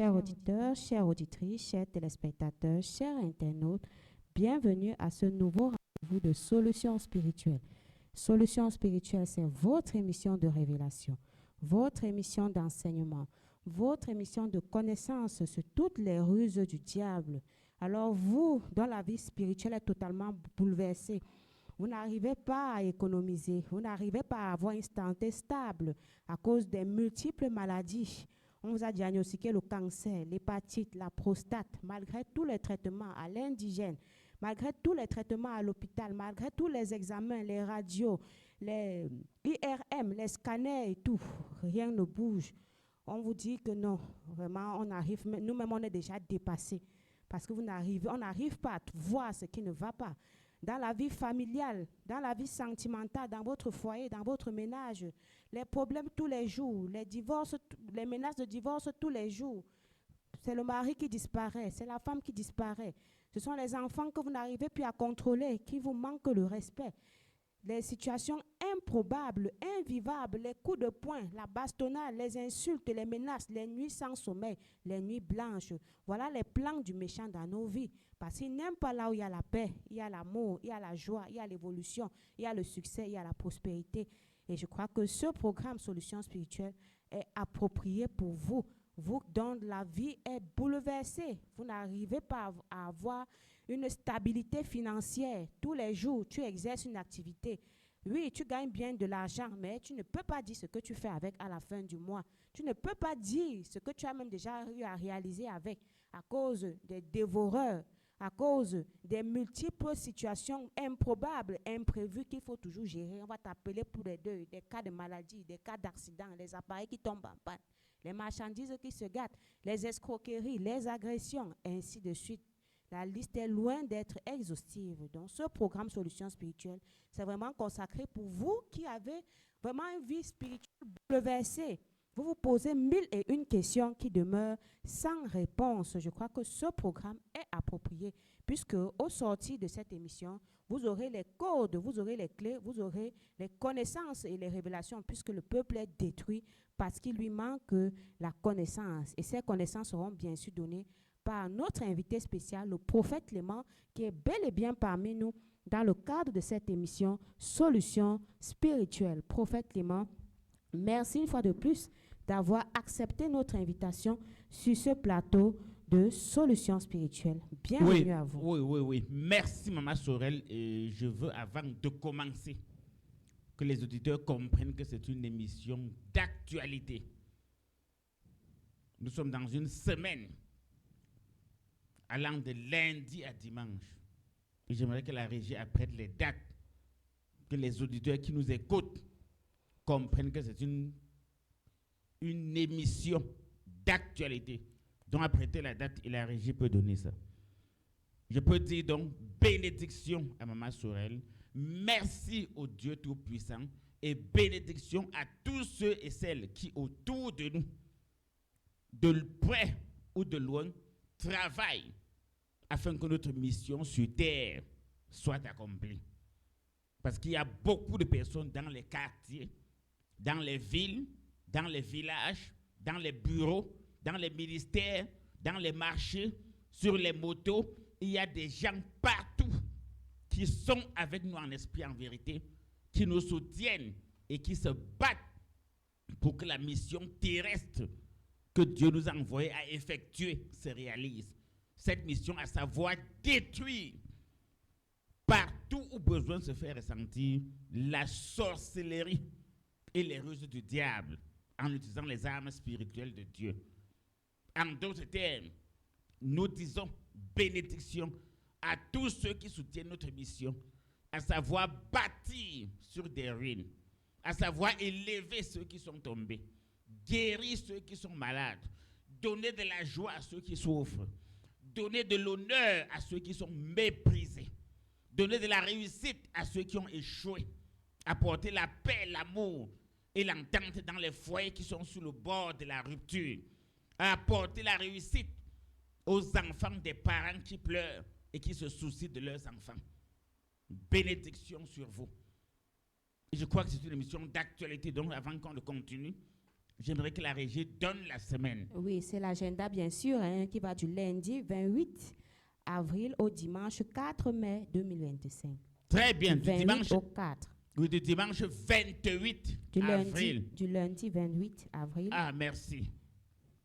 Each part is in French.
Chers auditeurs, chères auditrices, chers téléspectateurs, chers internautes, bienvenue à ce nouveau rendez-vous de Solutions spirituelles. Solutions spirituelles, c'est votre émission de révélation, votre émission d'enseignement, votre émission de connaissance sur toutes les ruses du diable. Alors vous, dont la vie spirituelle est totalement bouleversée, vous n'arrivez pas à économiser, vous n'arrivez pas à avoir une santé stable à cause des multiples maladies. On vous a diagnostiqué le cancer, l'hépatite, la prostate, malgré tous les traitements à l'indigène, malgré tous les traitements à l'hôpital, malgré tous les examens, les radios, les IRM, les scanners et tout, rien ne bouge. On vous dit que non, vraiment, on arrive, nous-mêmes, on est déjà dépassés parce que on n'arrive pas à voir ce qui ne va pas. Dans la vie familiale, dans la vie sentimentale, dans votre foyer, dans votre ménage, les problèmes tous les jours, les divorces, les menaces de divorce tous les jours. C'est le mari qui disparaît, c'est la femme qui disparaît. Ce sont les enfants que vous n'arrivez plus à contrôler, qui vous manquent le respect. Les situations improbables, invivables, les coups de poing, la bastonnade, les insultes, les menaces, les nuits sans sommeil, les nuits blanches. Voilà les plans du méchant dans nos vies. Parce qu'il n'aime pas là où il y a la paix, il y a l'amour, il y a la joie, il y a l'évolution, il y a le succès, il y a la prospérité. Et je crois que ce programme Solutions spirituelles est approprié pour vous, vous dont la vie est bouleversée. Vous n'arrivez pas à avoir une stabilité financière. Tous les jours, tu exerces une activité. Oui, tu gagnes bien de l'argent, mais tu ne peux pas dire ce que tu fais avec à la fin du mois. Tu ne peux pas dire ce que tu as même déjà eu à réaliser avec à cause des dévoreurs, à cause des multiples situations improbables, imprévues qu'il faut toujours gérer. On va t'appeler pour les deuils, des cas de maladie, des cas d'accident, les appareils qui tombent en panne, les marchandises qui se gâtent, les escroqueries, les agressions, ainsi de suite. La liste est loin d'être exhaustive. Donc, ce programme Solutions spirituelles, c'est vraiment consacré pour vous qui avez vraiment une vie spirituelle bouleversée. Vous vous posez 1001 questions qui demeurent sans réponse. Je crois que ce programme est approprié puisque au sortir de cette émission, vous aurez les codes, vous aurez les clés, vous aurez les connaissances et les révélations puisque le peuple est détruit parce qu'il lui manque la connaissance. Et ces connaissances seront bien sûr données par notre invité spécial, le prophète Clément, qui est bel et bien parmi nous dans le cadre de cette émission Solutions spirituelles. Prophète Clément, merci une fois de plus d'avoir accepté notre invitation sur ce plateau de Solutions spirituelles. Bienvenue à vous. Oui. Merci, Maman Sorel. Et je veux, avant de commencer, que les auditeurs comprennent que c'est une émission d'actualité. Nous sommes dans une semaine allant de lundi à dimanche. Et j'aimerais que la régie apprête les dates, que les auditeurs qui nous écoutent comprennent que c'est une émission d'actualité. Donc, apprêtez la date et la régie peut donner ça. Je peux dire donc bénédiction à Maman Sorel. Merci au Dieu Tout-Puissant et bénédiction à tous ceux et celles qui, autour de nous, de près ou de loin, travaillent afin que notre mission sur terre soit accomplie. Parce qu'il y a beaucoup de personnes dans les quartiers, dans les villes, dans les villages, dans les bureaux, dans les ministères, dans les marchés, sur les motos. Il y a des gens partout qui sont avec nous en esprit, en vérité, qui nous soutiennent et qui se battent pour que la mission terrestre que Dieu nous a envoyée à effectuer se réalise. Cette mission, à savoir détruire partout où besoin se fait ressentir la sorcellerie et les ruses du diable en utilisant les armes spirituelles de Dieu. En d'autres termes, nous disons bénédiction à tous ceux qui soutiennent notre mission, à savoir bâtir sur des ruines, à savoir élever ceux qui sont tombés, guérir ceux qui sont malades, donner de la joie à ceux qui souffrent, donner de l'honneur à ceux qui sont méprisés, donner de la réussite à ceux qui ont échoué, apporter la paix, l'amour et l'entente dans les foyers qui sont sur le bord de la rupture, apporter la réussite aux enfants des parents qui pleurent et qui se soucient de leurs enfants. Bénédiction sur vous. Et je crois que c'est une émission d'actualité, donc avant qu'on le continue, J'aimerais que la régie donne la semaine. Oui, c'est l'agenda, bien sûr, hein, qui va du lundi 28 avril au dimanche 4 mai 2025. Très bien, Du du 28 dimanche, au 4. oui, du dimanche 28 Du avril. lundi, du lundi 28 avril. Ah, merci.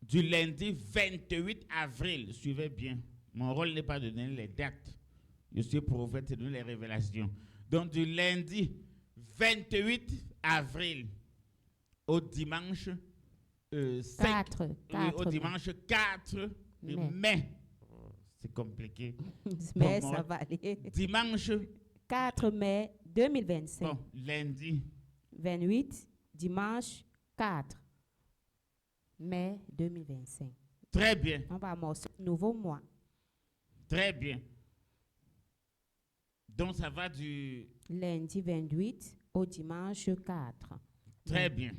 Du lundi 28 avril, suivez bien. Mon rôle n'est pas de donner les dates. Je suis prophète, c'est de donner les révélations. Donc, du lundi 28 avril au dimanche 5, 4, au dimanche 4 mai. C'est compliqué. Mais Bon, ça va aller. Dimanche 4 mai 2025. Bon, lundi 28, dimanche 4 mai 2025. Très bien, On va amorcer un nouveau mois. très bien. Donc ça va du... Lundi 28 au dimanche 4. Très bien.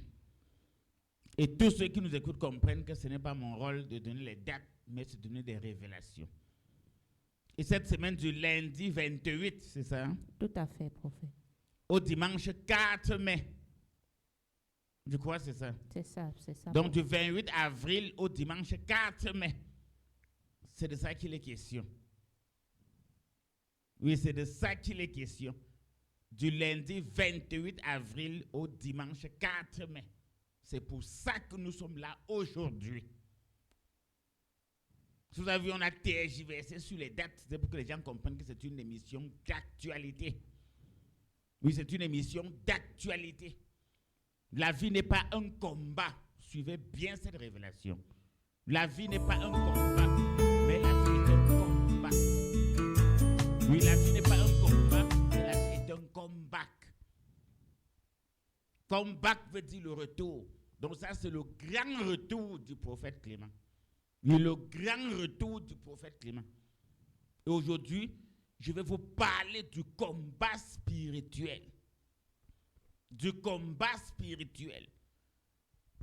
Et tous ceux qui nous écoutent comprennent que ce n'est pas mon rôle de donner les dates, mais de donner des révélations. Et cette semaine du lundi 28, c'est ça, hein? Tout à fait, prophète. Au dimanche 4 mai. Je crois que c'est ça. C'est ça, c'est ça. Donc du 28 avril au dimanche 4 mai. C'est de ça qu'il est question. Oui, c'est de ça qu'il est question. Du lundi 28 avril au dimanche 4 mai. C'est pour ça que nous sommes là aujourd'hui. Vous avez vu, on a tergiversé sur les dates, c'est pour que les gens comprennent que c'est une émission d'actualité. Oui, c'est une émission d'actualité. La vie n'est pas un combat. Suivez bien cette révélation. La vie n'est pas un combat, mais la vie est un combat. Oui, la vie n'est pas un combat, mais la vie est un comeback. Comeback veut dire le retour. Donc ça, c'est le grand retour du prophète Clément. Oui, le grand retour du prophète Clément. Et aujourd'hui, je vais vous parler du combat spirituel. Du combat spirituel.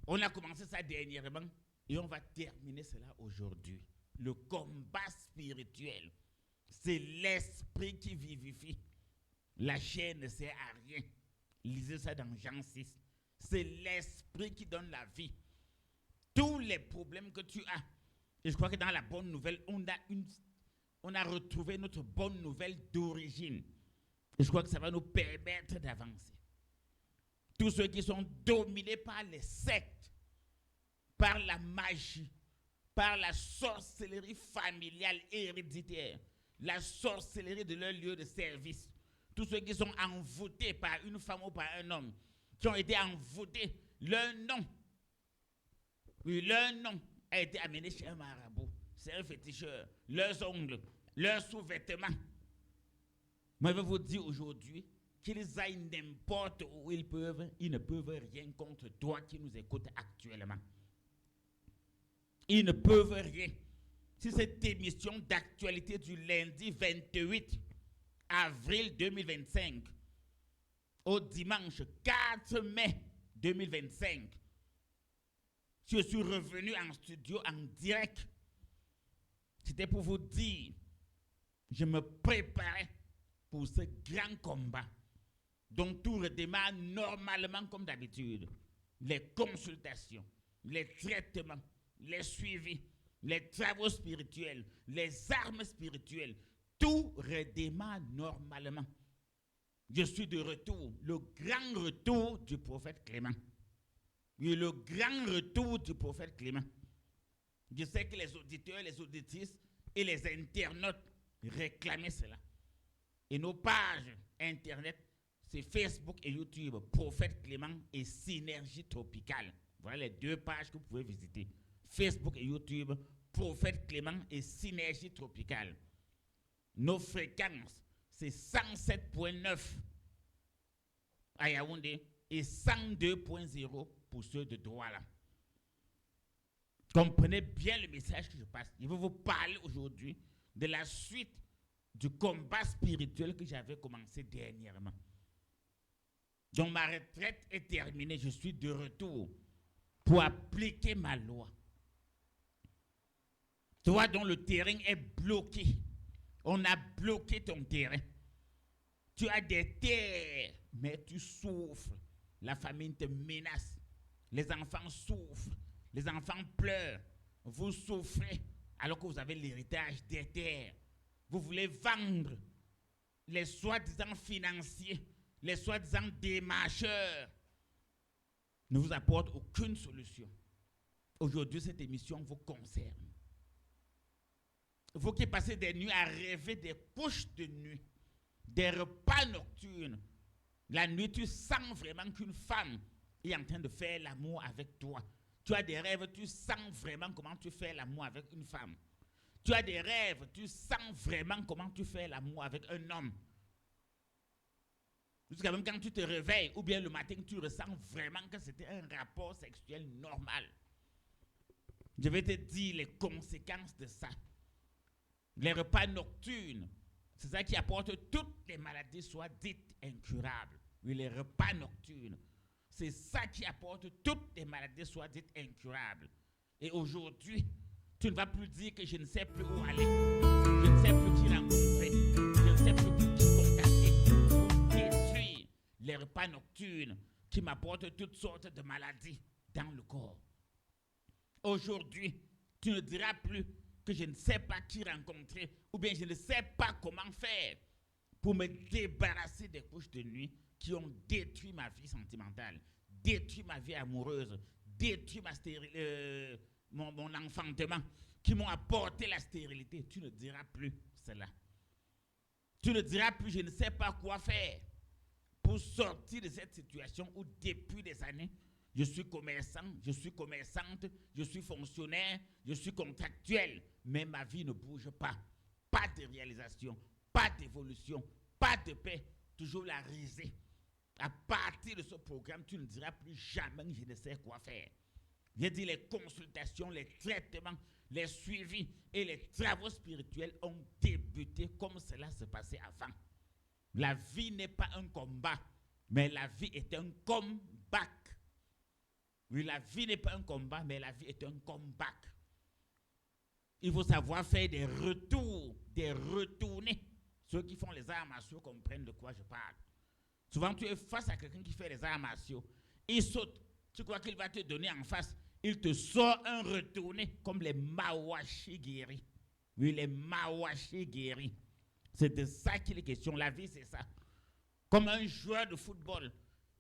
On a commencé ça dernièrement et on va terminer cela aujourd'hui. Le combat spirituel. C'est l'esprit qui vivifie. La chair ne sert à rien. Lisez ça dans Jean 6. C'est l'esprit qui donne la vie. Tous les problèmes que tu as, et je crois que dans la bonne nouvelle, on a retrouvé notre bonne nouvelle d'origine. Et je crois que ça va nous permettre d'avancer. Tous ceux qui sont dominés par les sectes, par la magie, par la sorcellerie familiale héréditaire, la sorcellerie de leur lieu de service, tous ceux qui sont envoûtés par une femme ou par un homme, qui ont été envoûtés, leur nom, oui, leur nom a été amené chez un marabout, c'est un féticheur, leurs ongles, leurs sous-vêtements. Moi, je vais vous dire aujourd'hui, qu'ils aillent n'importe où ils ne peuvent rien contre toi qui nous écoutes actuellement. Ils ne peuvent rien. Si cette émission d'actualité du lundi 28 avril 2025 au dimanche 4 mai 2025, je suis revenu en studio en direct. C'était pour vous dire, je me préparais pour ce grand combat. Donc tout redémarre normalement comme d'habitude. Les consultations, les traitements, les suivis, les travaux spirituels, les armes spirituelles, tout redémarre normalement. Je suis de retour, le grand retour du prophète Clément. Oui, le grand retour du prophète Clément. Je sais que les auditeurs, les auditrices et les internautes réclamaient cela. Et nos pages internet, c'est Facebook et YouTube, Prophète Clément et Synergie Tropicale. Voilà les deux pages que vous pouvez visiter. Facebook et YouTube, Prophète Clément et Synergie Tropicale. Nos fréquences, c'est 107.9 à Yaoundé et 102.0 pour ceux de Douala. Comprenez bien le message que je passe. Je vais vous parler aujourd'hui de la suite du combat spirituel que j'avais commencé dernièrement. Donc ma retraite est terminée, je suis de retour pour appliquer ma loi. Toi dont le terrain est bloqué, on a bloqué ton terrain. Tu as des terres, mais tu souffres. La famine te menace. Les enfants souffrent, les enfants pleurent. Vous souffrez alors que vous avez l'héritage des terres. Vous voulez vendre les soi-disant financiers, les soi-disant démarcheurs ne vous apportent aucune solution. Aujourd'hui, cette émission vous concerne. Vous qui passez des nuits à rêver des couches de nuit, des repas nocturnes. La nuit, tu sens vraiment qu'une femme est en train de faire l'amour avec toi. Tu as des rêves, tu sens vraiment comment tu fais l'amour avec une femme. Tu as des rêves, tu sens vraiment comment tu fais l'amour avec un homme. Jusqu'à même quand tu te réveilles, ou bien le matin, tu ressens vraiment que c'était un rapport sexuel normal. Je vais te dire les conséquences de ça. Les repas nocturnes, c'est ça qui apporte toutes les maladies, soit dites incurables. Oui, les repas nocturnes, c'est ça qui apporte toutes les maladies, soit dites incurables. Et aujourd'hui, tu ne vas plus dire que je ne sais plus où aller. Je ne sais plus qui rencontrer. Je ne sais plus qui contacter pour détruire les repas nocturnes qui m'apportent toutes sortes de maladies dans le corps. Aujourd'hui, tu ne diras plus que je ne sais pas qui rencontrer ou bien je ne sais pas comment faire pour me débarrasser des couches de nuit qui ont détruit ma vie sentimentale, détruit ma vie amoureuse, détruit mon enfantement, qui m'ont apporté la stérilité. Tu ne diras plus cela. Tu ne diras plus je ne sais pas quoi faire pour sortir de cette situation où depuis des années, je suis commerçant, je suis commerçante, je suis fonctionnaire, je suis contractuel, mais ma vie ne bouge pas. Pas de réalisation, pas d'évolution, pas de paix, toujours la risée. À partir de ce programme, tu ne diras plus jamais je ne sais quoi faire. J'ai dit les consultations, les traitements, les suivis et les travaux spirituels ont débuté comme cela se passait avant. La vie n'est pas un combat, mais la vie est un comeback. Oui, la vie n'est pas un combat, mais la vie est un comeback. Il faut savoir faire des retours, des retournées. Ceux qui font les arts martiaux comprennent de quoi je parle. Souvent, tu es face à quelqu'un qui fait les arts martiaux. Il saute. Tu crois qu'il va te donner en face. Il te sort un retourné comme les Mawashi guéris. Oui, les Mawashi guéris. C'est de ça qu'il est question. La vie, c'est ça. Comme un joueur de football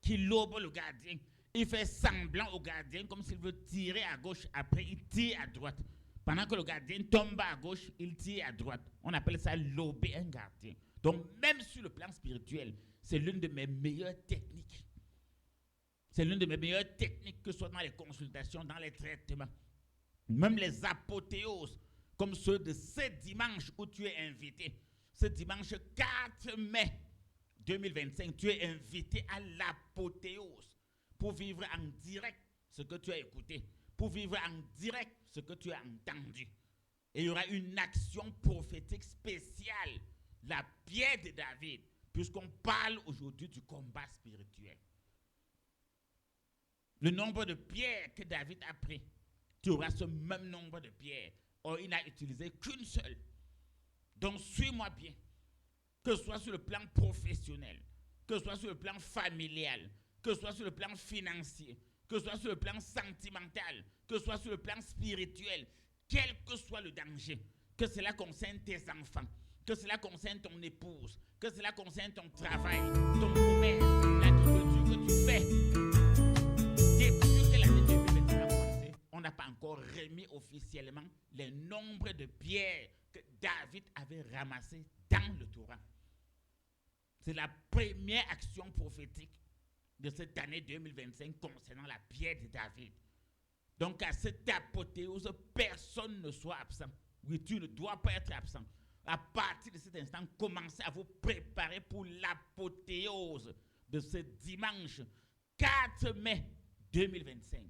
qui lobe le gardien. Il fait semblant au gardien comme s'il veut tirer à gauche. Après, il tire à droite. Pendant que le gardien tombe à gauche, il tire à droite. On appelle ça lober un gardien. Donc, même sur le plan spirituel, c'est l'une de mes meilleures techniques. C'est l'une de mes meilleures techniques, que ce soit dans les consultations, dans les traitements. Même les apothéoses, comme ceux de ce dimanche où tu es invité. Ce dimanche 4 mai 2025, tu es invité à l'apothéose pour vivre en direct ce que tu as écouté, pour vivre en direct ce que tu as entendu. Et il y aura une action prophétique spéciale, la pierre de David, puisqu'on parle aujourd'hui du combat spirituel. Le nombre de pierres que David a pris, tu auras ce même nombre de pierres. Or, il n'a utilisé qu'une seule. Donc, suis-moi bien. Que ce soit sur le plan professionnel, que ce soit sur le plan familial, que ce soit sur le plan financier, que ce soit sur le plan sentimental, que ce soit sur le plan spirituel, quel que soit le danger, que cela concerne tes enfants, que cela concerne ton épouse, que cela concerne ton travail, ton commerce, l'agriculture que tu fais. Depuis que l'année 2021 a commencé, on n'a pas encore remis officiellement les nombres de pierres que David avait ramassées dans le Torah. C'est la première action prophétique de cette année 2025 concernant la pierre de David. Donc à cette apothéose, personne ne soit absent. Oui, tu ne dois pas être absent. À partir de cet instant, commencez à vous préparer pour l'apothéose de ce dimanche 4 mai 2025.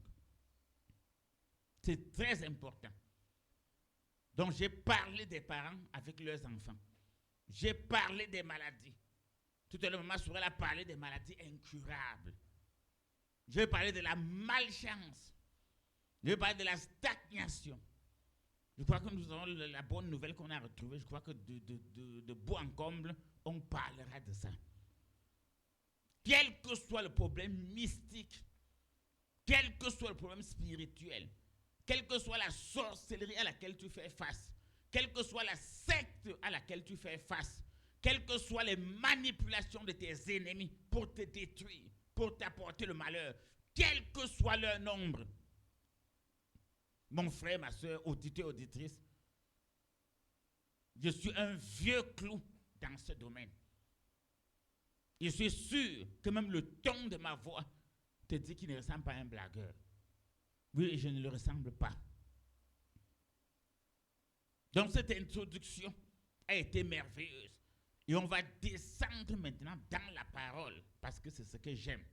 C'est très important. Donc j'ai parlé des parents avec leurs enfants. J'ai parlé des maladies. Tout à l'heure, Maman Sourel a parlé des maladies incurables. Je vais parler de la malchance. Je vais parler de la stagnation. Je crois que nous avons la bonne nouvelle qu'on a retrouvée. Je crois que de bout en comble, on parlera de ça. Quel que soit le problème mystique, quel que soit le problème spirituel, quelle que soit la sorcellerie à laquelle tu fais face, quelle que soit la secte à laquelle tu fais face, quelles que soient les manipulations de tes ennemis pour te détruire, pour t'apporter le malheur, quel que soit leur nombre, mon frère, ma soeur, auditeur, auditrice, je suis un vieux clou dans ce domaine. Je suis sûr que même le ton de ma voix te dit qu'il ne ressemble pas à un blagueur. Oui, je ne le ressemble pas. Donc cette introduction a été merveilleuse. Et on va descendre maintenant dans la parole, parce que c'est ce que j'aime.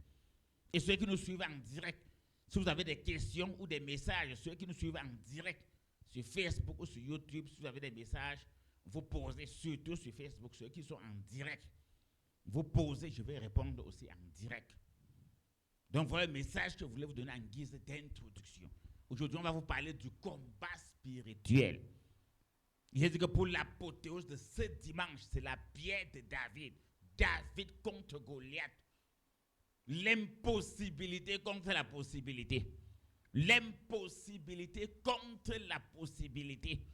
Et ceux qui nous suivent en direct, si vous avez des questions ou des messages, ceux qui nous suivent en direct sur Facebook ou sur YouTube, si vous avez des messages, vous posez surtout sur Facebook, ceux qui sont en direct. Vous posez, je vais répondre aussi en direct. Donc voilà le message que je voulais vous donner en guise d'introduction. Aujourd'hui, on va vous parler du combat spirituel. Il dit que pour l'apothéose de ce dimanche, c'est la pierre de David. David contre Goliath. L'impossibilité contre la possibilité. L'impossibilité contre la possibilité.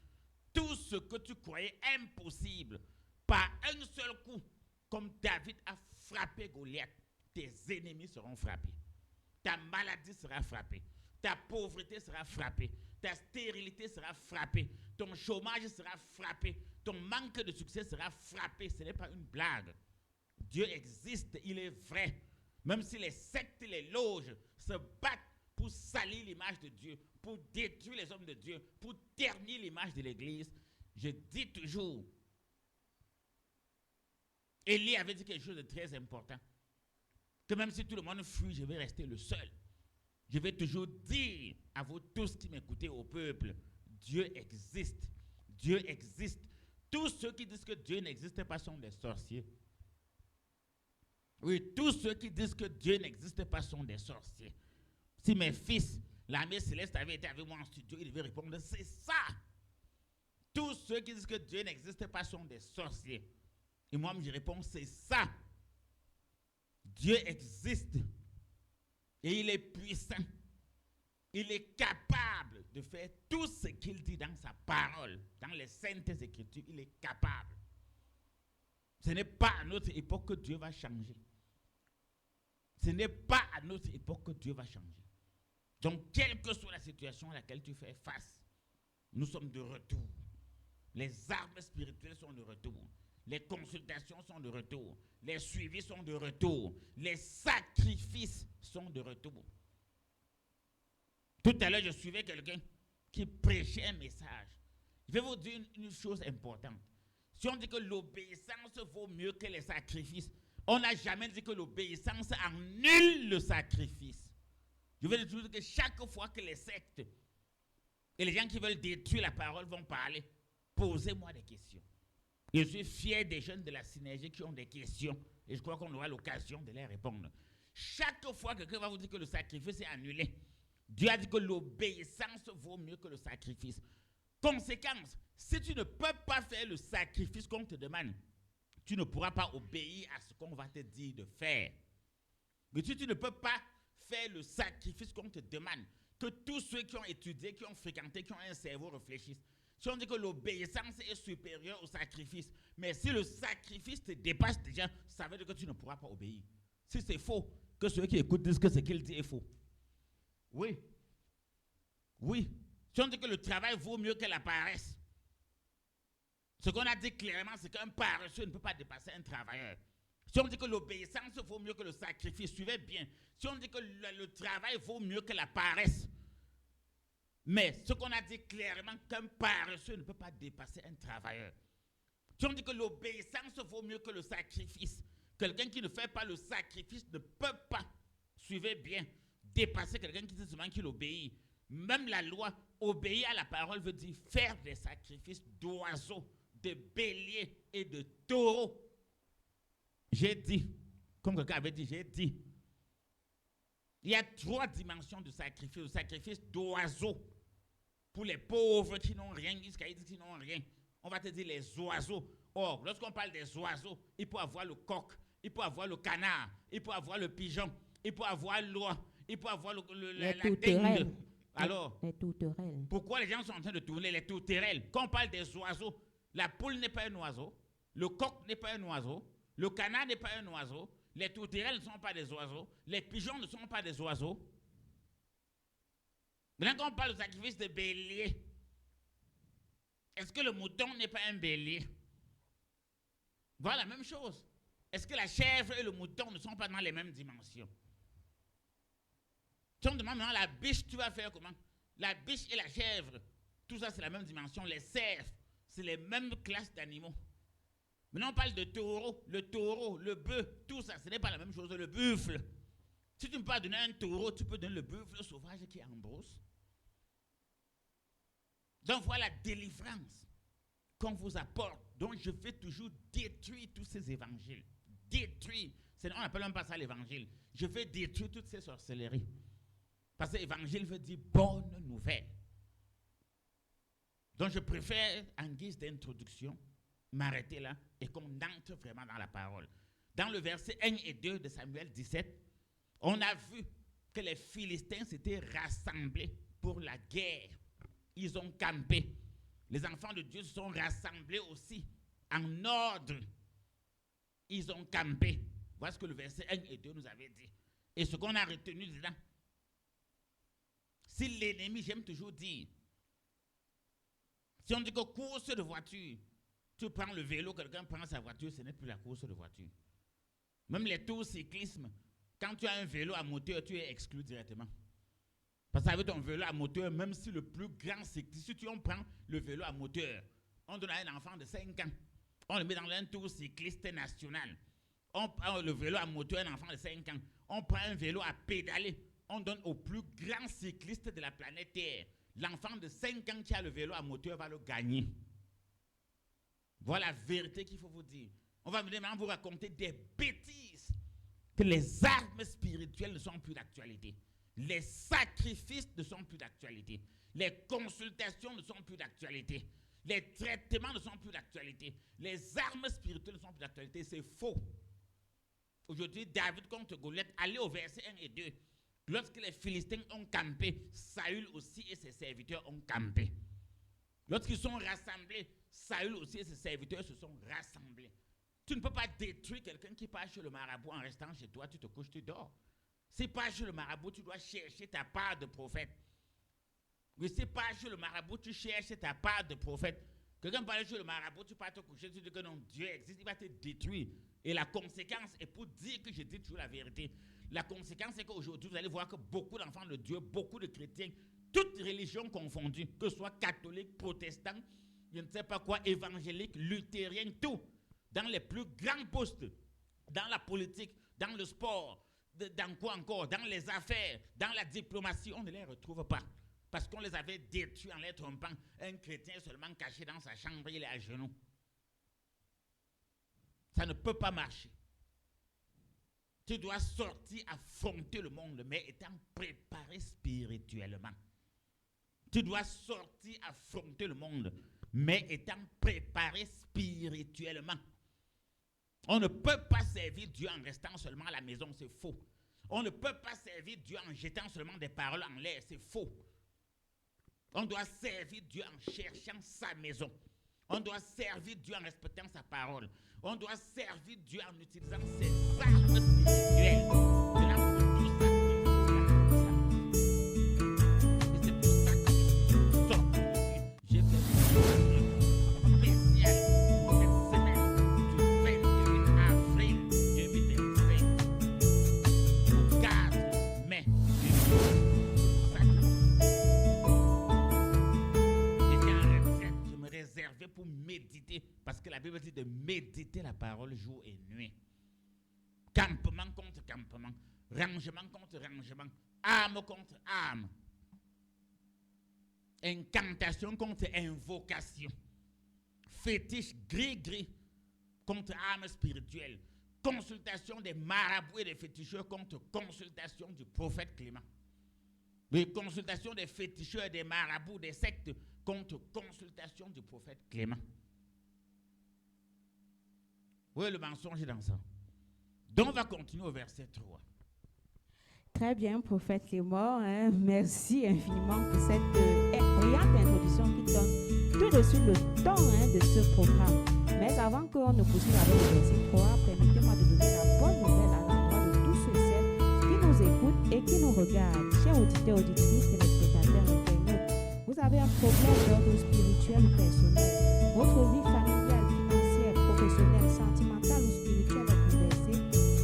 Tout ce que tu croyais impossible, par un seul coup, comme David a frappé Goliath, tes ennemis seront frappés. Ta maladie sera frappée. Ta pauvreté sera frappée. Ta stérilité sera frappée. Ton chômage sera frappé. Ton manque de succès sera frappé. Ce n'est pas une blague. Dieu existe, il est vrai. Même si les sectes et les loges se battent pour salir l'image de Dieu, pour détruire les hommes de Dieu, pour ternir l'image de l'Église, je dis toujours, Élie avait dit quelque chose de très important, que même si tout le monde fuit, je vais rester le seul. Je vais toujours dire à vous tous qui m'écoutez, au peuple, Dieu existe. Dieu existe. Tous ceux qui disent que Dieu n'existe pas sont des sorciers. Oui, tous ceux qui disent que Dieu n'existe pas sont des sorciers. Si mes fils, l'armée céleste avait été avec moi en studio, ils devaient répondre, c'est ça. Tous ceux qui disent que Dieu n'existe pas sont des sorciers. Et moi, je réponds, c'est ça. Dieu existe. Et il est puissant. Il est capable de faire tout ce qu'il dit dans sa parole, dans les saintes écritures. Il est capable. Ce n'est pas à notre époque que Dieu va changer. Ce n'est pas à notre époque que Dieu va changer. Donc, quelle que soit la situation à laquelle tu fais face, nous sommes de retour. Les armes spirituelles sont de retour. Les consultations sont de retour. Les suivis sont de retour. Les sacrifices sont de retour. Tout à l'heure, je suivais quelqu'un qui prêchait un message. Je vais vous dire une chose importante. Si on dit que l'obéissance vaut mieux que les sacrifices, on n'a jamais dit que l'obéissance annule le sacrifice. Je vais dire que chaque fois que les sectes et les gens qui veulent détruire la parole vont parler, posez-moi des questions. Je suis fier des jeunes de la synergie qui ont des questions et je crois qu'on aura l'occasion de les répondre. Chaque fois que quelqu'un va vous dire que le sacrifice est annulé, Dieu a dit que l'obéissance vaut mieux que le sacrifice. Conséquence, si tu ne peux pas faire le sacrifice qu'on te demande, tu ne pourras pas obéir à ce qu'on va te dire de faire. Mais si tu ne peux pas faire le sacrifice qu'on te demande, que tous ceux qui ont étudié, qui ont fréquenté, qui ont un cerveau réfléchissent, si on dit que l'obéissance est supérieure au sacrifice, mais si le sacrifice te dépasse déjà, ça veut dire que tu ne pourras pas obéir. Si c'est faux, que ceux qui écoutent disent que ce qu'il dit est faux. Oui. Oui. Si on dit que le travail vaut mieux que la paresse, ce qu'on a dit clairement, c'est qu'un paresseux ne peut pas dépasser un travailleur. Si on dit que l'obéissance vaut mieux que le sacrifice, suivez bien. Si on dit que le travail vaut mieux que la paresse, mais ce qu'on a dit clairement, qu'un paresseux ne peut pas dépasser un travailleur. Si on dit que l'obéissance vaut mieux que le sacrifice, quelqu'un qui ne fait pas le sacrifice ne peut pas, suivez bien, dépasser quelqu'un qui dit seulement qu'il obéit. Même la loi, obéir à la parole veut dire faire des sacrifices d'oiseaux, de béliers et de taureaux. J'ai dit, comme quelqu'un avait dit, j'ai dit, il y a 3 dimensions de sacrifice. Le sacrifice d'oiseaux, pour les pauvres qui n'ont rien, qui n'ont rien. On va te dire les oiseaux. Or, lorsqu'on parle des oiseaux, il peut avoir le coq, il peut avoir le canard, il peut avoir le pigeon, il peut avoir l'oie, Il peut avoir Les la tourterelles. dengue. Alors, Les tourterelles. pourquoi les gens sont en train de tourner les tourterelles? Quand on parle des oiseaux, la poule n'est pas un oiseau, le coq n'est pas un oiseau, le canard n'est pas un oiseau, les tourterelles ne sont pas des oiseaux, les pigeons ne sont pas des oiseaux. Maintenant, quand on parle de sacrifice de bélier, est-ce que le mouton n'est pas un bélier? Voilà la même chose. Est-ce que la chèvre et le mouton ne sont pas dans les mêmes dimensions? Si on demande maintenant la biche, tu vas faire comment? La biche et la chèvre, tout ça c'est la même dimension. Les cerfs, c'est les mêmes classes d'animaux. Maintenant on parle de taureau, le bœuf, tout ça, ce n'est pas la même chose. Le buffle. Si tu ne peux pas donner un taureau, tu peux donner le buffle sauvage qui est en brousse. Donc voilà la délivrance qu'on vous apporte. Donc je vais toujours détruire tous ces évangiles. Détruire. On n'appelle même pas ça l'évangile. Je vais détruire toutes ces sorcelleries. Parce que l'évangile veut dire bonne nouvelle. Donc je préfère, en guise d'introduction, m'arrêter là et qu'on entre vraiment dans la parole. Dans le verset 1 et 2 de Samuel 17, on a vu que les Philistins s'étaient rassemblés pour la guerre. Ils ont campé. Les enfants de Dieu se sont rassemblés aussi en ordre. Ils ont campé. Voilà ce que le verset 1 et 2 nous avait dit. Et ce qu'on a retenu dedans. Si l'ennemi, j'aime toujours dire, si on dit que course de voiture, tu prends le vélo, quelqu'un prend sa voiture, ce n'est plus la course de voiture. Même les tours cyclisme, quand tu as un vélo à moteur, tu es exclu directement. Parce qu'avec ton vélo à moteur, même si le plus grand cycliste, si on prend le vélo à moteur, on donne à un enfant de 5 ans, on le met dans un tour cycliste national. On prend le vélo à moteur, un enfant de 5 ans, on prend un vélo à pédaler, on donne au plus grand cycliste de la planète Terre. L'enfant de 5 ans qui a le vélo à moteur va le gagner. Voilà la vérité qu'il faut vous dire. On va maintenant vous raconter des bêtises. Que les armes spirituelles ne sont plus d'actualité. Les sacrifices ne sont plus d'actualité. Les consultations ne sont plus d'actualité. Les traitements ne sont plus d'actualité. Les armes spirituelles ne sont plus d'actualité. C'est faux. Aujourd'hui, David contre Goliath, allez au verset 1 et 2. Lorsque les Philistins ont campé, Saül aussi et ses serviteurs ont campé. Lorsqu'ils sont rassemblés, Saül aussi et ses serviteurs se sont rassemblés. Tu ne peux pas détruire quelqu'un qui passe chez le marabout en restant chez toi, tu te couches, tu dors. Si pas chez le marabout, tu dois chercher ta part de prophète. Mais si pas chez le marabout, tu cherches ta part de prophète. Quelqu'un parle chez le marabout, tu pars te coucher, tu dis que non, Dieu existe, il va te détruire. Et la conséquence est pour dire que je dis toujours la vérité. La conséquence est qu'aujourd'hui, vous allez voir que beaucoup d'enfants de Dieu, beaucoup de chrétiens, toutes religions confondues, que ce soit catholiques, protestants, je ne sais pas quoi, évangéliques, luthériens, tout, dans les plus grands postes, dans la politique, dans le sport, dans quoi encore, dans les affaires, dans la diplomatie, on ne les retrouve pas. Parce qu'on les avait détruits en les trompant. Un chrétien seulement caché dans sa chambre, il est à genoux. Ça ne peut pas marcher. Tu dois sortir, affronter le monde, mais étant préparé spirituellement. Tu dois sortir, affronter le monde, mais étant préparé spirituellement. On ne peut pas servir Dieu en restant seulement à la maison, c'est faux. On ne peut pas servir Dieu en jetant seulement des paroles en l'air, c'est faux. On doit servir Dieu en cherchant sa maison. On doit servir Dieu en respectant sa parole. On doit servir Dieu en utilisant ses armes spirituelles. C'est là pour tout ça. Et c'est pour ça que je sors. J'ai fait une spéciale pour cette semaine du 21 avril 2025 au 4 mai 2025. Pour méditer, parce que la Bible dit de méditer la parole jour et nuit. Campement contre campement, rangement contre rangement, âme contre âme, incantation contre invocation, fétiche gris-gris contre âme spirituelle, consultation des marabouts et des féticheurs contre consultation du prophète Clément. Les consultations des féticheurs, des marabouts, des sectes contre consultation du prophète Clément. Oui, le mensonge est dans ça. Donc on va continuer au verset 3. Très bien, prophète Clément. Merci infiniment pour cette brillante introduction qui donne tout de suite le temps de ce programme. Mais avant qu'on ne poursuive avec le verset 3, permettez-moi de donner la bonne nouvelle à l'endroit de tous ceux et celles qui nous écoutent et qui nous regardent. Chers auditeurs, auditrices, téléspectateurs, internautes, vous avez un problème d'ordre spirituel ou personnel. Votre vie familiale, financière, professionnelle, sentimentale ou spirituelle est bouleversée.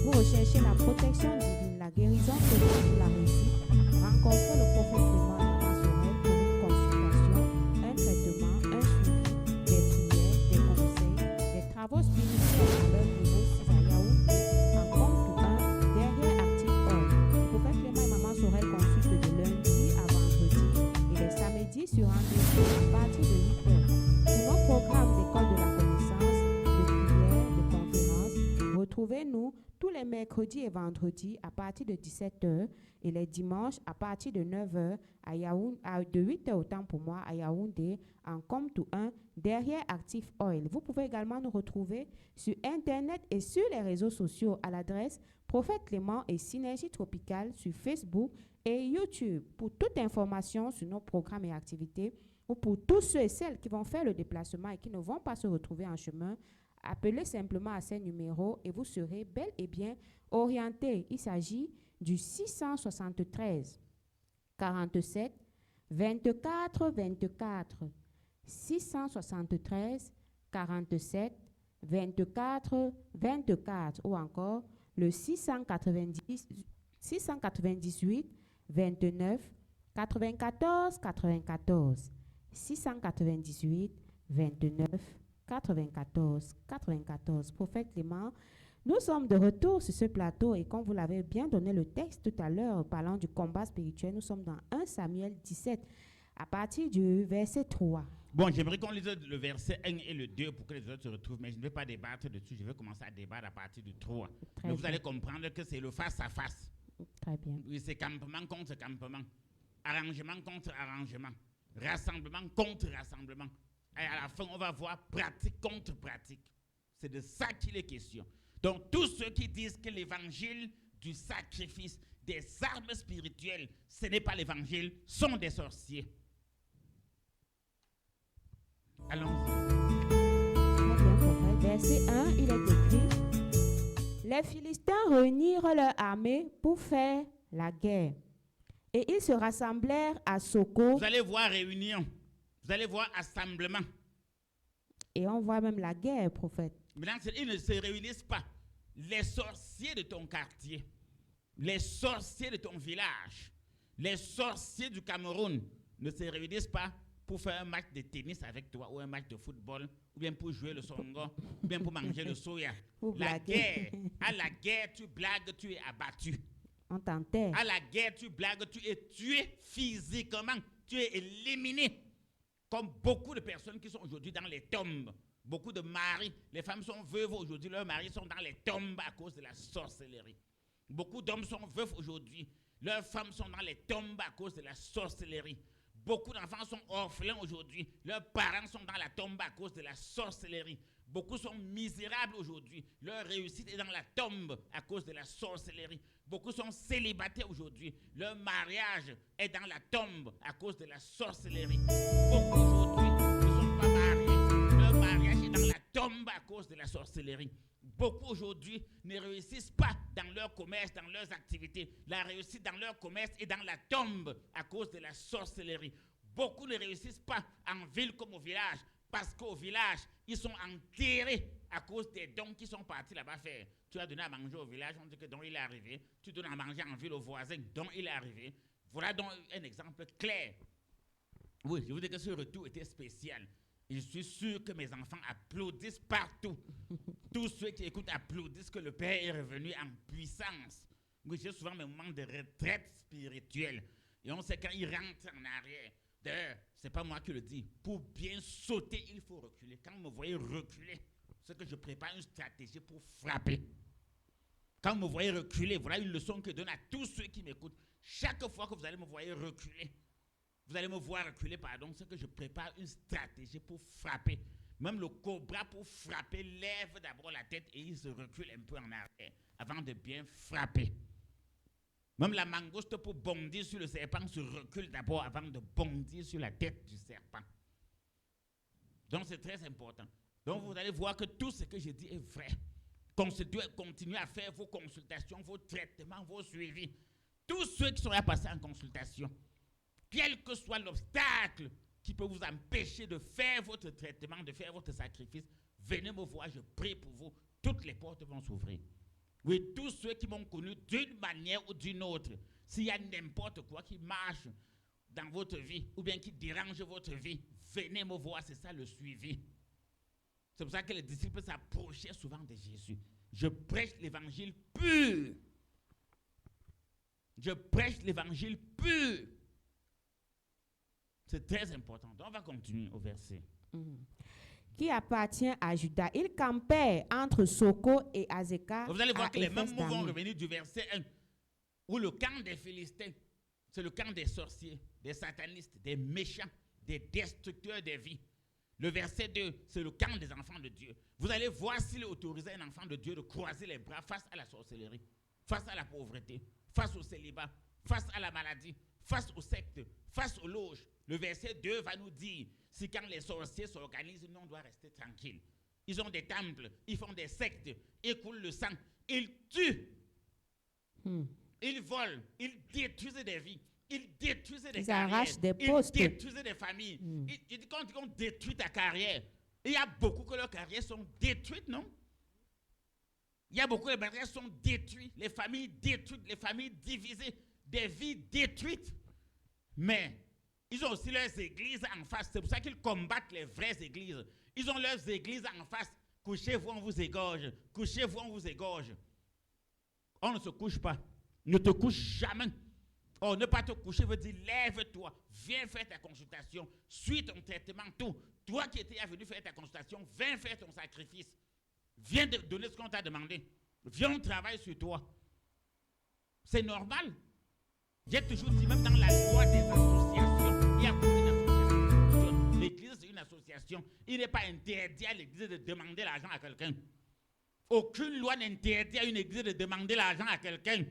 Vous recherchez la protection divine, la guérison totale ou la réussite. Rencontrez le prophète Clément Sorel pour une consultation, un traitement, un suivi, des prières, des conseils, des travaux spirituels à leur niveau 6 à Yaoundé, en compte 1, derrière Active Hall. Le prophète Clément et Maman Sorel consultent de lundi à vendredi et les samedis sur rendez-vous à partir de 8h. Pour nos programmes d'école de la connaissance, de prières, de conférences, retrouvez-nous tous les mercredis et vendredis à partir de 17h et les dimanches à partir de 9h à Yaoundé, de 8h autant pour moi à Yaoundé, en Comte 1, derrière Active Oil. Vous pouvez également nous retrouver sur Internet et sur les réseaux sociaux à l'adresse Prophète Clément et Synergie Tropicale sur Facebook et YouTube. Pour toute information sur nos programmes et activités, ou pour tous ceux et celles qui vont faire le déplacement et qui ne vont pas se retrouver en chemin, appelez simplement à ces numéros et vous serez bel et bien orienté. Il s'agit du 673 47 24 24. 673 47 24 24 ou encore le 698 29 94 94. 698 29 94 94. Prophète Clément, nous sommes de retour sur ce plateau et comme vous l'avez bien donné le texte tout à l'heure parlant du combat spirituel, nous sommes dans 1 Samuel 17 à partir du verset 3. Bon, j'aimerais qu'on lise le verset 1 et le 2 pour que les autres se retrouvent, mais je ne vais pas débattre dessus, je vais commencer à débattre à partir du 3. Mais vous allez comprendre que c'est le face-à-face. Très bien. Oui, c'est campement contre campement, arrangement contre arrangement, rassemblement contre rassemblement. Et à la fin, on va voir pratique contre pratique. C'est de ça qu'il est question. Donc, tous ceux qui disent que l'évangile du sacrifice, des armes spirituelles, ce n'est pas l'évangile, sont des sorciers. Allons-y. Très bien, prophète. Verset 1, il est écrit: les Philistins réunirent leur armée pour faire la guerre. Et ils se rassemblèrent à Soko. Vous allez voir réunion. Vous allez voir assemblement. Et on voit même la guerre, prophète. Maintenant, ils ne se réunissent pas. Les sorciers de ton quartier, les sorciers de ton village, les sorciers du Cameroun ne se réunissent pas pour faire un match de tennis avec toi ou un match de football, ou bien pour jouer le songo, ou bien pour manger le soya. La guerre, à la guerre, tu blagues, tu es abattu. On t'enterre. À la guerre, tu blagues, tu es tué physiquement, tu es éliminé. Comme beaucoup de personnes qui sont aujourd'hui dans les tombes. Beaucoup de maris, les femmes sont veuves aujourd'hui, leurs maris sont dans les tombes à cause de la sorcellerie. Beaucoup d'hommes sont veufs aujourd'hui, leurs femmes sont dans les tombes à cause de la sorcellerie. Beaucoup d'enfants sont orphelins aujourd'hui, leurs parents sont dans la tombe à cause de la sorcellerie. Beaucoup sont misérables aujourd'hui, leur réussite est dans la tombe à cause de la sorcellerie. Beaucoup sont célibataires aujourd'hui, leur mariage est dans la tombe à cause de la sorcellerie. Beaucoup aujourd'hui ne sont pas mariés, leur mariage est dans la tombe à cause de la sorcellerie. Beaucoup aujourd'hui ne réussissent pas dans leur commerce, dans leurs activités. La réussite dans leur commerce est dans la tombe à cause de la sorcellerie. Beaucoup ne réussissent pas en ville comme au village, parce qu'au village, ils sont enterrés à cause des dons qui sont partis là-bas faire. Tu as donné à manger au village, on dit que don il est arrivé. Tu donnes à manger en ville au voisin, don il est arrivé. Voilà donc un exemple clair. Oui, je vous dis que ce retour était spécial. Et je suis sûr que mes enfants applaudissent partout. Tous ceux qui écoutent applaudissent que le Père est revenu en puissance. Oui, j'ai souvent mes moments de retraite spirituelle. Et on sait quand il rentre en arrière. D'ailleurs, ce n'est pas moi qui le dis. Pour bien sauter, il faut reculer. Quand vous me voyez reculer, c'est que je prépare une stratégie pour frapper. Quand vous me voyez reculer, voilà une leçon que je donne à tous ceux qui m'écoutent. Chaque fois que vous allez me voir reculer, c'est que je prépare une stratégie pour frapper. Même le cobra, pour frapper, lève d'abord la tête et il se recule un peu en arrière avant de bien frapper. Même la mangouste, pour bondir sur le serpent, se recule d'abord avant de bondir sur la tête du serpent. Donc c'est très important. Donc vous allez voir que tout ce que je dis est vrai. Continuez à faire vos consultations, vos traitements, vos suivis. Tous ceux qui sont à passer en consultation, quel que soit l'obstacle qui peut vous empêcher de faire votre traitement, de faire votre sacrifice, venez me voir, je prie pour vous. Toutes les portes vont s'ouvrir. Oui, tous ceux qui m'ont connu d'une manière ou d'une autre, s'il y a n'importe quoi qui marche dans votre vie ou bien qui dérange votre vie, venez me voir, c'est ça le suivi. C'est pour ça que les disciples s'approchaient souvent de Jésus. Je prêche l'évangile pur. Je prêche l'évangile pur. C'est très important. Donc on va continuer au verset. Qui appartient à Juda. Il campait entre Soko et Azekah. Vous allez voir que les mêmes mots vont revenir revenir du verset 1, où le camp des Philistins, c'est le camp des sorciers, des satanistes, des méchants, des destructeurs des vies. Le verset 2, c'est le camp des enfants de Dieu. Vous allez voir s'il autorisait un enfant de Dieu de croiser les bras face à la sorcellerie, face à la pauvreté, face au célibat, face à la maladie, face aux sectes, face aux loges. Le verset 2 va nous dire, si quand les sorciers s'organisent, nous on doit rester tranquille. Ils ont des temples, ils font des sectes, ils coulent le sang, ils tuent, ils volent, ils détruisent des vies. Ils détruisent des carrières, ils détruisent des familles. Quand on détruit ta carrière, il y a beaucoup que leurs carrières sont détruites, non? Il y a beaucoup de carrières sont détruites, les familles détruites, les familles divisées, des vies détruites. Mais ils ont aussi leurs églises en face. C'est pour ça qu'ils combattent les vraies églises. Ils ont leurs églises en face. Couchez-vous, on vous égorge. Couchez-vous, on vous égorge. On ne se couche pas. Ne te couche jamais. Oh, ne pas te coucher veut dire lève-toi, viens faire ta consultation, suis ton traitement, tout. Toi qui étais venu faire ta consultation, viens faire ton sacrifice. Viens donner ce qu'on t'a demandé. Viens, on travaille sur toi. C'est normal. J'ai toujours dit, même dans la loi des associations, il y a beaucoup d'associations. L'église, c'est une association. Il n'est pas interdit à l'église de demander l'argent à quelqu'un. Aucune loi n'interdit à une église de demander l'argent à quelqu'un.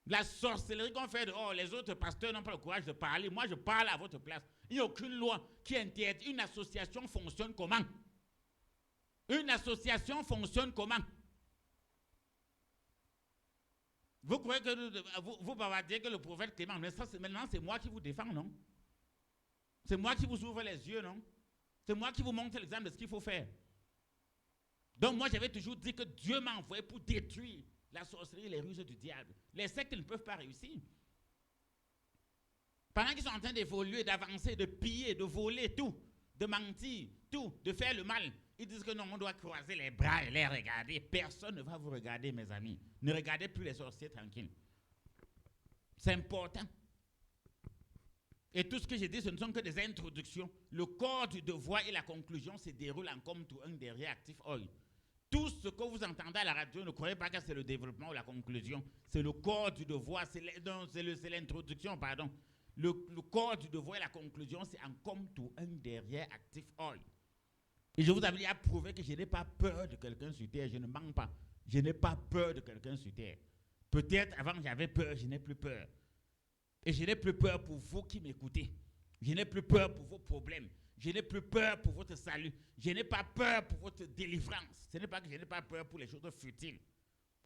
La sorcellerie qu'on fait dehors, les autres pasteurs n'ont pas le courage de parler. Moi, je parle à votre place. Il n'y a aucune loi qui interdit. Une association fonctionne comment? Une association fonctionne comment? Vous croyez que vous dire que le prophète Clément, mais ça, maintenant, c'est moi qui vous défends, non? C'est moi qui vous ouvre les yeux, non? C'est moi qui vous montre l'exemple de ce qu'il faut faire. Donc, moi, j'avais toujours dit que Dieu m'a envoyé pour détruire la sorcellerie et les ruses du diable. Les sectes ne peuvent pas réussir. Pendant qu'ils sont en train d'évoluer, d'avancer, de piller, de voler, tout, de mentir, tout, de faire le mal, ils disent que non, on doit croiser les bras et les regarder. Personne ne va vous regarder, mes amis. Ne regardez plus les sorciers tranquilles. C'est important. Et tout ce que j'ai dit, ce ne sont que des introductions. Le corps du devoir et la conclusion se déroulent en comme tout un des réactifs oil. Tout ce que vous entendez à la radio, ne croyez pas que c'est le développement ou la conclusion. C'est le corps du devoir, c'est l'introduction, pardon. Le corps du devoir et la conclusion, c'est en comme tout un derrière actif oil. Et je vous avais dit prouver que je n'ai pas peur de quelqu'un sur terre, je ne mens pas. Je n'ai pas peur de quelqu'un sur terre. Peut-être avant j'avais peur, je n'ai plus peur. Et je n'ai plus peur pour vous qui m'écoutez. Je n'ai plus peur pour vos problèmes. Je n'ai plus peur pour votre salut. Je n'ai pas peur pour votre délivrance. Ce n'est pas que je n'ai pas peur pour les choses futiles.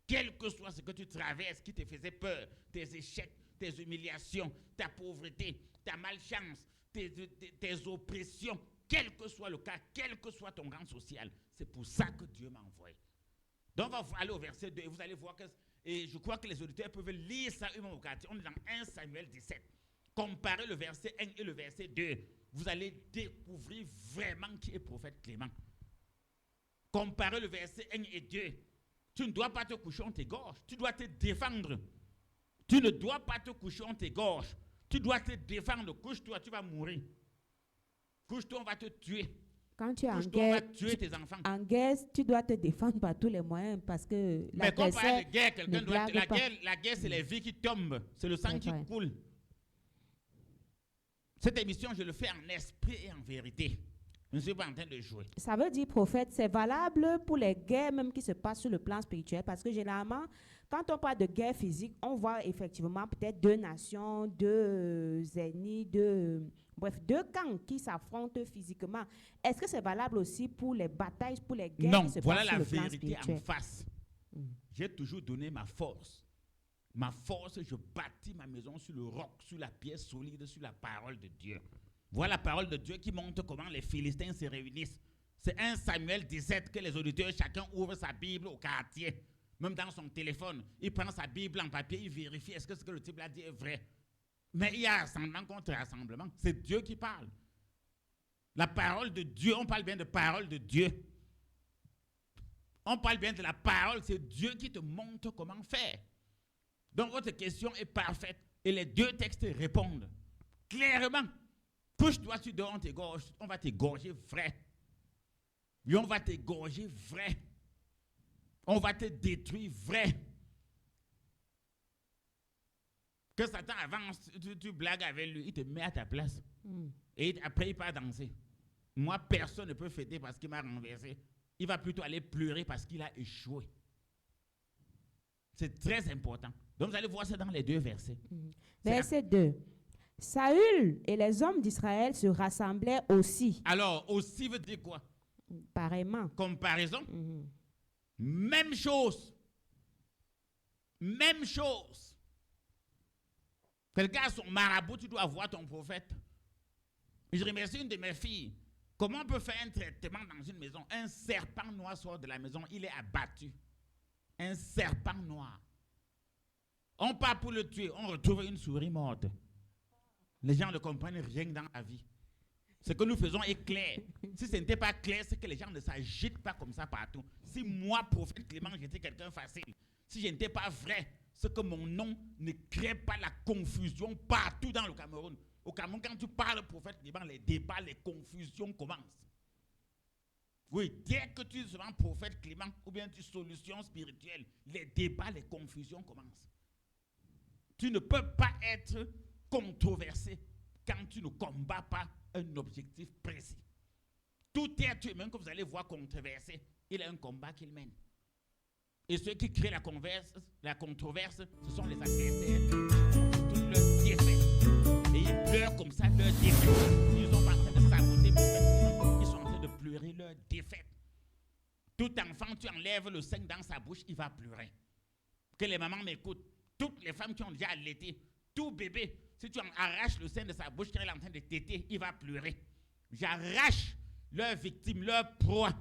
Quel que soit ce que tu traverses qui te faisait peur, tes échecs, tes humiliations, ta pauvreté, ta malchance, tes oppressions, quel que soit le cas, quel que soit ton rang social, c'est pour ça que Dieu m'a envoyé. Donc on va aller au verset 2 et vous allez voir que, et je crois que les auditeurs peuvent lire ça eux-mêmes au quartier. On est dans 1 Samuel 17. Comparez le verset 1 et le verset 2. Vous allez découvrir vraiment qui est prophète Clément. Comparez le verset 1 et 2. Tu ne dois pas te coucher, on t'égorge. Tu dois te défendre. Tu ne dois pas te coucher, on t'égorge. Tu dois te défendre. Couche-toi, tu vas mourir. Couche-toi, on va te tuer. Quand tu es en Couche-toi, on va tuer tes enfants. En guerre, tu dois te défendre par tous les moyens parce que mais quand on parle de guerre, quelqu'un doit... La guerre, c'est les vies qui tombent. C'est le sang qui coule. Cette émission, je le fais en esprit et en vérité. Je ne suis pas en train de jouer. Ça veut dire, prophète, c'est valable pour les guerres même qui se passent sur le plan spirituel, parce que généralement, quand on parle de guerre physique, on voit effectivement peut-être deux nations, deux ennemis, bref, deux camps qui s'affrontent physiquement. Est-ce que c'est valable aussi pour les batailles, pour les guerres Non, qui se voilà passent sur la le plan vérité spirituel? en face. J'ai toujours donné ma force. Ma force, je bâtis ma maison sur le roc, sur la pierre solide, sur la parole de Dieu. Voilà la parole de Dieu qui montre comment les Philistins se réunissent. C'est 1 Samuel 17 que les auditeurs, chacun ouvre sa Bible au quartier. Même dans son téléphone, il prend sa Bible en papier, il vérifie est-ce que ce que le type a dit est vrai. Mais il y a rassemblement contre rassemblement. C'est Dieu qui parle. La parole de Dieu, on parle bien de parole de Dieu. On parle bien de la parole, c'est Dieu qui te montre comment faire. Donc votre question est parfaite. Et les deux textes répondent clairement. Couche-toi sur dehors, on va t'égorger vrai. Et on va t'égorger vrai. On va te détruire vrai. Que Satan avance, tu blagues avec lui, il te met à ta place. Et après, il part danser. Moi, personne ne peut fêter parce qu'il m'a renversé. Il va plutôt aller pleurer parce qu'il a échoué. C'est très important. Donc, vous allez voir ça dans les deux versets. Verset 2. Saül et les hommes d'Israël se rassemblaient aussi. Alors, aussi veut dire quoi? Pareillement. Comparaison. Même chose. Même chose. Quelqu'un a son marabout, tu dois voir ton prophète. Et je remercie une de mes filles. Comment on peut faire un traitement dans une maison? Un serpent noir sort de la maison, il est abattu. Un serpent noir. On part pour le tuer, on retrouve une souris morte. Les gens ne comprennent rien dans la vie. Ce que nous faisons est clair. Si ce n'était pas clair, c'est que les gens ne s'agitent pas comme ça partout. Si moi, prophète Clément, j'étais quelqu'un facile, si je n'étais pas vrai, c'est que mon nom ne crée pas la confusion partout dans le Cameroun. Au Cameroun, quand tu parles prophète Clément, les débats, les confusions commencent. Oui, dès que tu seras prophète Clément ou bien tu solution spirituelle, les débats, les confusions commencent. Tu ne peux pas être controversé quand tu ne combats pas un objectif précis. Tout être humain que vous allez voir controversé, il a un combat qu'il mène. Et ceux qui créent la controverse, ce sont les adversaires qui font toutes leurs défaites. Et ils pleurent comme ça leurs défaites. Ils sont en train de saboter pour ils sont en train de pleurer leurs défaites. Tout enfant, tu enlèves le sein dans sa bouche, il va pleurer. Que les mamans m'écoutent. Toutes les femmes qui ont déjà allaité, tout bébé, si tu arraches le sein de sa bouche quand elle est en train de téter, il va pleurer. J'arrache leurs victimes, leurs proies,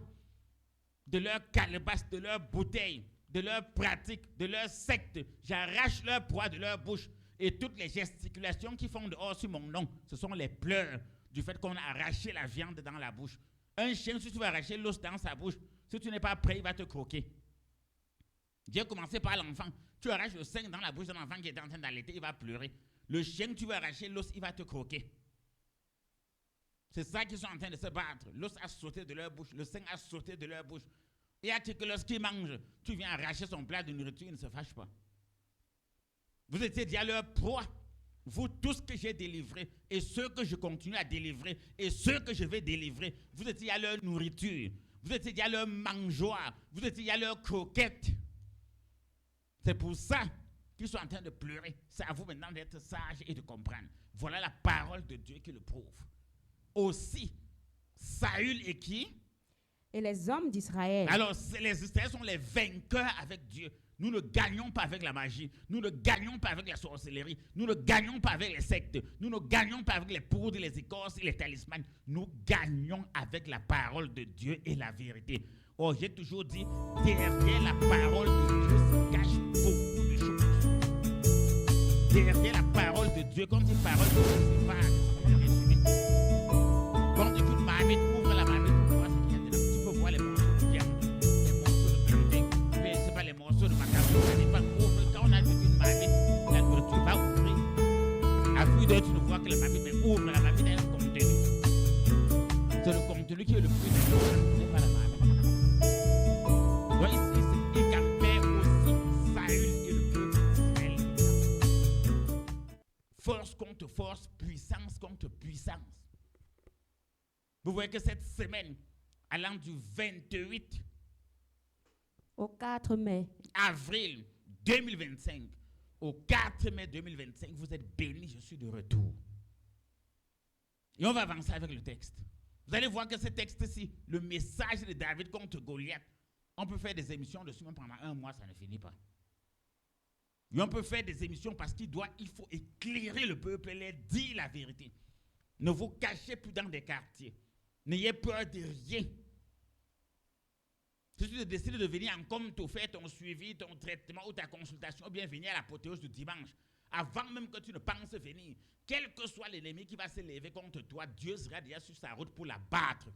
de leur calebasse, de leur bouteille, de leur pratique, de leur secte. J'arrache leurs proies de leur bouche. Et toutes les gesticulations qui font dehors sur mon nom, ce sont les pleurs du fait qu'on a arraché la viande dans la bouche. Un chien, si tu veux arracher l'os dans sa bouche, si tu n'es pas prêt, il va te croquer. J'ai commencé par l'enfant. Tu arraches le sein dans la bouche d'un enfant qui est en train d'allaiter, il va pleurer. Le chien, tu veux arracher l'os, il va te croquer. C'est ça qu'ils sont en train de se battre. L'os a sauté de leur bouche, le sein a sauté de leur bouche. Et à que lorsqu'ils mangent, tu viens arracher son plat de nourriture, il ne se fâche pas. Vous étiez déjà leur proie. Vous tous que j'ai délivrés, et ceux que je continue à délivrer, et ceux que je vais délivrer, vous étiez à leur nourriture. Vous étiez déjà leur mangeoire. Vous étiez déjà leur croquette. C'est pour ça qu'ils sont en train de pleurer. C'est à vous maintenant d'être sages et de comprendre. Voilà la parole de Dieu qui le prouve. Aussi, Saül et qui? Et les hommes d'Israël. Alors, les Israéliens sont les vainqueurs avec Dieu. Nous ne gagnons pas avec la magie. Nous ne gagnons pas avec la sorcellerie. Nous ne gagnons pas avec les sectes. Nous ne gagnons pas avec les poudres, les écorces et les talismans. Nous gagnons avec la parole de Dieu et la vérité. Oh, j'ai toujours dit, derrière la parole de Dieu se cache beaucoup de choses. Derrière la parole de Dieu, quand une parole de Dieu, c'est vague, ça peut résumer. Quand une marmite ouvre la marmite, tu vois ce qu'il y a dedans. Tu peux voir les morceaux de viande, les morceaux de pain, mais c'est pas les morceaux de macaroni. Ça n'est pas ouvre. Quand on a une marmite, la nourriture va ouvrir. À vue d'œil, tu ne vois que la marmite, mais ouvre la marmite, a un contenu. C'est le contenu qui est le plus important, c'est pas la marmite. Donc ici, il campait aussi Saül et le peuple d'Israël. Force contre force, puissance contre puissance. Vous voyez que cette semaine, allant du 28 au 4 mai avril 2025 au 4 mai 2025, vous êtes bénis, je suis de retour. Et on va avancer avec le texte. Vous allez voir que ce texte-ci, le message de David contre Goliath, on peut faire des émissions dessus, même pendant 1 mois, ça ne finit pas. Et on peut faire des émissions parce il faut éclairer le peuple et leur dire la vérité. Ne vous cachez plus dans des quartiers. N'ayez peur de rien. Si tu décides de venir en comme tu fais ton suivi, ton traitement ou ta consultation, ou bien venir à l'apothéose du dimanche, avant même que tu ne penses venir, quel que soit l'ennemi qui va se lever contre toi, Dieu sera déjà sur sa route pour l'abattre.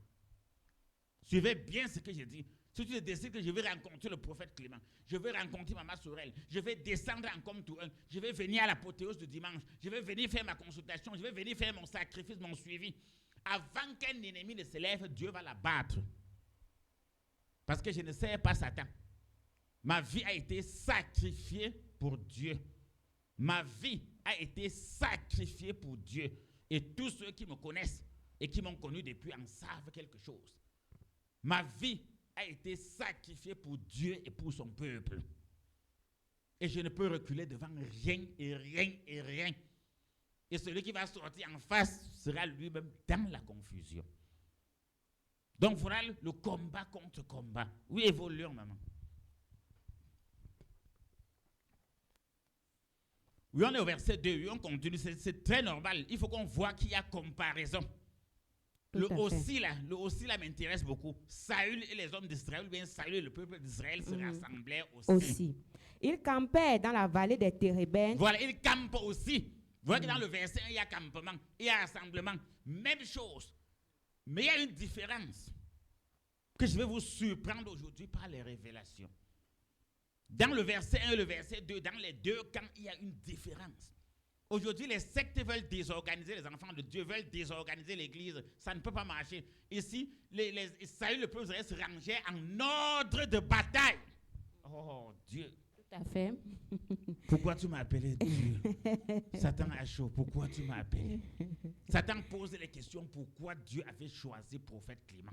Suivez bien ce que j'ai dit. Si tu décides que je vais rencontrer le prophète Clément, je vais rencontrer Maman Sorel, je vais descendre en comme tout un, je vais venir à l'apothéose du dimanche, je vais venir faire ma consultation, je vais venir faire mon sacrifice, mon suivi. Avant qu'un ennemi ne se lève, Dieu va l'abattre. Parce que je ne sers pas Satan. Ma vie a été sacrifiée pour Dieu. Ma vie a été sacrifiée pour Dieu. Et tous ceux qui me connaissent et qui m'ont connu depuis en savent quelque chose. Ma vie a été sacrifiée pour Dieu et pour son peuple. Et je ne peux reculer devant rien et rien et rien. Et celui qui va sortir en face sera lui-même dans la confusion. Donc voilà le combat contre combat. Oui, évoluons, maman. Oui, on est au verset 2, oui, on continue, c'est très normal. Il faut qu'on voit qu'il y a comparaison. Le aussi là m'intéresse beaucoup. Saül et les hommes d'Israël, bien Saül et le peuple d'Israël se rassemblaient aussi. Ils campaient dans la vallée des Térébènes. Voilà, ils campent aussi. Vous voyez que dans le verset 1, il y a campement, il y a rassemblement. Même chose. Mais il y a une différence que je vais vous surprendre aujourd'hui par les révélations. Dans le verset 1 et le verset 2, dans les deux camps, il y a une différence. Aujourd'hui, les sectes veulent désorganiser les enfants de Dieu, veulent désorganiser l'église. Ça ne peut pas marcher. Ici, Saül, le peuple d'Israël, se rangeait en ordre de bataille. Oh Dieu. Tout à fait. Pourquoi tu m'as appelé Dieu? Satan a chaud. Pourquoi tu m'as appelé? Satan pose les questions pourquoi Dieu avait choisi prophète Clément.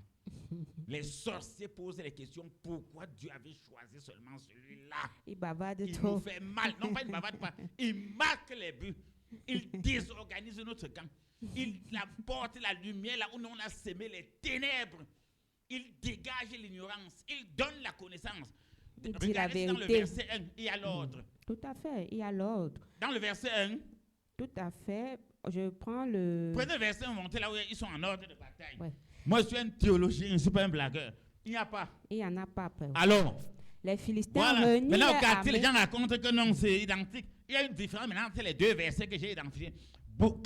Les sorciers posent les questions pourquoi Dieu avait choisi seulement celui-là. Il bavarde Il trop. nous fait mal. Non, pas il bavarde pas. Il marque les buts. Il désorganise notre camp. Il apporte la lumière là où on a semé les ténèbres. Il dégage l'ignorance. Il donne la connaissance. Il dit la vérité. Dans le verset 1, il y a l'ordre. Tout à fait, il y a l'ordre. Dans le verset 1, tout à fait. Je prends le... Prenez le verset 1, montez là où ils sont en ordre de bataille. Ouais. Moi, je suis un théologien, je ne suis pas un blagueur. Il n'y a pas. Il n'y en a pas. Frère. Alors, les Philistins voilà. réunis... Maintenant, au quartier, les gens racontent que non, c'est identique. Il y a une différence maintenant entre les deux versets que j'ai identifiés. Beaucoup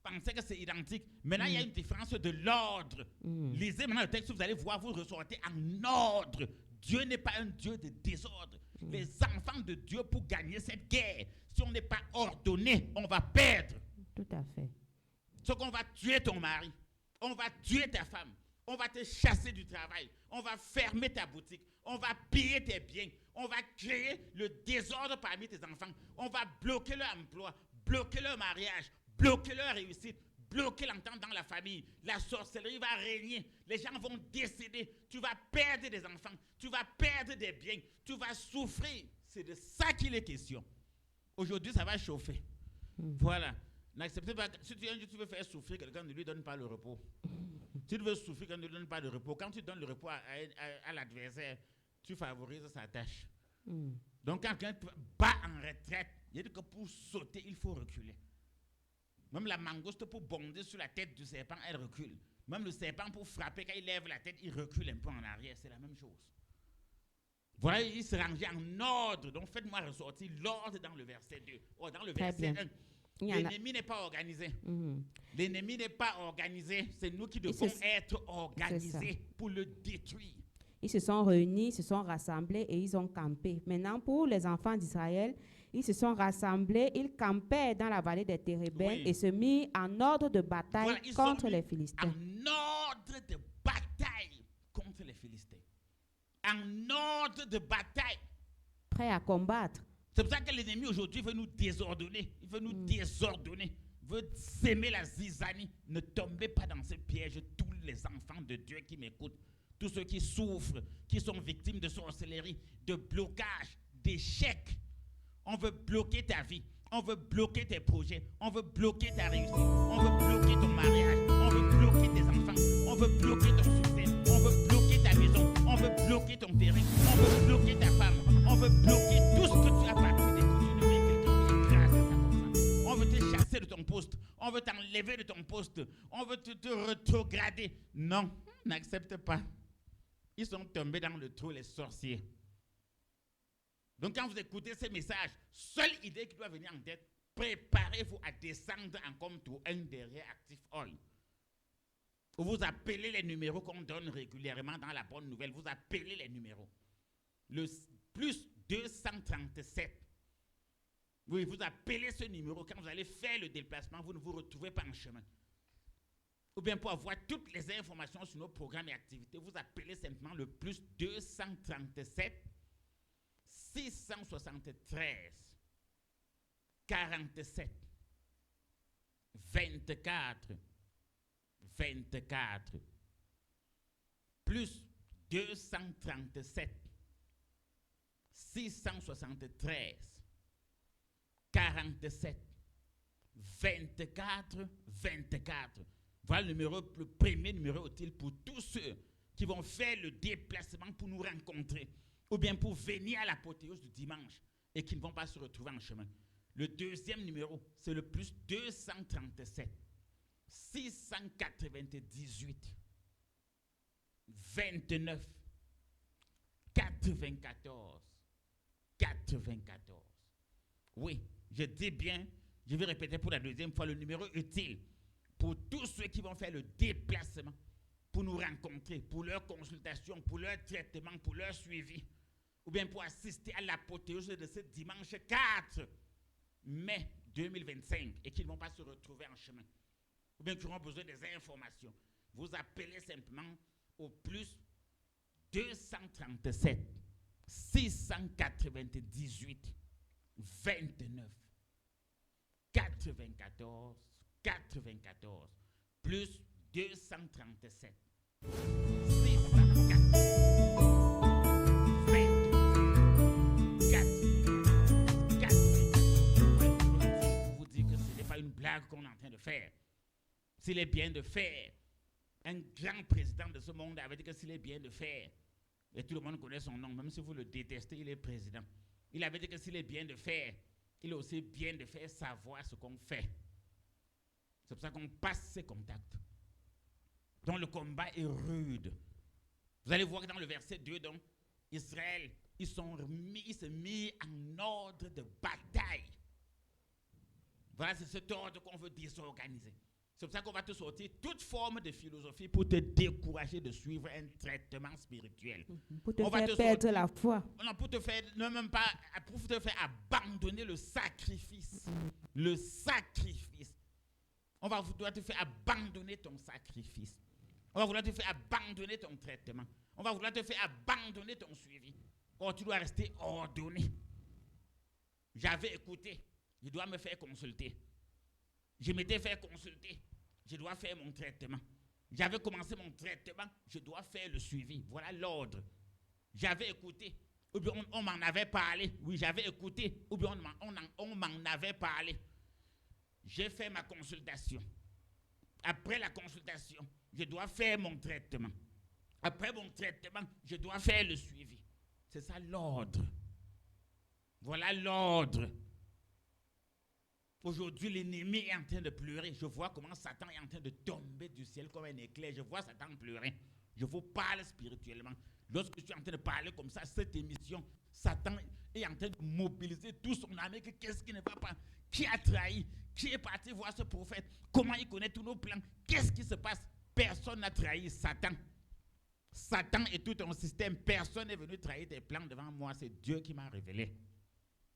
pensaient que c'est identique. Maintenant, il y a une différence de l'ordre. Lisez maintenant le texte, vous allez voir, vous ressortez en ordre. Dieu n'est pas un Dieu de désordre. Les enfants de Dieu, pour gagner cette guerre, si on n'est pas ordonné, on va perdre. Tout à fait. C'est qu'on va tuer ton mari, on va tuer ta femme, on va te chasser du travail, on va fermer ta boutique, on va piller tes biens, on va créer le désordre parmi tes enfants, on va bloquer leur emploi, bloquer leur mariage, bloquer leur réussite, bloquer l'entente dans la famille. La sorcellerie va régner. Les gens vont décéder. Tu vas perdre des enfants. Tu vas perdre des biens. Tu vas souffrir. C'est de ça qu'il est question. Aujourd'hui, ça va chauffer. Voilà. N'acceptez pas. Si tu veux faire souffrir quelqu'un, ne lui donne pas le repos. Si tu veux souffrir, quelqu'un ne lui donne pas le repos. Quand tu donnes le repos à l'adversaire, tu favorises sa tâche. Donc, quand quelqu'un bat en retraite, il dit que pour sauter, il faut reculer. Même la mangouste pour bondir sur la tête du serpent, elle recule. Même le serpent pour frapper, quand il lève la tête, il recule un peu en arrière. C'est la même chose. Voilà, il se rangeait en ordre. Donc faites-moi ressortir l'ordre dans le verset 2. Oh, dans le verset 1. L'ennemi n'est pas organisé. L'ennemi n'est pas organisé. C'est nous qui devons être organisés pour le détruire. Ils se sont réunis, ils se sont rassemblés et ils ont campé. Maintenant, pour les enfants d'Israël, ils se sont rassemblés, ils campaient dans la vallée des Térébènes et se mis en ordre de bataille contre les Philistins. En ordre de bataille contre les Philistins. En ordre de bataille. Prêts à combattre. C'est pour ça que l'ennemi aujourd'hui veut nous désordonner. Il veut nous désordonner. veut s'aimer la zizanie, ne tombez pas dans ce piège, tous les enfants de Dieu qui m'écoutent, tous ceux qui souffrent, qui sont victimes de sorcellerie, de blocage, d'échecs. On veut bloquer ta vie, on veut bloquer tes projets, on veut bloquer ta réussite, on veut bloquer ton mariage, on veut bloquer tes enfants, on veut bloquer ton succès, on veut bloquer ta maison, on veut bloquer ton terrain, on veut bloquer ta femme, on veut bloquer tout ce que tu as bâti depuis que tu ne mets quelqu'un qui est grâce à ça comme ça. On veut te chasser de ton poste, on veut t'enlever de ton poste, on veut te rétrograder. Non, n'accepte pas. Ils sont tombés dans le trou, les sorciers. Donc quand vous écoutez ces messages, seule idée qui doit venir en tête, préparez-vous à descendre en comme tout un derrière Active All. Vous appelez les numéros qu'on donne régulièrement dans la bonne nouvelle. Vous appelez les numéros. Le plus 237. Oui, vous appelez ce numéro. Quand vous allez faire le déplacement, vous ne vous retrouvez pas en chemin. Ou bien pour avoir toutes les informations sur nos programmes et activités, vous appelez simplement le plus 237 673 47 24 24 plus 237 673 47 24 24. Voilà le premier numéro utile pour tous ceux qui vont faire le déplacement pour nous rencontrer ou bien pour venir à l'apothéose du dimanche et qui ne vont pas se retrouver en chemin. Le deuxième numéro, c'est le plus 237 698 29 94 94. Oui, je dis bien, je vais répéter pour la deuxième fois le numéro utile pour tous ceux qui vont faire le déplacement pour nous rencontrer, pour leur consultation, pour leur traitement, pour leur suivi, ou bien pour assister à l'apothéose de ce dimanche 4 mai 2025 et qu'ils ne vont pas se retrouver en chemin, ou bien qui auront besoin des informations. Vous appelez simplement au plus 237 698 29 94 94 plus 237 604 vous dire que ce n'est pas une blague qu'on est en train de faire. S'il est bien de faire, un grand président de ce monde avait dit que s'il est bien de faire, et tout le monde connaît son nom, même si vous le détestez, il est président. Il avait dit que s'il est bien de faire, il est aussi bien de faire savoir ce qu'on fait. C'est pour ça qu'on passe ses contacts. Donc le combat est rude. Vous allez voir que dans le verset 2, donc, Israël, ils se mis en ordre de bataille. Voilà, c'est cet ordre qu'on veut désorganiser. C'est pour ça qu'on va te sortir toute forme de philosophie pour te décourager de suivre un traitement spirituel. Pour te faire perdre la foi. Non, pour te faire, non, même pas, pour te faire abandonner le sacrifice. Le sacrifice. On va vouloir te faire abandonner ton sacrifice. On va vouloir te faire abandonner ton traitement. On va vouloir te faire abandonner ton suivi. Or, tu dois rester ordonné. J'avais écouté. Je dois me faire consulter. Je m'étais fait consulter. Je dois faire mon traitement. J'avais commencé mon traitement. Je dois faire le suivi. Voilà l'ordre. J'avais écouté. Ou bien on m'en avait parlé. Oui, j'avais écouté. Ou bien on m'en avait parlé. J'ai fait ma consultation. Après la consultation, je dois faire mon traitement. Après mon traitement, je dois faire le suivi. C'est ça l'ordre. Voilà l'ordre. Aujourd'hui, l'ennemi est en train de pleurer. Je vois comment Satan est en train de tomber du ciel comme un éclair. Je vois Satan pleurer. Je vous parle spirituellement. Lorsque je suis en train de parler comme ça, cette émission, Satan est en train de mobiliser tout son armée. Qu'est-ce qui ne va pas? Qui a trahi? Qui est parti voir ce prophète? Comment il connaît tous nos plans? Qu'est-ce qui se passe? Personne n'a trahi Satan. Satan et tout un système. Personne n'est venu trahir tes plans devant moi. C'est Dieu qui m'a révélé.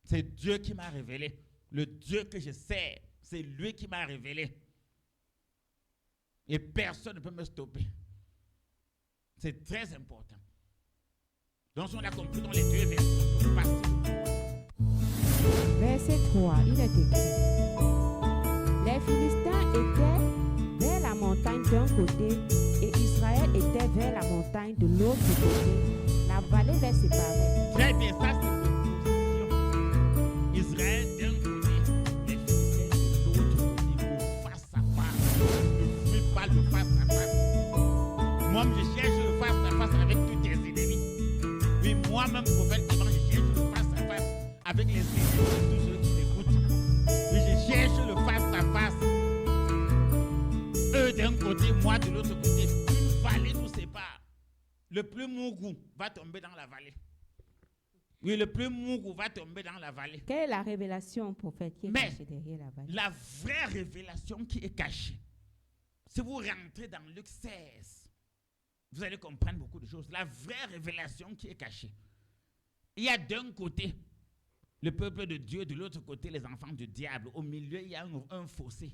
C'est Dieu qui m'a révélé. Le Dieu que je sers, c'est lui qui m'a révélé. Et personne ne peut me stopper. C'est très important. Donc, on a compris dans les deux versets. Verset 3, il est écrit: Les Philistins étaient vers la montagne d'un côté et Israël était vers la montagne de l'autre côté. La vallée les séparait. Très bien, ça c'est une position. Israël d'un côté, les Philistins de l'autre côté, le face à face. Ne fuis pas le face à face. Moi, je cherche le face à face avec tous tes ennemis. Oui, moi-même, prophète, je cherche le face à face avec les ennemis de tous ceux qui m'écoutent. Oui, je cherche le face à face. Eux d'un côté, moi de l'autre côté. Une vallée nous sépare. Le plus mougou va tomber dans la vallée. Oui, le plus mougou va tomber dans la vallée. Quelle est la révélation, prophète, qui est Mais cachée derrière la vallée? la vraie révélation qui est cachée, si vous rentrez dans Luc 16, vous allez comprendre beaucoup de choses. La vraie révélation qui est cachée. Il y a d'un côté le peuple de Dieu, de l'autre côté les enfants du diable. Au milieu, il y a un fossé.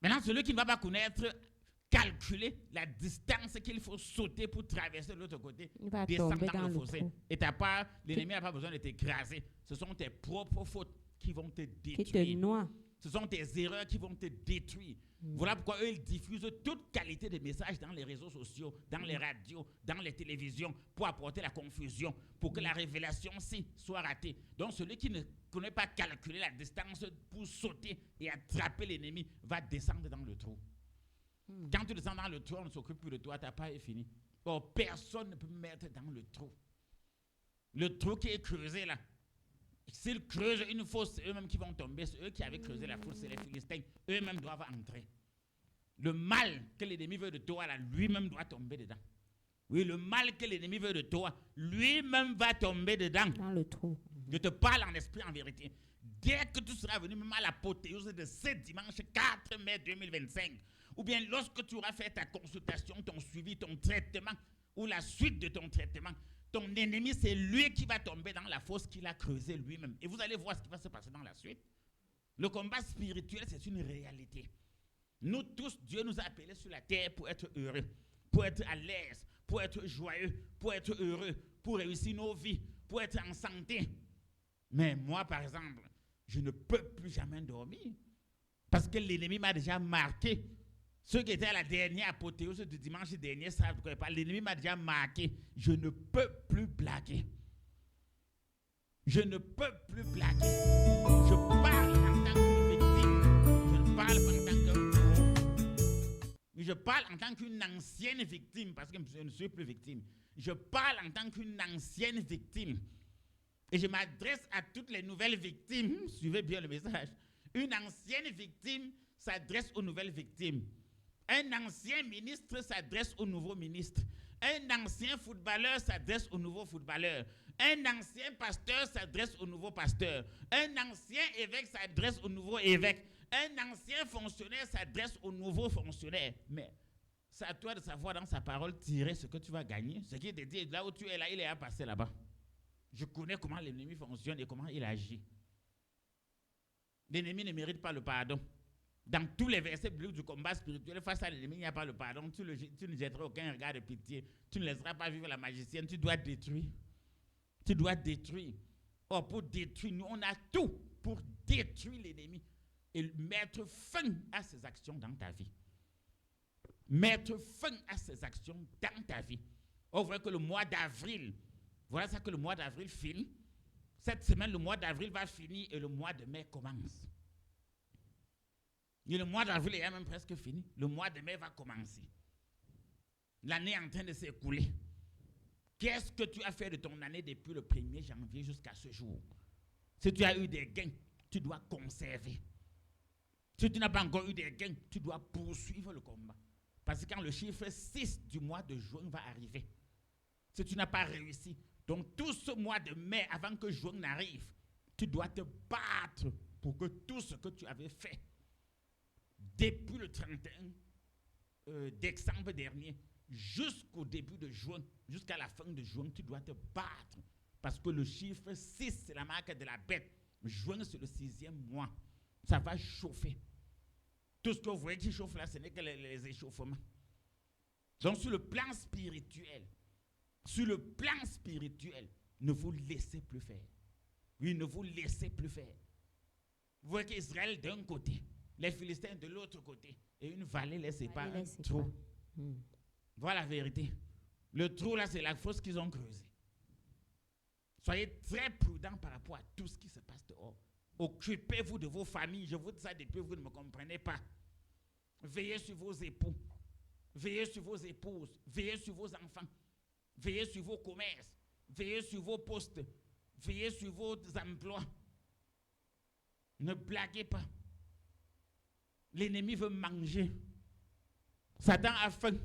Maintenant, celui qui ne va pas connaître, calculer la distance qu'il faut sauter pour traverser de l'autre côté, Il va descendre tomber dans dans le le fossé. trou. Et l'ennemi n'a pas besoin de t'écraser. Ce sont tes propres fautes qui vont te Qui détruire. te noie. Ce sont tes erreurs qui vont te détruire. Voilà pourquoi eux, ils diffusent toute qualité de messages dans les réseaux sociaux, dans les radios, dans les télévisions, pour apporter la confusion, pour que la révélation-ci soit ratée. Donc celui qui ne connaît pas calculer la distance pour sauter et attraper l'ennemi va descendre dans le trou. Quand tu descends dans le trou, on ne s'occupe plus de toi, ta part est finie. Or, personne ne peut me mettre dans le trou. Le trou qui est creusé là, s'ils creusent une fosse, c'est eux-mêmes qui vont tomber. C'est eux qui avaient creusé la fosse, c'est les Philistins. Eux-mêmes doivent entrer. Le mal que l'ennemi veut de toi, là, lui-même doit tomber dedans. Oui, le mal que l'ennemi veut de toi, lui-même va tomber dedans. Dans le trou. Je te parle en esprit, en vérité. Dès que tu seras venu même à l'apothéose de ce dimanche 4 mai 2025, ou bien lorsque tu auras fait ta consultation, ton suivi, ton traitement, ou la suite de ton traitement, ton ennemi, c'est lui qui va tomber dans la fosse qu'il a creusée lui-même. Et vous allez voir ce qui va se passer dans la suite. Le combat spirituel, c'est une réalité. Nous tous, Dieu nous a appelés sur la terre pour être heureux, pour être à l'aise, pour être joyeux, pour être heureux, pour réussir nos vies, pour être en santé. Mais moi, par exemple, je ne peux plus jamais dormir. Parce que l'ennemi m'a déjà marqué. Ceux qui étaient à la dernière apothéose du dimanche dernier savent de quoi je parle. L'ennemi m'a déjà marqué. Je ne peux plus blaguer. Je ne peux plus blaguer. Je parle en tant qu'une victime. Je ne parle pas en tant qu'un bourreau. Je parle en tant qu'une ancienne victime, parce que je ne suis plus victime. Je parle en tant qu'une ancienne victime. Et je m'adresse à toutes les nouvelles victimes. Suivez bien le message. Une ancienne victime s'adresse aux nouvelles victimes. Un ancien ministre s'adresse au nouveau ministre. Un ancien footballeur s'adresse au nouveau footballeur. Un ancien pasteur s'adresse au nouveau pasteur. Un ancien évêque s'adresse au nouveau évêque. Un ancien fonctionnaire s'adresse au nouveau fonctionnaire. Mais c'est à toi de savoir dans sa parole tirer ce que tu vas gagner. Ce qui te dit, là où tu es là, il est à passer là-bas. Je connais comment l'ennemi fonctionne et comment il agit. L'ennemi ne mérite pas le pardon. Dans tous les versets bibliques du combat spirituel, face à l'ennemi, il n'y a pas le pardon. Tu ne jetteras aucun regard de pitié. Tu ne laisseras pas vivre la magicienne. Tu dois détruire. Tu dois détruire. Or, pour détruire, nous, on a tout pour détruire l'ennemi et mettre fin à ses actions dans ta vie. Mettre fin à ses actions dans ta vie. Or, vous voyez que le mois d'avril, voilà ça que le mois d'avril finit. Cette semaine, le mois d'avril va finir et le mois de mai commence. Et le mois d'avril est même presque fini. Le mois de mai va commencer. L'année est en train de s'écouler. Qu'est-ce que tu as fait de ton année depuis le 1er janvier jusqu'à ce jour? Si tu as eu des gains, tu dois conserver. Si tu n'as pas encore eu des gains, tu dois poursuivre le combat. Parce que quand le chiffre 6 du mois de juin va arriver, si tu n'as pas réussi, donc tout ce mois de mai, avant que juin n'arrive, tu dois te battre pour que tout ce que tu avais fait depuis le 31 décembre dernier jusqu'au début de juin, jusqu'à la fin de juin, tu dois te battre. Parce que le chiffre 6, c'est la marque de la bête. Juin, c'est le 6e mois. Ça va chauffer. Tout ce que vous voyez qui chauffe là, ce n'est que les échauffements. Donc sur le plan spirituel, ne vous laissez plus faire. Oui, ne vous laissez plus faire. Vous voyez qu'Israël d'un côté, les Philistins de l'autre côté, et une vallée les sépare, Les un sépare. trou. Voilà la vérité. Le trou là, c'est la fosse qu'ils ont creusée. Soyez très prudents par rapport à tout ce qui se passe dehors. Occupez-vous de vos familles. Je vous dis ça depuis, vous ne me comprenez pas. Veillez sur vos époux. Veillez sur vos épouses. Veillez sur vos enfants. Veillez sur vos commerces. Veillez sur vos postes. Veillez sur vos emplois. Ne blaguez pas. L'ennemi veut manger. Satan a faim.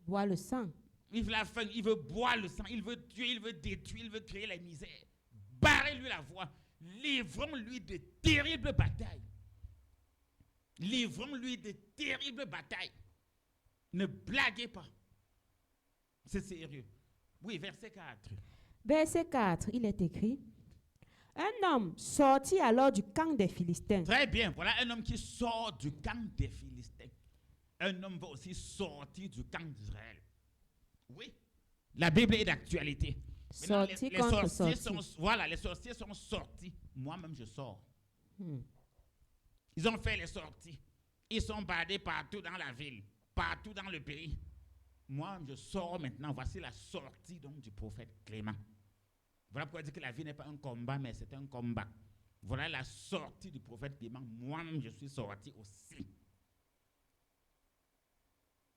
Boire le sang. Il a faim, il veut boire le sang, il veut tuer, il veut détruire, il veut créer la misère. Barrez-lui la voie. Livrons-lui de terribles batailles. Livrons-lui de terribles batailles. Ne blaguez pas. C'est sérieux. Oui, verset 4. Verset 4, il est écrit: un homme sortit alors du camp des Philistins. Très bien. Voilà un homme qui sort du camp des Philistins. Un homme va aussi sortir du camp d'Israël. Oui. La Bible est d'actualité. Sorti Les contre sorciers sorti. voilà, les sorciers sont sortis. Moi-même, je sors. Ils ont fait les sorties. Ils sont baladés partout dans la ville, partout dans le pays. Moi, je sors maintenant. Voici la sortie donc du prophète Clément. Voilà pourquoi je dis que la vie n'est pas un combat, mais c'est un combat. Voilà la sortie du prophète Clément. Moi-même, je suis sorti aussi.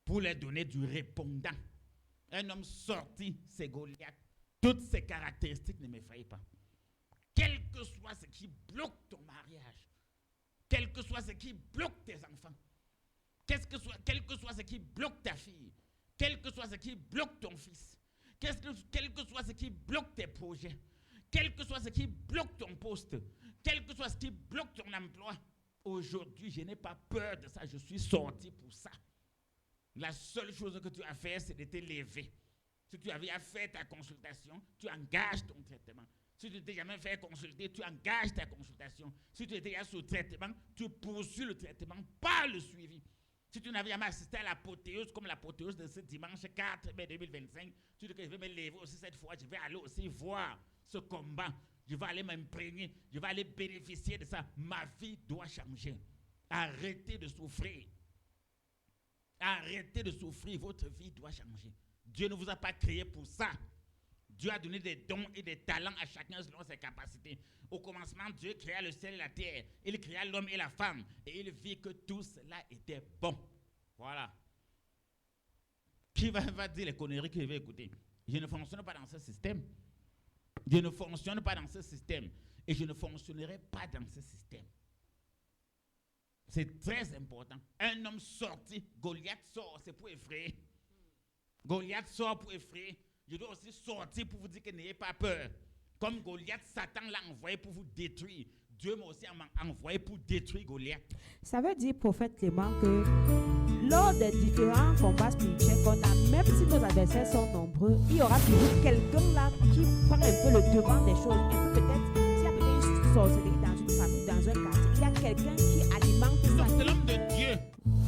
Pour leur donner du répondant. Un homme sorti, c'est Goliath. Toutes ces caractéristiques ne m'effrayent pas. Quel que soit ce qui bloque ton mariage, quel que soit ce qui bloque tes enfants, quel que soit ce qui bloque ta fille, quel que soit ce qui bloque ton fils, quel que soit ce qui bloque tes projets, quel que soit ce qui bloque ton poste, quel que soit ce qui bloque ton emploi, aujourd'hui, je n'ai pas peur de ça, je suis sorti pour ça. La seule chose que tu as fait, c'est de te lever. Si tu avais fait ta consultation, tu engages ton traitement. Si tu ne t'es jamais fait consulter, tu engages ta consultation. Si tu étais sous traitement, tu poursuis le traitement par le suivi. Si tu n'avais jamais assisté à l'apothéose, comme l'apothéose de ce dimanche 4 mai 2025, tu dis que je vais me lever aussi cette fois, je vais aller aussi voir ce combat. Je vais aller m'imprégner, je vais aller bénéficier de ça. Ma vie doit changer. Arrêtez de souffrir. Arrêtez de souffrir, votre vie doit changer. Dieu ne vous a pas créé pour ça. Dieu a donné des dons et des talents à chacun selon ses capacités. Au commencement, Dieu créa le ciel et la terre. Il créa l'homme et la femme. Et il vit que tout cela était bon. Voilà. Qui va dire les conneries que je vais écouter? Je ne fonctionne pas dans ce système. Je ne fonctionne pas dans ce système. Et je ne fonctionnerai pas dans ce système. C'est très important. Un homme sorti, Goliath sort, c'est pour effrayer. Goliath sort pour effrayer. Je dois aussi sortir pour vous dire que n'ayez pas peur. Comme Goliath, Satan l'a envoyé pour vous détruire. Dieu m'a aussi envoyé pour détruire Goliath. Ça veut dire, prophète Clément, que lors des différents combats spirituels qu'on a, même si nos adversaires sont nombreux, il y aura toujours quelqu'un là qui prend un peu le devant des choses. Un peu peut-être, s'il y a peut-être une sorcellerie dans une famille, dans un quartier, il y a quelqu'un qui alimente ça. Donc c'est l'homme de Dieu.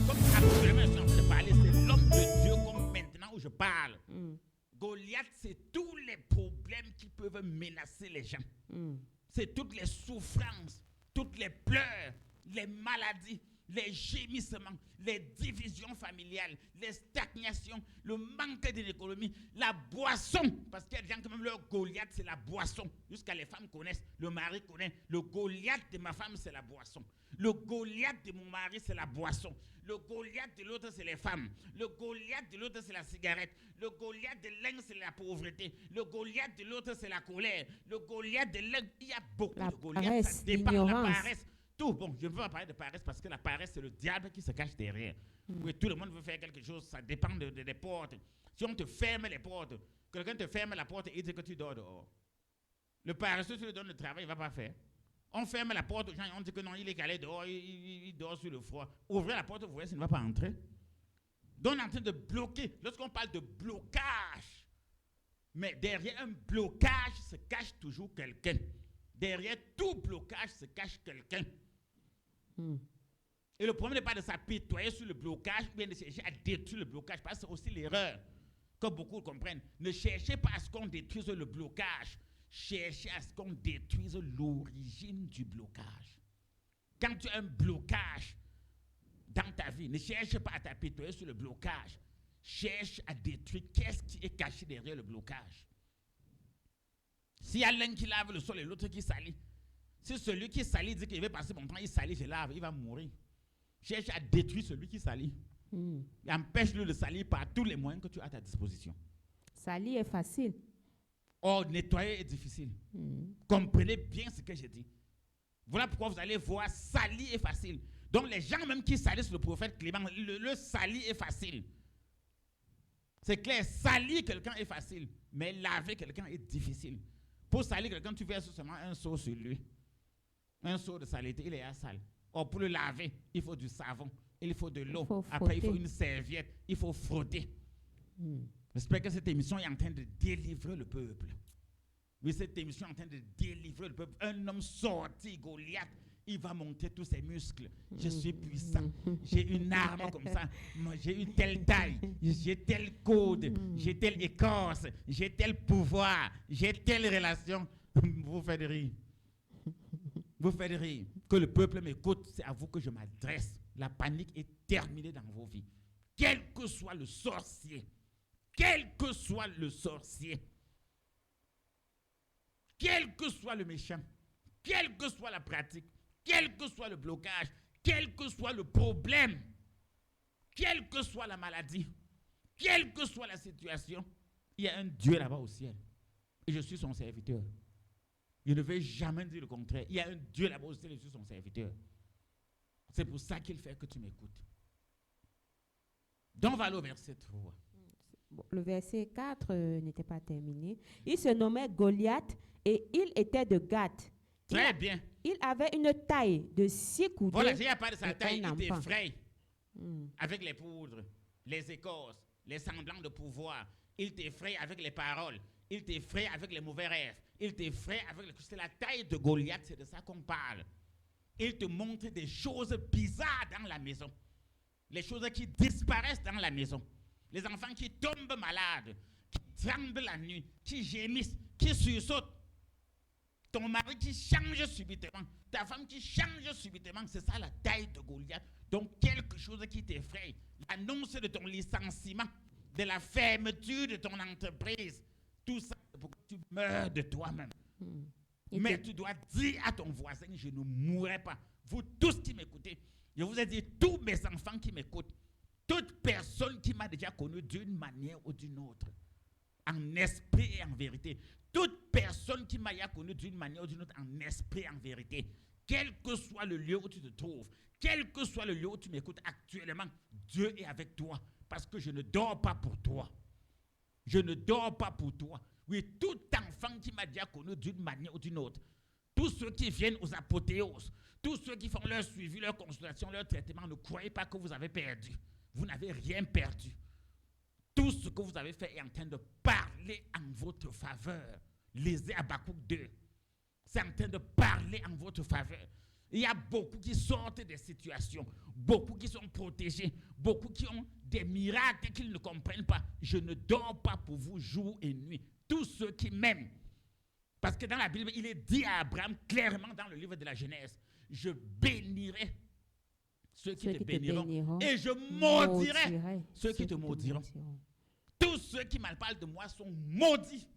Comme actuellement je suis en train de parler, c'est l'homme de Dieu comme maintenant où je parle. Goliath, c'est tous les problèmes qui peuvent menacer les gens. C'est toutes les souffrances, toutes les pleurs, les maladies, les gémissements, les divisions familiales, les stagnations, le manque d'une économie, la boisson. Parce qu'il y a des gens qui même leur Goliath, c'est la boisson. Jusqu'à les femmes connaissent, le mari connaît. Le Goliath de ma femme, c'est la boisson. Le Goliath de mon mari, c'est la boisson. Le Goliath de l'autre, c'est les femmes. Le Goliath de l'autre, c'est la cigarette. Le Goliath de l'un, c'est la pauvreté. Le Goliath de l'autre, c'est la colère. Le Goliath de l'un, il y a beaucoup de Goliath. Ça dépend de la paresse. Tout. Bon, je ne veux pas parler de paresse parce que la paresse, c'est le diable qui se cache derrière. Oui, tout le monde veut faire quelque chose. Ça dépend des portes. Si on te ferme les portes, quelqu'un te ferme la porte et il dit que tu dors dehors. Le paresseux, tu lui donnes le travail, il ne va pas faire. On ferme la porte aux gens et on dit que non, il est calé dehors, il dort sur le froid. Ouvrez la porte, vous voyez, ça ne va pas entrer. Donc on est en train de bloquer. Lorsqu'on parle de blocage, mais derrière un blocage se cache toujours quelqu'un. Derrière tout blocage se cache quelqu'un. Et le problème n'est pas de s'apitoyer sur le blocage, bien de chercher à détruire le blocage, parce que c'est aussi l'erreur que beaucoup comprennent. Ne cherchez pas à ce qu'on détruise le blocage. Cherchez à ce qu'on détruise l'origine du blocage. Quand tu as un blocage dans ta vie, ne cherche pas à t'apitoyer sur le blocage. Cherche à détruire qu'est-ce qui est caché derrière le blocage. S'il y a l'un qui lave le sol et l'autre qui salit, si celui qui salit dit qu'il va passer mon temps, il salit, je lave, il va mourir. Cherche à détruire celui qui salit. Et empêche-le de salir par tous les moyens que tu as à ta disposition. Salir est facile. Or, nettoyer est difficile. Comprenez bien ce que j'ai dit. Voilà pourquoi vous allez voir, salir est facile. Donc les gens même qui salissent le prophète Clément, le salir est facile. C'est clair, salir quelqu'un est facile, mais laver quelqu'un est difficile. Pour salir quelqu'un, tu verses seulement un seau sur lui. Un seau de saleté, il est à sale. Or, pour le laver, il faut du savon, il faut de l'eau. Après, il faut une serviette, il faut frotter. J'espère que cette émission est en train de délivrer le peuple. Oui, cette émission est en train de délivrer le peuple. Un homme sorti, Goliath, il va monter tous ses muscles. Je suis puissant. J'ai une arme comme ça. Moi, j'ai une telle taille. J'ai tel code. J'ai telle écorce. J'ai tel pouvoir. J'ai telle relation. Vous faites rire. Vous faites rire. Que le peuple m'écoute, c'est à vous que je m'adresse. La panique est terminée dans vos vies. Quel que soit le sorcier, quel que soit le sorcier, quel que soit le méchant, quelle que soit la pratique, quel que soit le blocage, quel que soit le problème, quelle que soit la maladie, quelle que soit la situation, il y a un Dieu là-bas au ciel. Et je suis son serviteur. Je ne vais jamais dire le contraire. Il y a un Dieu là-bas au ciel et je suis son serviteur. C'est pour ça qu'il fait que tu m'écoutes. Donc, on va aller au verset 3. Bon, le verset 4 n'était pas terminé. Il se nommait Goliath et il était de Gath. Très bien. Il avait une taille de 6 coudées. Voilà, j'ai parlé de sa taille. un Il enfant. t'effraie avec les poudres, les écorces, les semblants de pouvoir. Il t'effraie avec les paroles. Il t'effraie avec les mauvais rêves. Il t'effraie avec les... C'est la taille de Goliath, c'est de ça qu'on parle. Il te montre des choses bizarres dans la maison. Les choses qui disparaissent dans la maison. Les enfants qui tombent malades, qui tremblent la nuit, qui gémissent, qui sursautent. Ton mari qui change subitement, ta femme qui change subitement, c'est ça la taille de Goliath. Donc quelque chose qui t'effraie, l'annonce de ton licenciement, de la fermeture de ton entreprise, tout ça c'est pour que tu meurs de toi-même. Mais tu dois dire à ton voisin, je ne mourrai pas. Vous tous qui m'écoutez, je vous ai dit, tous mes enfants qui m'écoutent, toute personne qui m'a déjà connu d'une manière ou d'une autre, en esprit et en vérité, toute personne qui m'a connu d'une manière ou d'une autre, en esprit et en vérité, quel que soit le lieu où tu te trouves, quel que soit le lieu où tu m'écoutes actuellement, Dieu est avec toi, parce que je ne dors pas pour toi. Je ne dors pas pour toi. Oui, tout enfant qui m'a déjà connu d'une manière ou d'une autre, tous ceux qui viennent aux apothéoses, tous ceux qui font leur suivi, leur consultation, leur traitement, ne croyez pas que vous avez perdu. Vous n'avez rien perdu. Tout ce que vous avez fait est en train de parler en votre faveur. Lisez Habakkuk 2. C'est en train de parler en votre faveur. Il y a beaucoup qui sortent des situations, beaucoup qui sont protégés, beaucoup qui ont des miracles qu'ils ne comprennent pas. Je ne dors pas pour vous jour et nuit. Tous ceux qui m'aiment. Parce que dans la Bible, il est dit à Abraham clairement dans le livre de la Genèse, je bénirai ceux qui te béniront et je maudirai ceux qui te maudiront. Tous ceux qui mal parlent de moi sont maudits.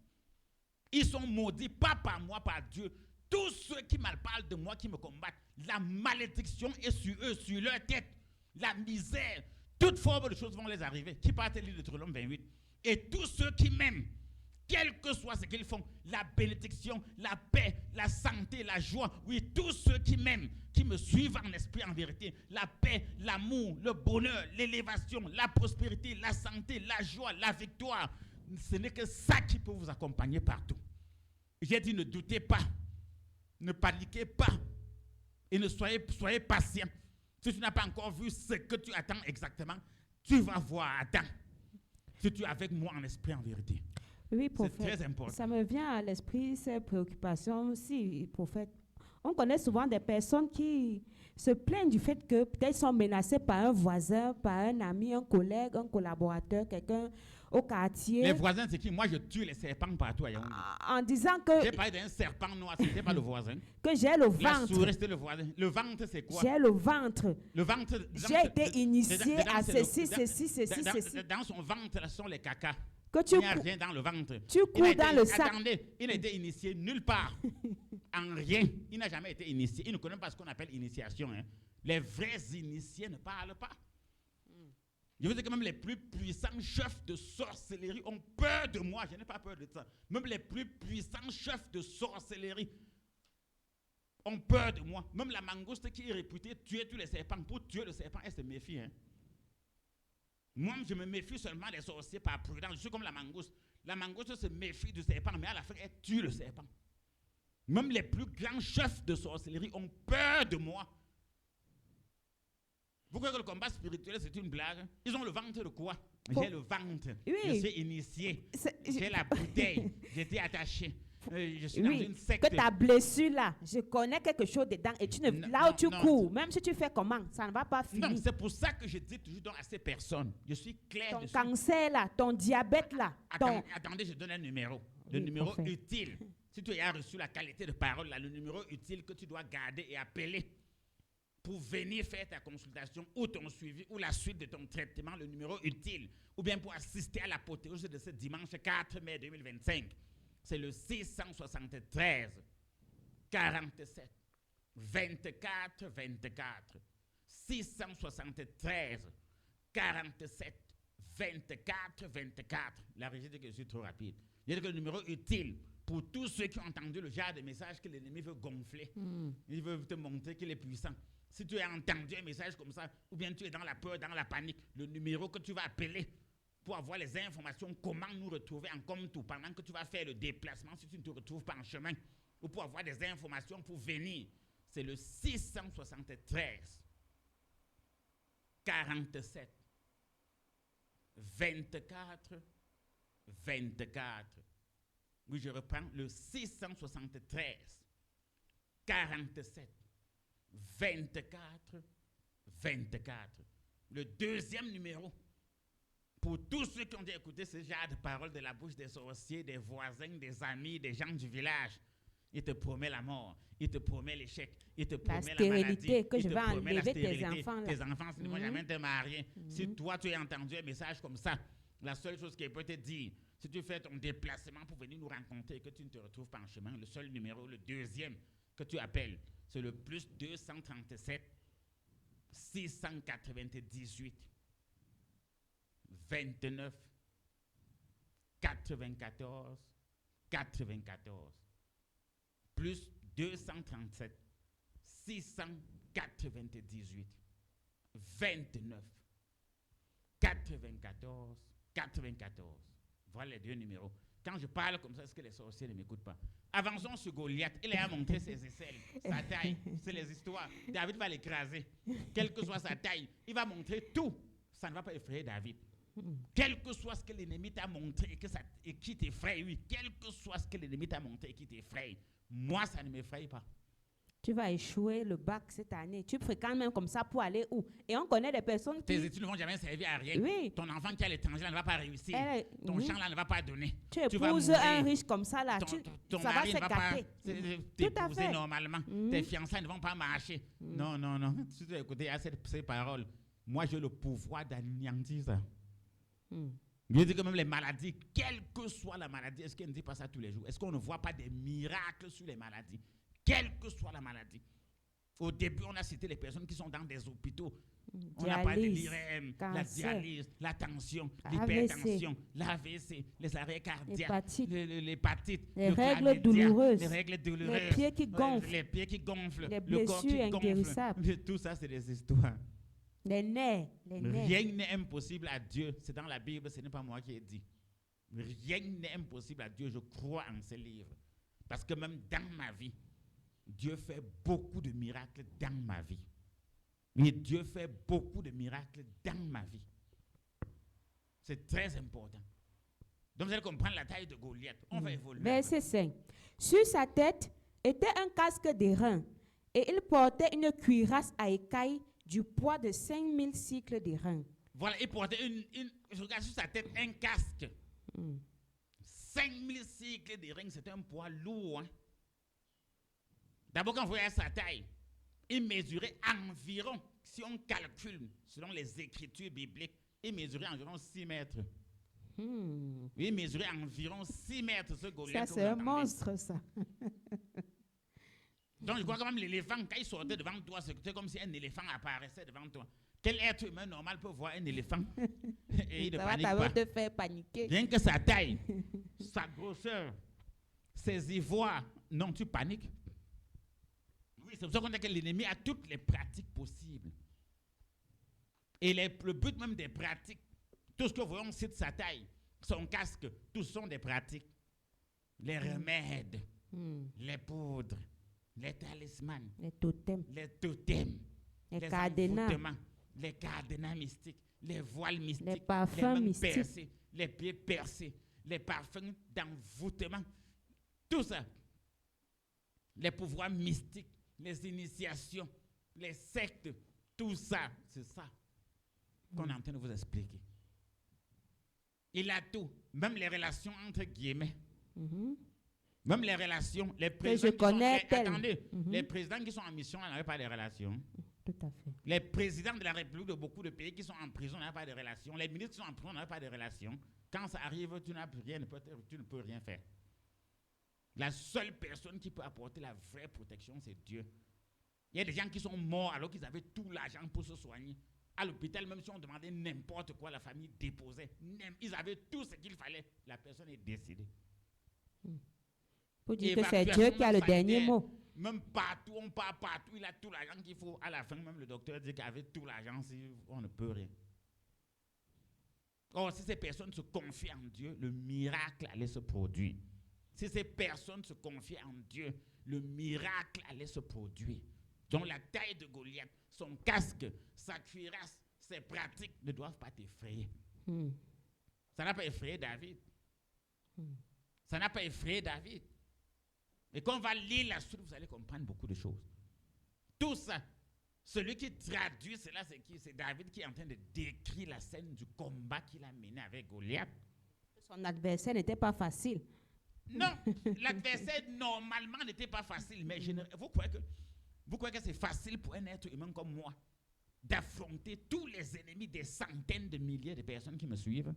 Ils sont maudits, pas par moi, par Dieu. Tous ceux qui mal parlent de moi, qui me combattent, la malédiction est sur eux, sur leur tête. La misère, toute forme de choses vont les arriver. Qui part lire Deutéronome 28. Et tous ceux qui m'aiment, quel que soit ce qu'ils font, la bénédiction, la paix, la santé, la joie, oui, tous ceux qui m'aiment, qui me suivent en esprit, en vérité, la paix, l'amour, le bonheur, l'élévation, la prospérité, la santé, la joie, la victoire, ce n'est que ça qui peut vous accompagner partout. J'ai dit, ne doutez pas, ne paniquez pas et ne soyez patient. Si tu n'as pas encore vu ce que tu attends exactement, tu vas voir, attends, si tu es avec moi en esprit, en vérité. Oui, prophète, c'est très important. Ça me vient à l'esprit ces préoccupations aussi, prophète. On connaît souvent des personnes qui se plaignent du fait que peut-être sont menacées par un voisin, par un ami, un collègue, un collaborateur, quelqu'un au Les quartier voisins, c'est qui? Moi, je tue les serpents partout à Yaoundé. en disant J'ai que, parlé d'un serpent noir, c'était pas le voisin. que j'ai le La ventre. souris, c'était le voisin. Le ventre, c'est quoi? J'ai le ventre. Le ventre. J'ai été initié à c'est le- ceci, ceci, ceci, ceci. Dans son ventre, là, ce sont les cacas. Que Il n'y a rien dans le ventre. tu cours dans le sac. Attendez, il n'a été initié nulle part. En rien. Il n'a jamais été initié. Il ne connaît pas ce qu'on appelle initiation. Hein. Les vrais initiés ne parlent pas. Je veux dire que même les plus puissants chefs de sorcellerie ont peur de moi. Je n'ai pas peur de ça. Même les plus puissants chefs de sorcellerie ont peur de moi. Même la mangouste qui est réputée tuer tous les serpents. Pour tuer le serpent, elle se méfie. Hein. Moi, je me méfie seulement des sorciers par prudence. Je suis comme la mangouste. La mangouste se méfie du serpent, mais à la fin, elle tue le serpent. Même les plus grands chefs de sorcellerie ont peur de moi. Vous croyez que le combat spirituel, c'est une blague? Ils ont le ventre de quoi? J'ai le ventre. Oui. Je suis initié. J'ai la bouteille. J'étais attaché. Je suis dans Oui, une secte. que ta blessure là, je connais quelque chose dedans et tu ne, Non, là où non, tu non. cours, même si tu fais comment, ça ne va pas finir. Non, c'est pour ça que je dis toujours donc à ces personnes, je suis clair Ton dessus. cancer là, ton diabète là, ton... Attendez, je donne un numéro. Le Oui, numéro parfait. utile. Si tu as reçu la qualité de parole, là, le numéro utile que tu dois garder et appeler pour venir faire ta consultation ou ton suivi ou la suite de ton traitement, le numéro utile, ou bien pour assister à l'apothéose de ce dimanche 4 mai 2025, c'est le 673 47 24 24. 673 47 24 24. La régie dit que je suis trop rapide. Il y a que le numéro utile pour tous ceux qui ont entendu le genre de message que l'ennemi veut gonfler. Il veut te montrer qu'il est puissant. Si tu as entendu un message comme ça, ou bien tu es dans la peur, dans la panique, le numéro que tu vas appeler pour avoir les informations, comment nous retrouver en Komtou pendant que tu vas faire le déplacement si tu ne te retrouves pas en chemin, ou pour avoir des informations pour venir, c'est le 673 47 24 24. Oui, je reprends le 673 47 24 24. Le deuxième numéro, pour tous ceux qui ont déjà écouté ce genre de paroles de la bouche des sorciers, des voisins, des amis, des gens du village, il te promet la mort, il te promet l'échec, il te promet la maladie, que je vais promet la enlever tes stérilité. enfants là. Tes enfants ne vont jamais te marier. Si toi, tu as entendu un message comme ça, la seule chose qu'il peut te dire, si tu fais ton déplacement pour venir nous rencontrer et que tu ne te retrouves pas en chemin, le seul numéro, le deuxième que tu appelles, c'est le plus 237 698 29 94 94. Plus 237 698 29 94 94. Voilà les deux numéros. Quand je parle comme ça, est-ce que les sorciers ne m'écoutent pas? Avançons sur Goliath. Il a montré ses aisselles, sa taille. C'est les histoires. David va l'écraser. Quelle que soit sa taille, il va montrer tout. Ça ne va pas effrayer David. Quel que soit ce que l'ennemi t'a montré et qui t'effraie, oui, quel que soit ce que l'ennemi t'a montré et qui t'effraie, moi, ça ne m'effraie pas. Tu vas échouer le bac cette année. Tu fréquentes même comme ça pour aller où? Et on connaît des personnes qui... Tes études ne vont jamais servir à rien. Oui. Ton enfant qui est à l'étranger là, ne va pas réussir. Ton champ là ne va pas donner. Tu vas épouses mourir. un riche comme ça là, Ton ça va mari se ne va pas gâter. t'épouser normalement. Tes fiançailles ne vont pas marcher. Non, non, non. Si tu as écouté ces paroles, moi j'ai le pouvoir d'anéantir ça. Je dis que même les maladies, quelle que soit la maladie, est-ce qu'on ne dit pas ça tous les jours? Est-ce qu'on ne voit pas des miracles sur les maladies? Quelle que soit la maladie. Au début, on a cité les personnes qui sont dans des hôpitaux. On a parlé de l'IRM, la dialyse, la tension, l'hypertension, l'AVC, les arrêts cardiaques, l'hépatite, les règles douloureuses, les pieds qui gonflent, les blessures inguérissables. Tout ça, c'est des histoires. Les nerfs. Rien n'est impossible à Dieu. C'est dans la Bible, ce n'est pas moi qui ai dit. Rien n'est impossible à Dieu. Je crois en ces livres. Parce que même dans ma vie, Dieu fait beaucoup de miracles dans ma vie. Et Dieu fait beaucoup de miracles dans ma vie. C'est très important. Donc vous allez comprendre la taille de Goliath. On va évoluer. Verset 5. Sur sa tête était un casque d'airain et il portait une cuirasse à écailles du poids de 5000 cycles d'airain. Voilà, il portait je regarde sur sa tête un casque. 5000 cycles de ring, c'est un poids lourd. Hein. D'abord, quand vous voyez sa taille, il mesurait environ, si on calcule selon les écritures bibliques, il mesurait environ 6 mètres. Il mesurait environ 6 mètres, ce Goliath. Ça, c'est un monstre, ça. Donc, je crois quand même l'éléphant, quand il sortait devant toi, c'était comme si un éléphant apparaissait devant toi. Quel être humain normal peut voir un éléphant et il ne panique pas? Ça va te faire paniquer. Rien que sa taille, sa grosseur, ses ivoires, non, tu paniques. Oui, c'est pour ça qu'on dit que l'ennemi a toutes les pratiques possibles. Et le but même des pratiques, tout ce que vous voyez, on cite sa taille, son casque, tout sont des pratiques. Les remèdes, les poudres, les talismans, les totems, les cadenas, les cadenas mystiques, les voiles mystiques, les parfums mystiques, percés, les pieds percés, les parfums d'envoûtement, tout ça. Les pouvoirs mystiques, les initiations, les sectes, tout ça, c'est ça qu'on est en train de vous expliquer. Il a tout, même les relations entre guillemets. Même les relations, les présidents les présidents qui sont en mission n'avaient pas de relations. Tout à fait. Les présidents de la République de beaucoup de pays qui sont en prison n'avaient pas de relations. Les ministres qui sont en prison n'avaient pas de relations. Quand ça arrive, tu ne peux rien faire. La seule personne qui peut apporter la vraie protection, c'est Dieu. Il y a des gens qui sont morts alors qu'ils avaient tout l'argent pour se soigner. À l'hôpital, même si on demandait n'importe quoi, la famille déposait. Ils avaient tout ce qu'il fallait. La personne est décédée. Pour dire que c'est Dieu qui a le dernier mot. Même partout, on part partout, il a tout l'argent qu'il faut. À la fin, même le docteur dit qu'avec tout l'argent, on ne peut rien. Or, si ces personnes se confient en Dieu, le miracle allait se produire. Si ces personnes se confiaient en Dieu, le miracle allait se produire. Donc la taille de Goliath, son casque, sa cuirasse, ses pratiques ne doivent pas t'effrayer. Ça n'a pas effrayé David. Ça n'a pas effrayé David. Et quand on va lire la suite, vous allez comprendre beaucoup de choses. Tout ça, celui qui traduit cela, c'est qui? C'est David qui est en train de décrire la scène du combat qu'il a mené avec Goliath. Son adversaire n'était pas facile. Non, l'adversaire normalement n'était pas facile. Mais vous croyez que c'est facile pour un être humain comme moi d'affronter tous les ennemis des centaines de milliers de personnes qui me suivent?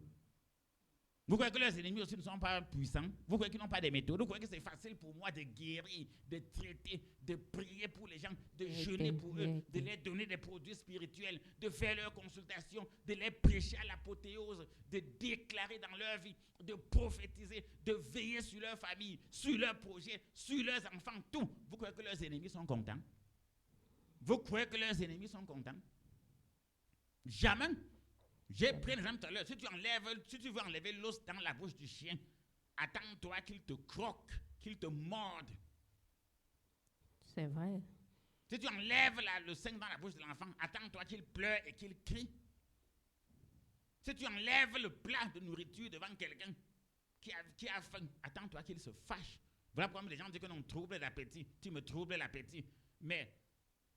Vous croyez que leurs ennemis aussi ne sont pas puissants? Vous croyez qu'ils n'ont pas des méthodes? Vous croyez que c'est facile pour moi de guérir, de traiter, de prier pour les gens, de jeûner pour eux, de leur donner des produits spirituels, de faire leurs consultations, de les prêcher à l'apothéose, de déclarer dans leur vie, de prophétiser, de veiller sur leur famille, sur leurs projets, sur leurs enfants, tout. Vous croyez que leurs ennemis sont contents? Vous croyez que leurs ennemis sont contents? Jamais. J'ai pris un exemple tout à l'heure. Si tu veux enlever l'os dans la bouche du chien, attends-toi qu'il te croque, qu'il te morde. C'est vrai. Si tu enlèves le sein dans la bouche de l'enfant, attends-toi qu'il pleure et qu'il crie. Si tu enlèves le plat de nourriture devant quelqu'un qui a faim, attends-toi qu'il se fâche. Voilà pourquoi les gens disent que non, trouble l'appétit. Tu me troubles l'appétit. Mais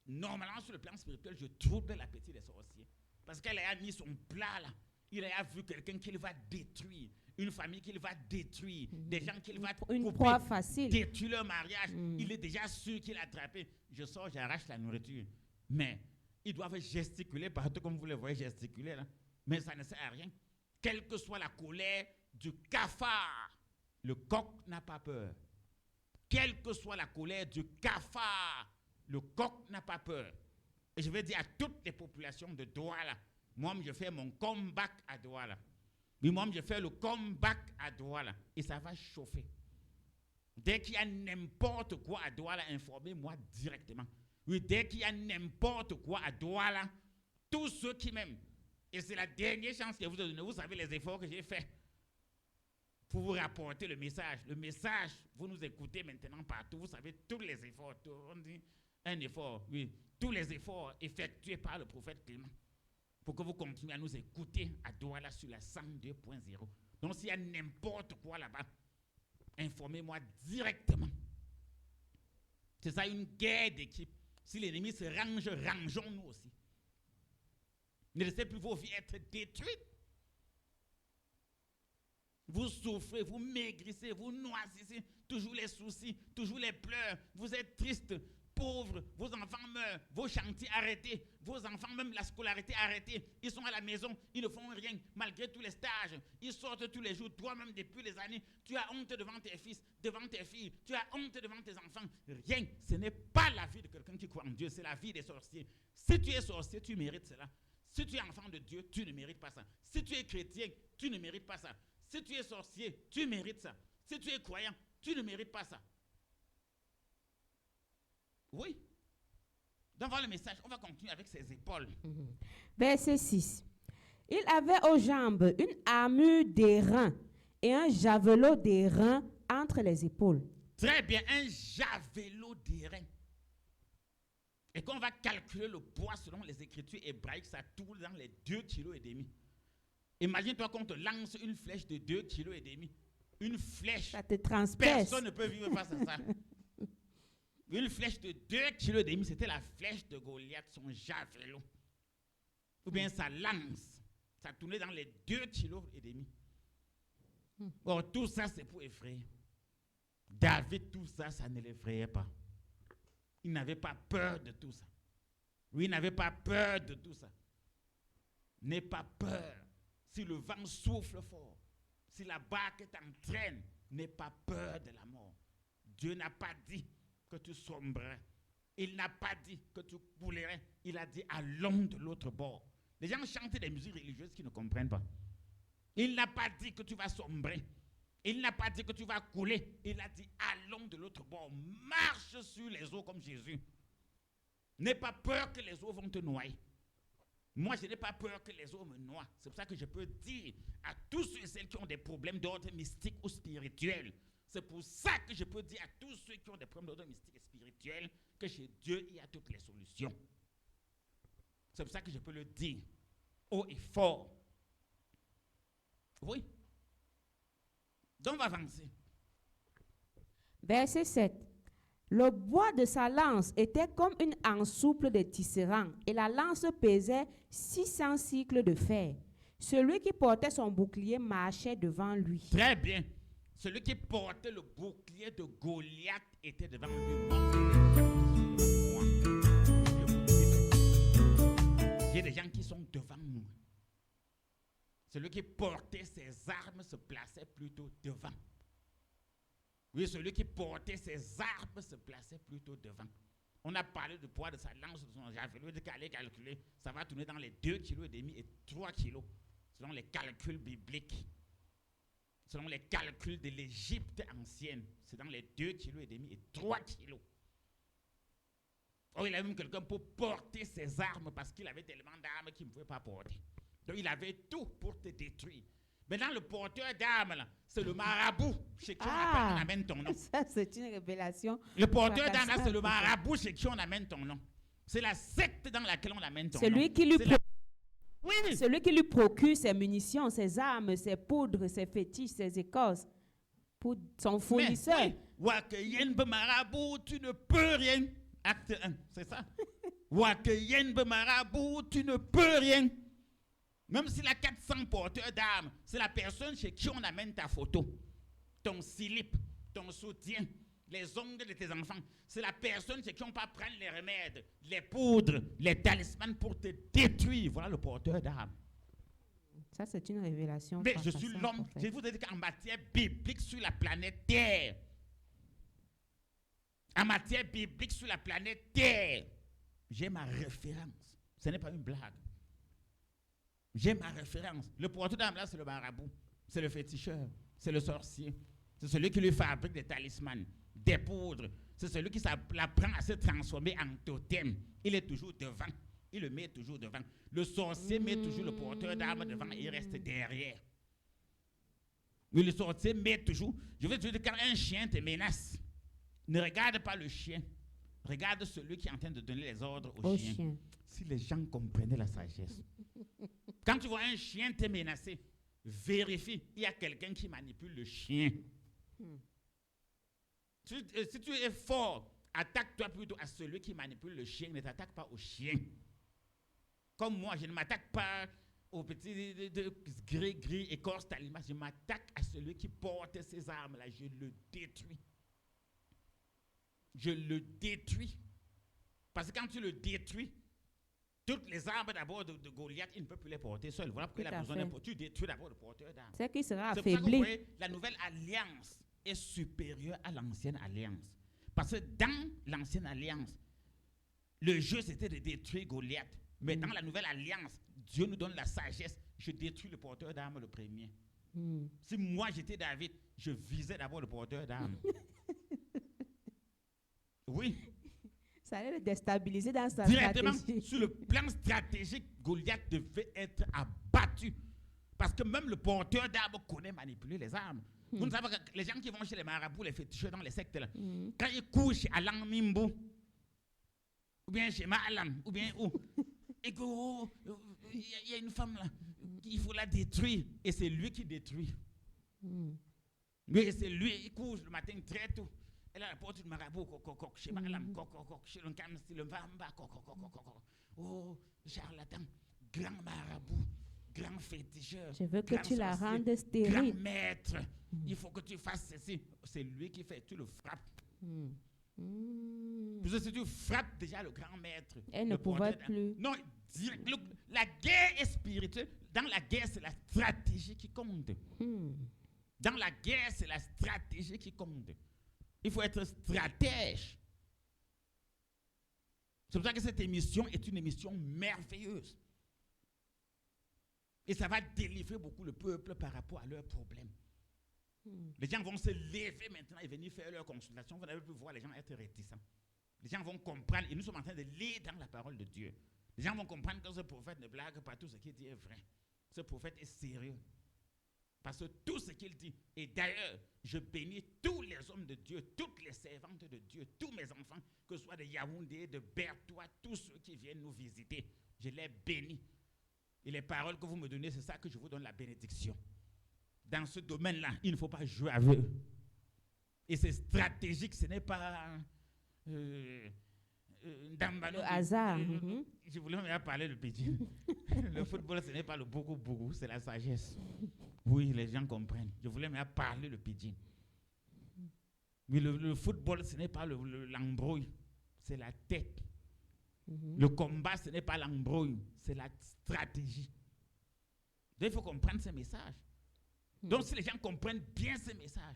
normalement, sur le plan spirituel, je trouble l'appétit des sorciers. Parce qu'elle a mis son plat là. Il a vu quelqu'un qu'il va détruire. Une famille qu'il va détruire. Des gens qu'il va couper. Une proie facile. Détruire leur mariage. Il est déjà sûr qu'il a attrapé. Je sors, j'arrache la nourriture. Mais ils doivent gesticuler partout comme vous le voyez gesticuler là. Mais ça ne sert à rien. Quelle que soit la colère du cafard, le coq n'a pas peur. Quelle que soit la colère du cafard, le coq n'a pas peur. Et je vais dire à toutes les populations de Douala, moi, je fais mon comeback à Douala. Oui, moi, je fais le comeback à Douala. Et ça va chauffer. Dès qu'il y a n'importe quoi à Douala, informez-moi directement. Oui, dès qu'il y a n'importe quoi à Douala, tous ceux qui m'aiment, et c'est la dernière chance que vous donnez, vous savez les efforts que j'ai faits pour vous rapporter le message. Le message, vous nous écoutez maintenant partout, vous savez tous les efforts. On dit un effort, oui. Tous les efforts effectués par le prophète Clément pour que vous continuiez à nous écouter à Douala sur la 102.0. Donc s'il y a n'importe quoi là-bas, informez-moi directement. C'est ça une guerre d'équipe. Si l'ennemi se range, rangeons-nous aussi. Ne laissez plus vos vies être détruites. Vous souffrez, vous maigrissez, vous noisissez, toujours les soucis, toujours les pleurs. Vous êtes triste, pauvre, vos enfants meurent, vos chantiers arrêtés, vos enfants, même la scolarité arrêtée. Ils sont à la maison, ils ne font rien, malgré tous les stages. Ils sortent tous les jours. Toi-même, depuis les années, tu as honte devant tes fils, devant tes filles. Tu as honte devant tes enfants. Rien. Ce n'est pas la vie de quelqu'un qui croit en Dieu, c'est la vie des sorciers. Si tu es sorcier, tu mérites cela. Si tu es enfant de Dieu, tu ne mérites pas ça. Si tu es chrétien, tu ne mérites pas ça. Si tu es sorcier, tu mérites ça. Si tu es croyant, tu ne mérites pas ça. Oui. Donc voilà le message. On va continuer avec ses épaules. Verset 6. Il avait aux jambes une armure d'airain et un javelot d'airain entre les épaules. Très bien, un javelot d'airain. Et quand on va calculer le poids selon les écritures hébraïques, ça tourne dans les 2,5 kg. Imagine-toi qu'on te lance une flèche de 2,5 kg. Une flèche. Ça te transperce. Personne ne peut vivre face à ça. Une flèche de 2,5 kg, c'était la flèche de Goliath, son javelot. Ou bien sa lance. Ça tournait dans les 2,5 kg. Or, tout ça, c'est pour effrayer. David, tout ça, ça ne l'effrayait pas. Il n'avait pas peur de tout ça. Lui, il n'avait pas peur de tout ça. N'aie pas peur. Si le vent souffle fort, si la barque t'entraîne, n'aie pas peur de la mort. Dieu n'a pas dit que tu sombrerais. Il n'a pas dit que tu coulerais. Il a dit allons de l'autre bord. Les gens chantent des musiques religieuses qui ne comprennent pas. Il n'a pas dit que tu vas sombrer. Il n'a pas dit que tu vas couler. Il a dit allons de l'autre bord. Marche sur les eaux comme Jésus. N'aie pas peur que les eaux vont te noyer. Moi, je n'ai pas peur que les eaux me noient. C'est pour ça que je peux dire à tous ceux et celles qui ont des problèmes d'ordre mystique ou spirituel. C'est pour ça que je peux dire à tous ceux qui ont des problèmes d'ordre mystique et spirituel que chez Dieu, il y a toutes les solutions. C'est pour ça que je peux le dire haut et fort. Oui. Donc, on va avancer. Verset 7. Le bois de sa lance était comme une ensouple de tisserand, et la lance pesait 600 cycles de fer. Celui qui portait son bouclier marchait devant lui. Très bien. Celui qui portait le bouclier de Goliath était devant lui. Il y a des gens qui sont devant nous. Celui qui portait ses armes se plaçait plutôt devant. Oui, celui qui portait ses armes se plaçait plutôt devant. On a parlé du poids de sa lance, de son javelot, de calculer. Ça va tourner dans les 2,5 kg et 3 kg, selon les calculs bibliques. Selon les calculs de l'Égypte ancienne, c'est dans les 2,5 kg et 3 kg. Oh, il avait même quelqu'un pour porter ses armes parce qu'il avait tellement d'armes qu'il ne pouvait pas porter. Donc il avait tout pour te détruire. Maintenant, le porteur d'armes, là, c'est le marabout chez qui on amène ton nom. Ça, c'est une révélation. Le porteur d'armes, là, c'est le marabout chez qui on amène ton nom. C'est la secte dans laquelle on amène ton nom. Celui qui lui procure ses munitions, ses armes, ses poudres, ses fétiches, ses écorces, pour son fournisseur. Wakeyenbe marabout, tu ne peux rien. Acte 1, c'est ça. Wakeyenbe marabout, tu ne peux rien. Même s'il a 400 porteurs d'armes, c'est la personne chez qui on amène ta photo, ton slip, ton soutien, les ongles de tes enfants. C'est la personne chez qui on va prendre les remèdes, les poudres, les talismans pour te détruire. Voilà le porteur d'armes. Ça, c'est une révélation. Mais je suis l'homme. Je vous ai dit qu'en matière biblique sur la planète Terre, en matière biblique sur la planète Terre, j'ai ma référence. Ce n'est pas une blague. J'ai ma référence. Le porteur d'âme là, c'est le marabout, c'est le féticheur, c'est le sorcier, c'est celui qui lui fabrique des talismans, des poudres, c'est celui qui l'apprend à se transformer en totem. Il est toujours devant, il le met toujours devant. Le sorcier met toujours le porteur d'âme devant et il reste derrière. Mais le sorcier met toujours. Je veux te dire, quand un chien te menace, ne regarde pas le chien, regarde celui qui est en train de donner les ordres au chien. Si les gens comprenaient la sagesse. Quand tu vois un chien te menacer, vérifie, il y a quelqu'un qui manipule le chien. Si tu es fort, attaque-toi plutôt à celui qui manipule le chien, ne t'attaque pas au chien. comme moi, je ne m'attaque pas aux petits gris, écorce d'aliment. Je m'attaque à celui qui porte ces armes-là. Je le détruis. Je le détruis. Parce que quand tu le détruis, toutes les armes d'abord de Goliath, il ne peut plus les porter seul. Voilà pourquoi il a besoin d'un porteur. Tu détruis d'abord le porteur d'armes. C'est qu'il sera C'est pour ça que vous affaibli. voyez, la nouvelle alliance est supérieure à l'ancienne alliance. Parce que dans l'ancienne alliance, le jeu c'était de détruire Goliath. Mais dans la nouvelle alliance, Dieu nous donne la sagesse. Je détruis le porteur d'armes le premier. Si moi j'étais David, je visais d'abord le porteur d'armes. Oui. Ça allait le déstabiliser dans sa Directement, stratégie. sur le plan stratégique, Goliath devait être abattu. Parce que même le porteur d'armes connaît manipuler les armes. Vous ne savez pas que les gens qui vont chez les marabouts, les féticheurs dans les sectes, là, quand ils courent chez Alan Nimbo, ou bien chez Maalam, ou bien où, et qu'il y a une femme là, il faut la détruire. Et c'est lui qui détruit. Mais c'est lui, il court le matin très tôt. Elle a la porte du marabout, chez Maalam, chez le Kamsi, le Vamba, oh, charlatan, grand marabout, grand féticheur. Je veux que tu la rendes grand stérile. maître. Il faut que tu fasses ceci. C'est lui qui fait, tu le frappes. Parce que si tu frappes déjà le grand maître, Elle ne pourrait plus. Non, la guerre est spirituelle. Dans la guerre, c'est la stratégie qui compte. Dans la guerre, c'est la stratégie qui compte. Il faut être stratège. C'est pour ça que cette émission est une émission merveilleuse. Et ça va délivrer beaucoup le peuple par rapport à leurs problèmes. Les gens vont se lever maintenant et venir faire leur consultation. Vous n'avez plus voir les gens être réticents. Les gens vont comprendre, et nous sommes en train de lire dans la parole de Dieu. Les gens vont comprendre que ce prophète ne blague pas, tout ce qu'il dit est vrai. Ce prophète est sérieux. Parce que tout ce qu'il dit, et d'ailleurs, je bénis tous les hommes de Dieu, toutes les servantes de Dieu, tous mes enfants, que ce soit de Yaoundé, de Bertois, tous ceux qui viennent nous visiter, je les bénis. Et les paroles que vous me donnez, c'est ça que je vous donne la bénédiction. Dans ce domaine-là, il ne faut pas jouer avec eux. Et c'est stratégique, ce n'est pas Le hasard. Je voulais même parler de petit. Le football, ce n'est pas le beaucoup, c'est la sagesse. Oui, les gens comprennent. Je voulais même parler de pidgin. Mais le football, ce n'est pas l'embrouille, c'est la tête. Le combat, ce n'est pas l'embrouille, c'est la stratégie. Donc, il faut comprendre ces messages. Donc, si les gens comprennent bien ces messages,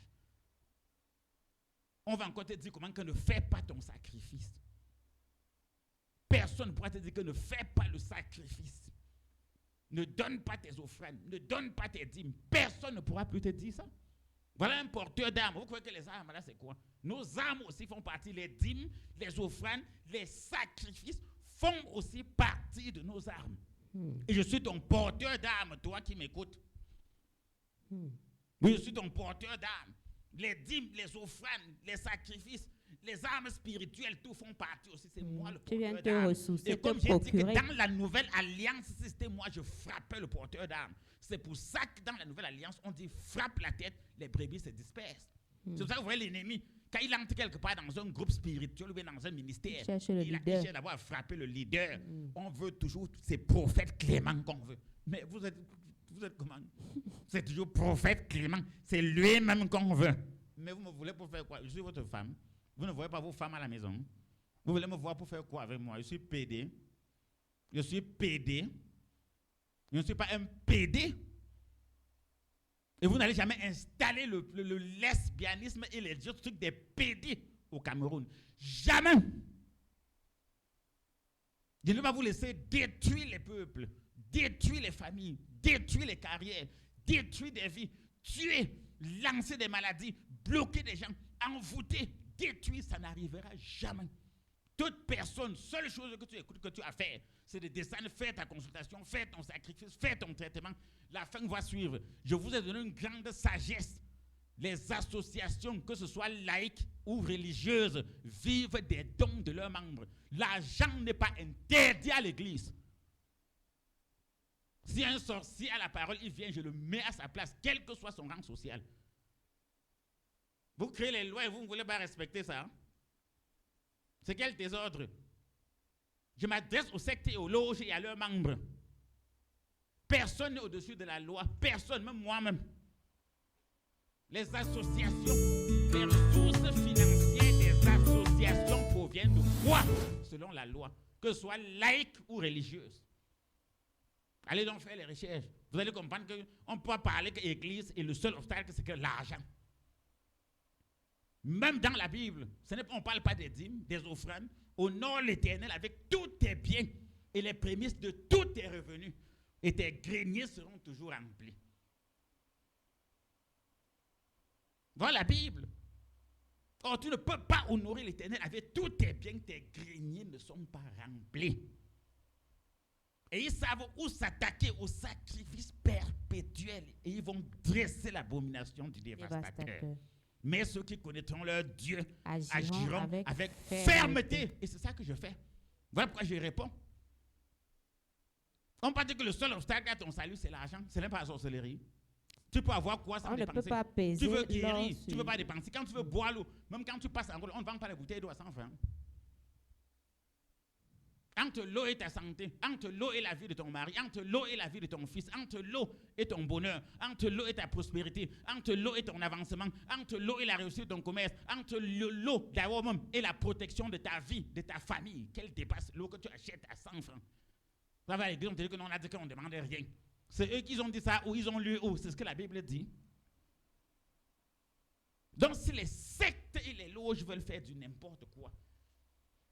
on va encore te dire comment que ne fais pas ton sacrifice. Personne ne pourra te dire que ne fais pas le sacrifice. Ne donne pas tes offrandes, ne donne pas tes dîmes. Personne ne pourra plus te dire ça. Voilà un porteur d'armes. Vous croyez que les armes là, c'est quoi? Nos armes aussi font partie. Les dîmes, les offrandes, les sacrifices font aussi partie de nos armes. Et je suis ton porteur d'armes, toi qui m'écoutes. Oui, je suis ton porteur d'armes. Les dîmes, les offrandes, les sacrifices, les armes spirituelles, tout font partie aussi. C'est moi le Tu viens porteur te d'armes. ressourcer, Et te comme j'ai dit que procurer. dans la nouvelle alliance, si c'était moi, je frappais le porteur d'armes. C'est pour ça que dans la nouvelle alliance, on dit frappe la tête, les brebis se dispersent. C'est pour ça que vous voyez l'ennemi, quand il entre quelque part dans un groupe spirituel ou bien dans un ministère, Il cherche le il leader. cherche d'abord à frapper le leader. On veut toujours ces prophètes Clément qu'on veut. Mais vous êtes comment? C'est toujours prophète Clément. C'est lui-même qu'on veut. Mais vous me voulez pour faire quoi? Je suis votre femme. Vous ne voyez pas vos femmes à la maison. Vous voulez me voir pour faire quoi avec moi? Je suis PD. Je suis PD. Je ne suis pas un PD. Et vous n'allez jamais installer le lesbianisme et les autres trucs des PD au Cameroun. Jamais. Je ne vais pas vous laisser détruire les peuples, détruire les familles, détruire les carrières, détruire des vies, tuer, lancer des maladies, bloquer des gens, envoûter, détruire, ça n'arrivera jamais. Toute personne, seule chose que tu écoutes, que tu as fait, c'est de descendre, faire ta consultation, faire ton sacrifice, faire ton traitement. La fin va suivre. Je vous ai donné une grande sagesse. Les associations, que ce soit laïques ou religieuses, vivent des dons de leurs membres. L'argent n'est pas interdit à l'église. Si un sorcier a la parole, il vient, je le mets à sa place, quel que soit son rang social. Vous créez les lois et vous ne voulez pas respecter ça. Hein? C'est quel désordre? Je m'adresse aux sectes et aux loges et à leurs membres. Personne n'est au-dessus de la loi. Personne, même moi-même. Les associations, les ressources financières des associations proviennent de quoi? Selon la loi, que ce soit laïque ou religieuse. Allez donc faire les recherches. Vous allez comprendre qu'on peut parler que l'église et le seul obstacle, c'est que l'argent. Même dans la Bible, on ne parle pas des dîmes, des offrandes. Honore l'Éternel avec tous tes biens et les prémices de tous tes revenus. Et tes greniers seront toujours remplis. Voilà la Bible. Or, tu ne peux pas honorer l'Éternel avec tous tes biens, tes greniers ne sont pas remplis. Et ils savent où s'attaquer au sacrifice perpétuel. Et ils vont dresser l'abomination du dévastateur. Mais ceux qui connaîtront leur Dieu agiront avec fermeté. Et c'est ça que je fais. Voilà pourquoi je réponds. On peut dire que le seul obstacle à ton salut, c'est l'argent. Ce n'est pas la sorcellerie. Tu peux avoir quoi sans dépenser? On ne peut pas peser. Tu veux guérir, tu ne veux pas dépenser. Quand tu veux boire l'eau, même quand tu passes en rôle, on ne vend pas les bouteilles d'eau à 100 francs. Entre l'eau et ta santé, entre l'eau et la vie de ton mari, entre l'eau et la vie de ton fils, entre l'eau et ton bonheur, entre l'eau et ta prospérité, entre l'eau et ton avancement, entre l'eau et la réussite de ton commerce, entre l'eau d'avoir même et la protection de ta vie, de ta famille, qu'elle dépasse l'eau que tu achètes à 100 francs. Ça va, l'église, on te dit que non, on a dit qu'on ne demandait rien. C'est eux qui ont dit ça ou ils ont lu où? C'est ce que la Bible dit. Donc si les sectes et les loges veulent faire du n'importe quoi,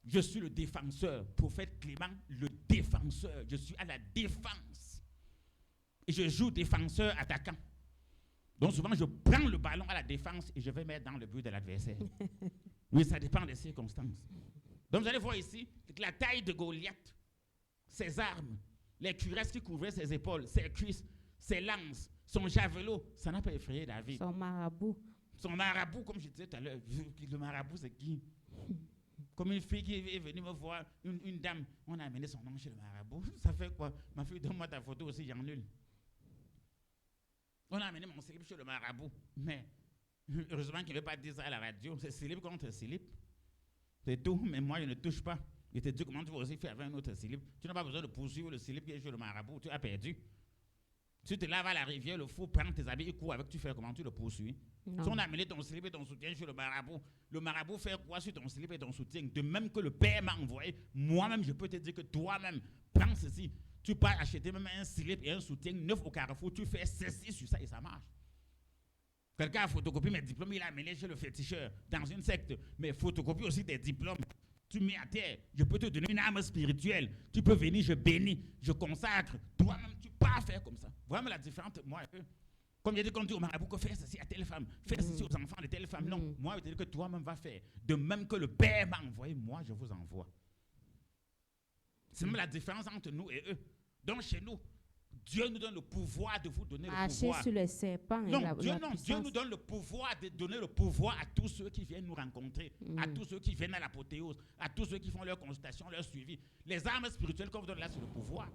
je suis le défenseur, prophète Clément, le défenseur. Je suis à la défense. Et je joue défenseur attaquant. Donc souvent, je prends le ballon à la défense et je vais mettre dans le but de l'adversaire. Oui, ça dépend des circonstances. Donc vous allez voir ici la taille de Goliath, ses armes, les cuirasses qui couvraient ses épaules, ses cuisses, ses lances, son javelot, ça n'a pas effrayé David. Son marabout. Son marabout, comme je disais tout à l'heure, le marabout c'est qui? Comme une fille qui est venue me voir, une dame, on a amené son nom chez le marabout. Ça fait quoi? Ma fille, donne-moi ta photo aussi, j'annule. On a amené mon slip chez le marabout. Mais heureusement qu'il ne veut pas dire ça à la radio. C'est slip contre slip. C'est tout, mais moi je ne touche pas. Il te dit comment tu vas aussi faire avec un autre slip. Tu n'as pas besoin de poursuivre le slip qui est chez le marabout. Tu as perdu. Si tu te laves à la rivière, le fou prend tes habits et court avec, tu fais comment? Tu le poursuis. Si on a amené ton slip et ton soutien chez le marabout fait quoi sur ton slip et ton soutien? De même que le Père m'a envoyé, moi-même, je peux te dire que toi-même, prends ceci. Tu peux acheter même un slip et un soutien neuf au Carrefour, tu fais ceci sur ça et ça marche. Quelqu'un a photocopié mes diplômes, il a amené chez le féticheur, dans une secte, mais photocopie aussi tes diplômes. Tu mets à terre, je peux te donner une âme spirituelle. Tu peux venir, je bénis, je consacre. Toi-même, tu peux pas faire comme ça. Vraiment la différence, moi et eux. Comme j'ai dit, quand on dit au marabout que fais ceci à telle femme, fais ceci aux enfants de telle femme. Non, moi, je te dis que toi-même vas faire. De même que le Père m'a envoyé, moi, je vous envoie. C'est même la différence entre nous et eux. Donc, chez nous, Dieu nous donne le pouvoir de vous donner le pouvoir. Sur le serpent. Non, Dieu nous donne le pouvoir de donner le pouvoir à tous ceux qui viennent nous rencontrer, à tous ceux qui viennent à l'apothéose, à tous ceux qui font leur consultation, leur suivi. Les armes spirituelles qu'on vous donne là, c'est le pouvoir.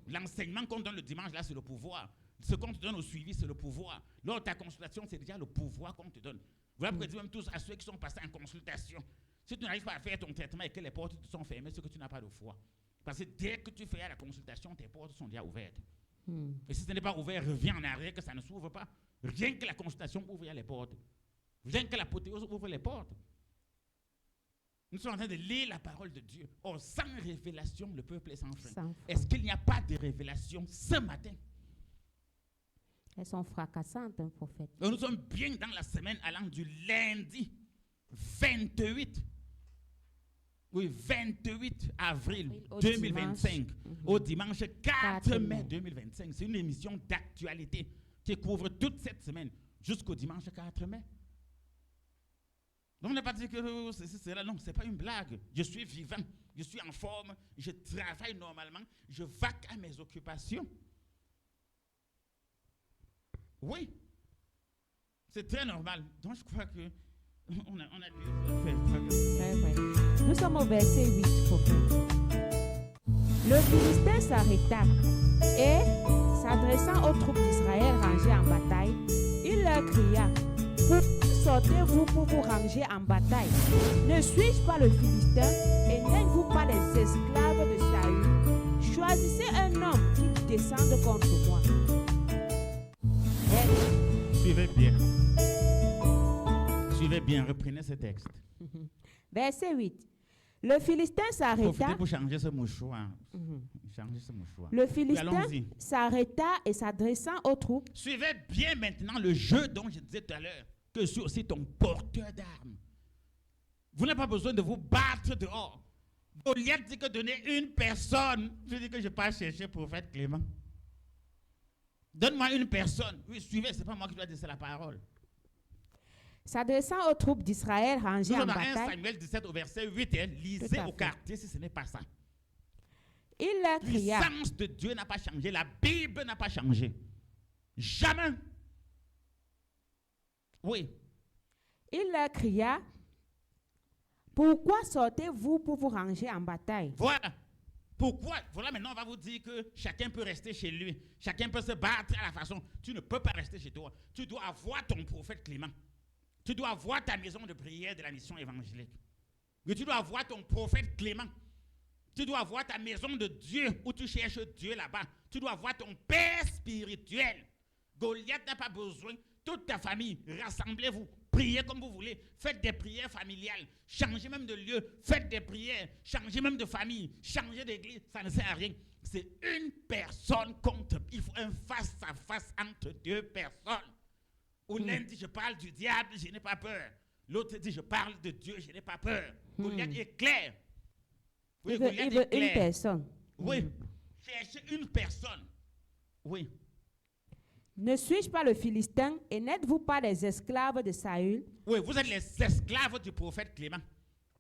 L'enseignement qu'on donne le dimanche là, c'est le pouvoir. Ce qu'on te donne au suivi, c'est le pouvoir. Lors de ta consultation, c'est déjà le pouvoir qu'on te donne. Voilà pourquoi je dis même tous à ceux qui sont passés en consultation. Si tu n'arrives pas à faire ton traitement et que les portes sont fermées, c'est que tu n'as pas de foi. Parce que dès que tu fais à la consultation, tes portes sont déjà ouvertes. Et si ce n'est pas ouvert, reviens en arrière que ça ne s'ouvre pas. Rien que la consultation ouvre les portes. Rien que l'apothéose ouvre les portes. Nous sommes en train de lire la parole de Dieu. Or, sans révélation, le peuple est sans fin. Est-ce qu'il n'y a pas de révélation ce matin? Elles sont fracassantes, un prophète. Donc, nous sommes bien dans la semaine allant du lundi 28. Oui, 28 avril 2025 au dimanche 4 mai 2025. C'est une émission d'actualité qui couvre toute cette semaine jusqu'au dimanche 4 mai. Donc on n'a pas dit que c'est là. Non, ce n'est pas une blague. Je suis vivant, je suis en forme, je travaille normalement, je vaque à mes occupations. Oui, c'est très normal. Donc je crois que on a Nous sommes au verset 8, prophète. Le Philistin s'arrêta et, s'adressant aux troupes d'Israël rangées en bataille, il leur cria: Sortez-vous pour vous ranger en bataille. Ne suis-je pas le Philistin et n'êtes-vous pas les esclaves de Saül? Choisissez un homme qui descende contre moi. Suivez bien. Suivez bien, reprenez ce texte. Verset 8. Le Philistin Profitez s'arrêta. pour changer ce mouchoir. Changer ce mouchoir. Le Oui, Philistin allons-y. s'arrêta et s'adressant aux troupes, Suivez bien maintenant le jeu dont je disais tout à l'heure, que je suis aussi ton porteur d'armes. Vous n'avez pas besoin de vous battre dehors. Goliath dit que donner une personne, je dis que je pas chercher prophète Clément. Donne-moi une personne. Oui, suivez, c'est pas moi qui dois dire, c'est la parole. s'adressant aux troupes d'Israël Nous rangées en sommes dans 1 bataille, Samuel 17 au verset 8. Lisez Tout à au fait. quartier si ce n'est pas ça. il leur La cria. puissance de Dieu n'a pas changé. La Bible n'a pas changé. Jamais. Oui. Il leur cria, pourquoi sortez-vous pour vous ranger en bataille? Voilà. Pourquoi? Voilà, maintenant, on va vous dire que chacun peut rester chez lui. Chacun peut se battre à la façon. Tu ne peux pas rester chez toi. Tu dois avoir ton prophète Clément. Tu dois avoir ta maison de prière de la mission évangélique. Mais tu dois avoir ton prophète Clément. Tu dois avoir ta maison de Dieu où tu cherches Dieu là-bas. Tu dois avoir ton père spirituel. Goliath n'a pas besoin. Toute ta famille, rassemblez-vous. Priez comme vous voulez. Faites des prières familiales. Changez même de lieu. Faites des prières. Changez même de famille. Changez d'église. Ça ne sert à rien. C'est une personne contre. Il faut un face-à-face entre deux personnes. Où l'un dit je parle du diable, je n'ai pas peur. L'autre dit je parle de Dieu, je n'ai pas peur. Goliath est clair. Oui, Il veut, Goliath il veut est clair. une personne. Oui. Cherchez une personne. Oui. Ne suis-je pas le Philistin et n'êtes-vous pas les esclaves de Saül? Oui, vous êtes les esclaves du prophète Clément.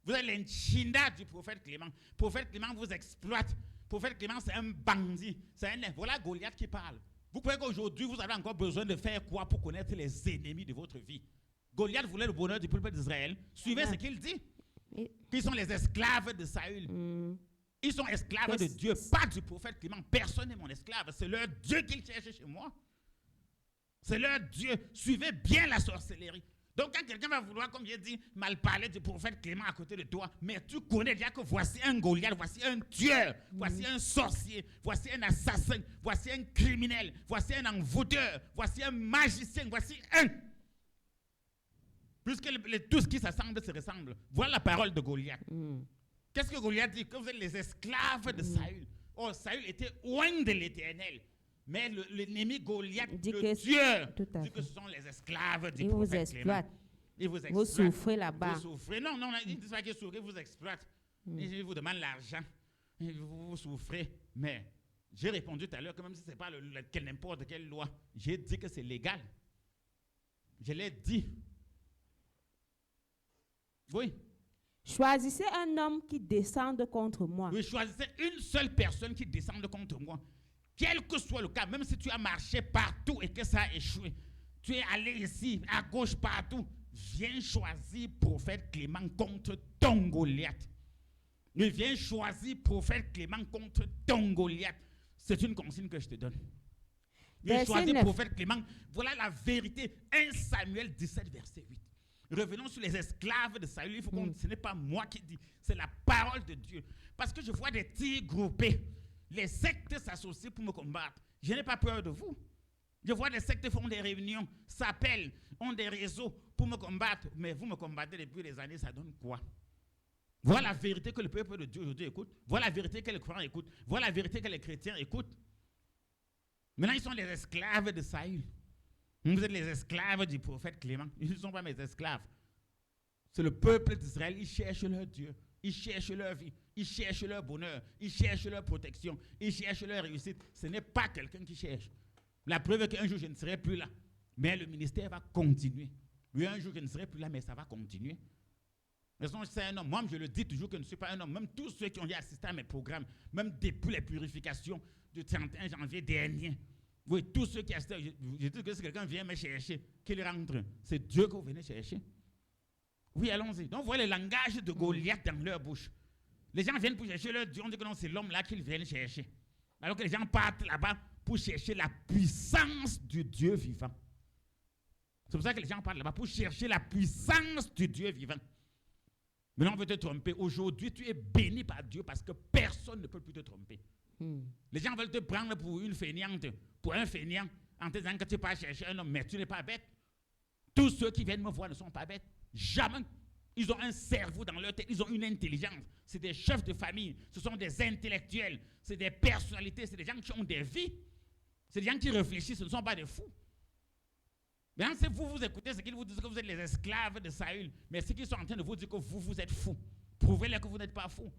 Vous êtes les Nchinda du prophète Clément. Le prophète Clément vous exploite. Le prophète Clément, c'est un bandit. Voilà Goliath qui parle. Vous croyez qu'aujourd'hui, vous avez encore besoin de faire quoi pour connaître les ennemis de votre vie? Goliath voulait le bonheur du peuple d'Israël. Suivez ce qu'il dit. Et- Qu'ils sont les esclaves de Saül. Ils sont esclaves de Yes. Dieu, pas du prophète Clément. Personne n'est mon esclave. C'est leur Dieu qu'ils cherchent chez moi. C'est leur Dieu. Suivez bien la sorcellerie. Donc quand quelqu'un va vouloir, comme j'ai dit, mal parler du prophète Clément à côté de toi, mais tu connais déjà que voici un Goliath, voici un tueur, voici un sorcier, voici un assassin, voici un criminel, voici un envoûteur, voici un magicien, voici un. Puisque tout ce qui s'assemble se ressemble. Voilà la parole de Goliath. Qu'est-ce que Goliath dit? Que vous êtes les esclaves de Saül. Oh, Saül était loin de l'Éternel. Mais l'ennemi Goliath, Dit le que- tueur, tout à dit que fait. ce sont les esclaves du Il vous prophète Clément. exploite. Il vous Vous exploite. souffrez là-bas. Vous souffrez. Non, il ne dit pas qu'il souffre, il vous exploite. Il vous demande l'argent. Vous souffrez. Mais j'ai répondu tout à l'heure que même si ce n'est pas n'importe quelle loi, j'ai dit que c'est légal. Je l'ai dit. Oui. Choisissez un homme qui descende contre moi. Oui, choisissez une seule personne qui descende contre moi. Quel que soit le cas, même si tu as marché partout et que ça a échoué, tu es allé ici, à gauche, partout, viens choisir prophète Clément contre ton Goliath. Mais viens choisir prophète Clément contre ton Goliath. C'est une consigne que je te donne. Viens Verset choisir 9. prophète Clément. Voilà la vérité. 1 Samuel 17, verset 8. Revenons sur les esclaves de Saül. Il faut ce n'est pas moi qui dis, c'est la parole de Dieu. Parce que je vois des tirs groupés. Les sectes s'associent pour me combattre. Je n'ai pas peur de vous. Je vois des sectes font des réunions, s'appellent, ont des réseaux pour me combattre. Mais vous me combattez depuis des années, ça donne quoi? Voilà la vérité que le peuple de Dieu aujourd'hui écoute. Voilà la vérité que les croyants écoutent. Voilà la vérité que les chrétiens écoutent. Maintenant, ils sont les esclaves de Saül. Vous êtes les esclaves du prophète Clément. Ils ne sont pas mes esclaves. C'est le peuple d'Israël. Ils cherchent leur Dieu. Ils cherchent leur vie. Ils cherchent leur bonheur. Ils cherchent leur protection. Ils cherchent leur réussite. Ce n'est pas quelqu'un qui cherche. La preuve est qu'un jour, je ne serai plus là. Mais le ministère va continuer. Oui, un jour, je ne serai plus là, mais ça va continuer. Mais sinon, c'est un homme. Moi, je le dis toujours que je ne suis pas un homme. Même tous ceux qui ont assisté à mes programmes, même depuis les purifications du 31 janvier dernier, oui, tous ceux qui assistent, je dis que si quelqu'un vient me chercher, qu'il rentre. C'est Dieu que vous venez chercher. Oui, allons-y. Donc, vous voyez le langage de Goliath dans leur bouche. Les gens viennent pour chercher leur Dieu. On dit que non, c'est l'homme-là qu'ils viennent chercher. Alors que les gens partent là-bas pour chercher la puissance du Dieu vivant. C'est pour ça que les gens parlent là-bas, pour chercher la puissance du Dieu vivant. Mais on veut te tromper. Aujourd'hui, tu es béni par Dieu parce que personne ne peut plus te tromper. Les gens veulent te prendre pour une fainéante, pour un fainéant, en te disant que tu peux chercher un homme, mais tu n'es pas bête. Tous ceux qui viennent me voir ne sont pas bêtes. Jamais. Ils ont un cerveau dans leur tête, ils ont une intelligence. C'est des chefs de famille, ce sont des intellectuels, c'est des personnalités, c'est des gens qui ont des vies. C'est des gens qui réfléchissent, ce ne sont pas des fous. Maintenant, si vous écoutez ce qu'ils vous disent que vous êtes les esclaves de Saül, mais ce qu'ils sont en train de vous dire que vous êtes fous. Prouvez-leur que vous n'êtes pas fous.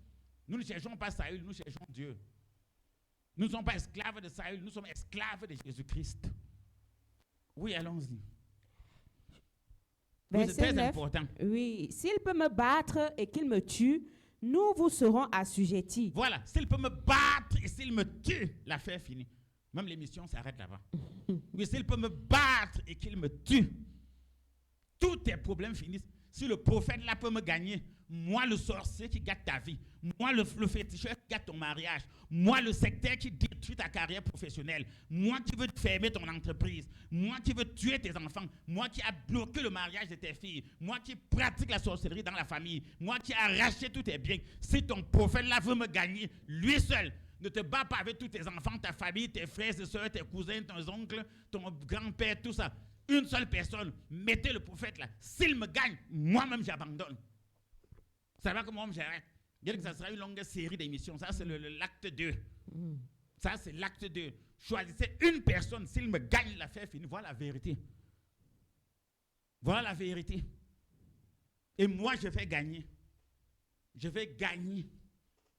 Nous ne cherchons pas Saül, nous cherchons Dieu. Nous ne sommes pas esclaves de Saül, nous sommes esclaves de Jésus-Christ. Oui, allons-y. C'est très 9, important. Oui, s'il peut me battre et qu'il me tue, nous vous serons assujettis. Voilà, s'il peut me battre et s'il me tue, l'affaire est finie. Même l'émission s'arrête là-bas. Oui, s'il peut me battre et qu'il me tue, tous tes problèmes finissent. Si le prophète là peut me gagner, moi le sorcier qui gâte ta vie, moi le féticheur qui gâte ton mariage, moi le sectaire qui détruit ta carrière professionnelle, moi qui veux te fermer ton entreprise, moi qui veux tuer tes enfants, moi qui a bloqué le mariage de tes filles, moi qui pratique la sorcellerie dans la famille, moi qui a arraché tous tes biens, si ton prophète là veut me gagner, lui seul, ne te bats pas avec tous tes enfants, ta famille, tes frères, tes soeurs, tes cousins, ton oncle, ton grand-père, tout ça. Une seule personne, mettez le prophète là. S'il me gagne, moi-même j'abandonne. Ça va que moi-même j'arrête. Je dis que ça sera une longue série d'émissions. Ça, c'est l'acte 2. Ça, c'est l'acte 2. Choisissez une personne. S'il me gagne, l'affaire finie. Voilà la vérité. Voilà la vérité. Et moi, je vais gagner. Je vais gagner.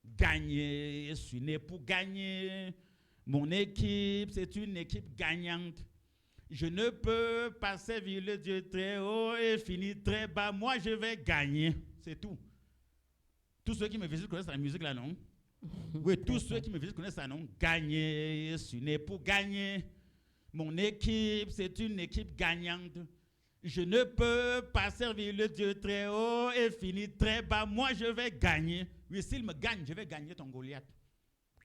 Gagner. Je suis né pour gagner. Mon équipe, c'est une équipe gagnante. Je ne peux pas servir le Dieu très haut et finir très bas. Moi, je vais gagner. C'est tout. Tous ceux qui me visitent connaissent la musique là, non? Oui, tous ceux qui me visitent connaissent ça, non? Gagner, je suis né pour gagner. Mon équipe, c'est une équipe gagnante. Je ne peux pas servir le Dieu très haut et finir très bas. Moi, je vais gagner. Oui, s'il me gagne, je vais gagner ton Goliath.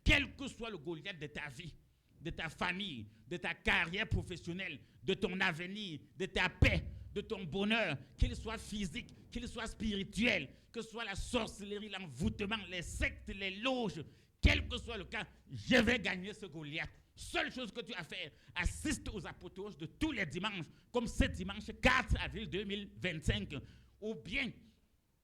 Quel que soit le Goliath de ta vie, de ta famille, de ta carrière professionnelle, de ton avenir, de ta paix, de ton bonheur, qu'il soit physique, qu'il soit spirituel, que ce soit la sorcellerie, l'envoûtement, les sectes, les loges, quel que soit le cas, je vais gagner ce Goliath. Seule chose que tu as à faire, assiste aux apothéoses de tous les dimanches, comme ce dimanche 4 avril 2025, ou bien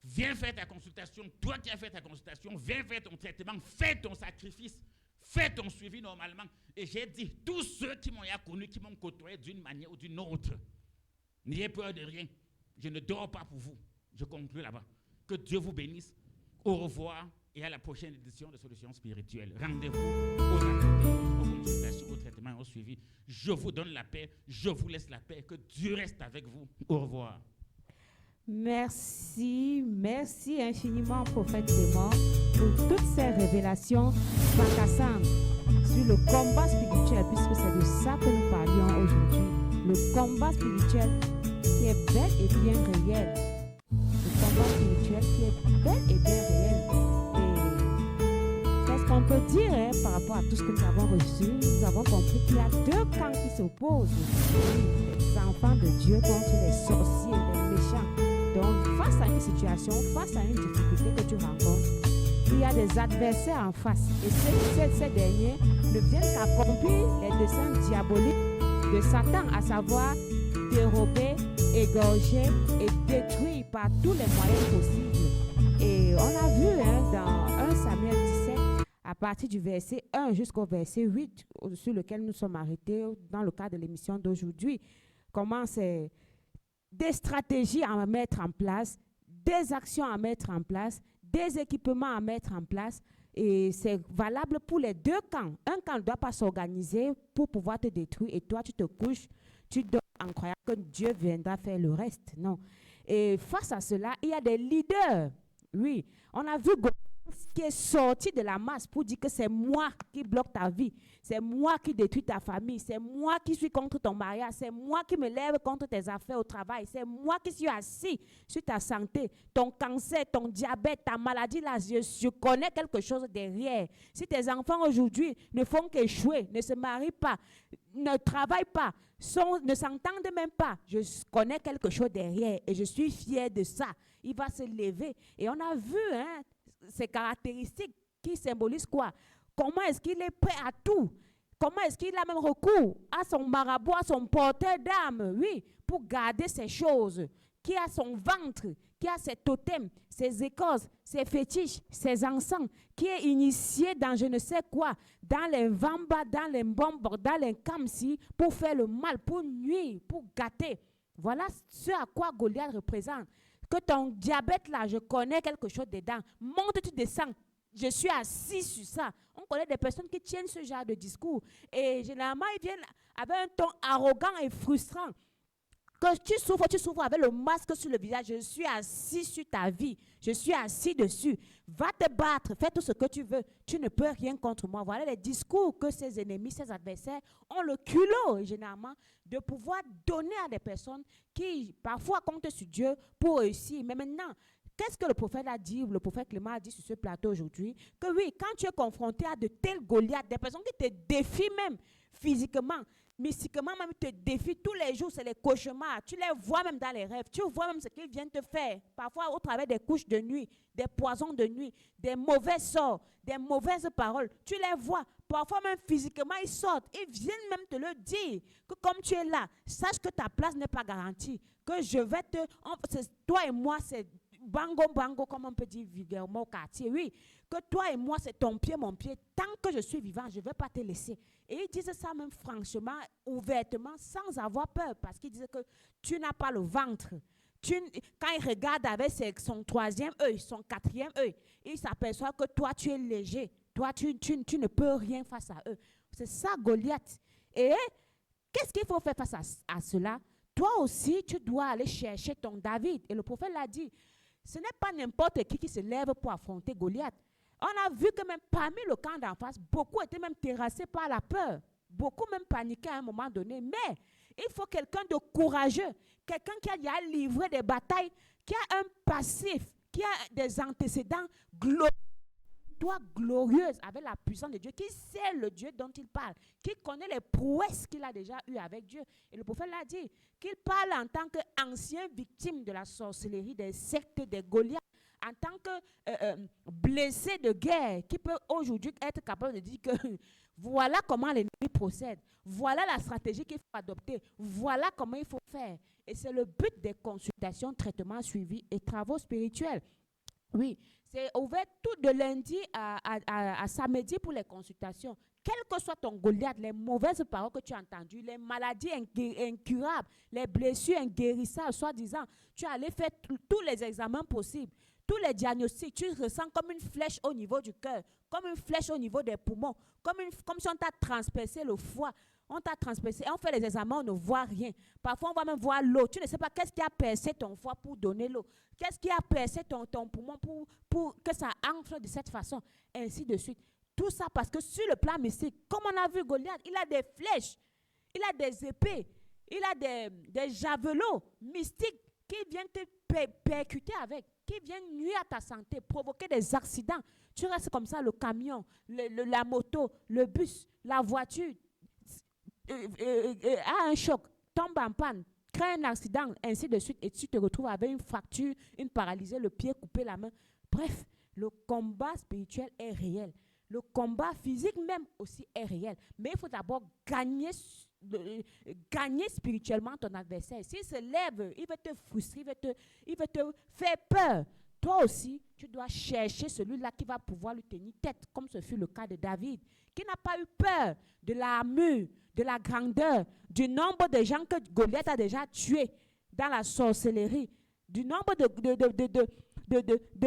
viens faire ta consultation, toi qui as fait ta consultation, viens faire ton traitement, fais ton sacrifice, fais ton suivi normalement. Et j'ai dit, tous ceux qui m'ont connu, qui m'ont côtoyé d'une manière ou d'une autre, n'ayez peur de rien. Je ne dors pas pour vous. Je conclue là-bas. Que Dieu vous bénisse. Au revoir et à la prochaine édition de Solutions Spirituelles. Rendez-vous aux ateliers, aux consultations, aux traitements, au suivi. Je vous donne la paix. Je vous laisse la paix. Que Dieu reste avec vous. Au revoir. Merci infiniment, prophète Clément, pour toutes ces révélations fracassantes sur le combat spirituel, puisque c'est de ça que nous parlions aujourd'hui. Le combat spirituel qui est bel et bien réel. Le combat spirituel qui est bel et bien réel. Et qu'est-ce qu'on peut dire par rapport à tout ce que nous avons reçu? Nous avons compris qu'il y a deux camps qui s'opposent. Les enfants de Dieu contre les sorciers, les méchants. Donc, face à une situation, face à une difficulté que tu rencontres, il y a des adversaires en face. Et ces derniers ne viennent qu'accomplir les desseins diaboliques de Satan, à savoir dérober, égorger et détruire par tous les moyens possibles. Et on a vu dans 1 Samuel 17, à partir du verset 1 jusqu'au verset 8, sur lequel nous sommes arrêtés dans le cadre de l'émission d'aujourd'hui, comment c'est des stratégies à mettre en place, des actions à mettre en place, des équipements à mettre en place. Et c'est valable pour les deux camps. Un camp ne doit pas s'organiser pour pouvoir te détruire et toi, tu te couches, tu dors en croyant que Dieu viendra faire le reste. Non. Et face à cela, il y a des leaders. Oui, on a vu qui est sorti de la masse pour dire que c'est moi qui bloque ta vie, c'est moi qui détruis ta famille, c'est moi qui suis contre ton mariage, c'est moi qui me lève contre tes affaires au travail, c'est moi qui suis assis sur ta santé, ton cancer, ton diabète, ta maladie, là, je connais quelque chose derrière. Si tes enfants aujourd'hui ne font qu'échouer, ne se marient pas, ne travaillent pas, ne s'entendent même pas, je connais quelque chose derrière et je suis fier de ça. Il va se lever. Et on a vu ces caractéristiques qui symbolisent quoi? Comment est-ce qu'il est prêt à tout? Comment est-ce qu'il a même recours à son marabout, à son porteur d'âme, oui, pour garder ces choses, qui a son ventre, qui a ses totems, ses écorces, ses fétiches, ses encens, qui est initié dans je ne sais quoi, dans les vambas, dans les bombes, dans les kamsi, pour faire le mal, pour nuire, pour gâter. Voilà ce à quoi Goliath représente. Que ton diabète là, je connais quelque chose dedans. Monte, tu descends. Je suis assis sur ça. On connaît des personnes qui tiennent ce genre de discours. Et généralement, ils viennent avec un ton arrogant et frustrant. Quand tu souffres avec le masque sur le visage. Je suis assis sur ta vie. Je suis assis dessus. Va te battre. Fais tout ce que tu veux. Tu ne peux rien contre moi. Voilà les discours que ses ennemis, ses adversaires ont le culot, généralement, de pouvoir donner à des personnes qui, parfois, comptent sur Dieu pour réussir. Mais maintenant, qu'est-ce que le prophète a dit, le prophète Clément a dit sur ce plateau aujourd'hui? Que oui, quand tu es confronté à de tels Goliaths, des personnes qui te défient même physiquement, mystiquement même te défient tous les jours, c'est les cauchemars. Tu les vois même dans les rêves. Tu vois même ce qu'ils viennent te faire. Parfois au travers des couches de nuit, des poisons de nuit, des mauvais sorts, des mauvaises paroles. Tu les vois. Parfois même physiquement, ils sortent. Ils viennent même te le dire. Que comme tu es là, sache que ta place n'est pas garantie. Que je vais te... Toi et moi, c'est bango, comme on peut dire vulgairement au quartier. Oui, que toi et moi, c'est ton pied, mon pied. Tant que je suis vivant, je ne vais pas te laisser. Et ils disent ça même franchement, ouvertement, sans avoir peur. Parce qu'ils disent que tu n'as pas le ventre. Quand ils regardent avec son troisième œil, son quatrième œil, ils s'aperçoivent que toi, tu es léger. Toi, tu ne peux rien face à eux. C'est ça, Goliath. Et qu'est-ce qu'il faut faire face à cela? Toi aussi, tu dois aller chercher ton David. Et le prophète l'a dit. Ce n'est pas n'importe qui se lève pour affronter Goliath. On a vu que même parmi le camp d'en face, beaucoup étaient même terrassés par la peur. Beaucoup même paniquaient à un moment donné. Mais il faut quelqu'un de courageux, quelqu'un qui a déjà livré des batailles, qui a un passif, qui a des antécédents glorieuses avec la puissance de Dieu, qui sait le Dieu dont il parle, qui connaît les prouesses qu'il a déjà eues avec Dieu. Et le prophète l'a dit, qu'il parle en tant qu'ancien victime de la sorcellerie, des sectes, des Goliaths, en tant que blessé de guerre, qui peut aujourd'hui être capable de dire que voilà comment l'ennemi procède, voilà la stratégie qu'il faut adopter, voilà comment il faut faire. Et c'est le but des consultations, traitements suivis et travaux spirituels. Oui, c'est ouvert tout de lundi à samedi pour les consultations. Quel que soit ton Goliath, les mauvaises paroles que tu as entendues, les maladies incurables, les blessures inguérissables, soi-disant, tu es allé faire tous les examens possibles, tous les diagnostics, tu ressens comme une flèche au niveau du cœur, comme une flèche au niveau des poumons, comme si on t'a transpercé le foie. On t'a transpercé, on fait les examens, on ne voit rien. Parfois, on va même voir l'eau. Tu ne sais pas qu'est-ce qui a percé ton foie pour donner l'eau. Qu'est-ce qui a percé ton poumon pour que ça enfle de cette façon, ainsi de suite. Tout ça parce que sur le plan mystique, comme on a vu Goliath, il a des flèches, il a des épées, il a des javelots mystiques qui viennent te percuter avec, qui viennent nuire à ta santé, provoquer des accidents. Tu restes comme ça, le camion, la moto, le bus, la voiture, a un choc, tombe en panne, crée un accident, ainsi de suite, et tu te retrouves avec une fracture, une paralysée, le pied coupé, la main. Bref, le combat spirituel est réel. Le combat physique même aussi est réel. Mais il faut d'abord gagner spirituellement ton adversaire. S'il se lève, il va te frustrer, il va te faire peur. Toi aussi, tu dois chercher celui-là qui va pouvoir lui tenir tête, comme ce fut le cas de David, qui n'a pas eu peur de l'armure, de la grandeur, du nombre de gens que Goliath a déjà tués dans la sorcellerie, du nombre de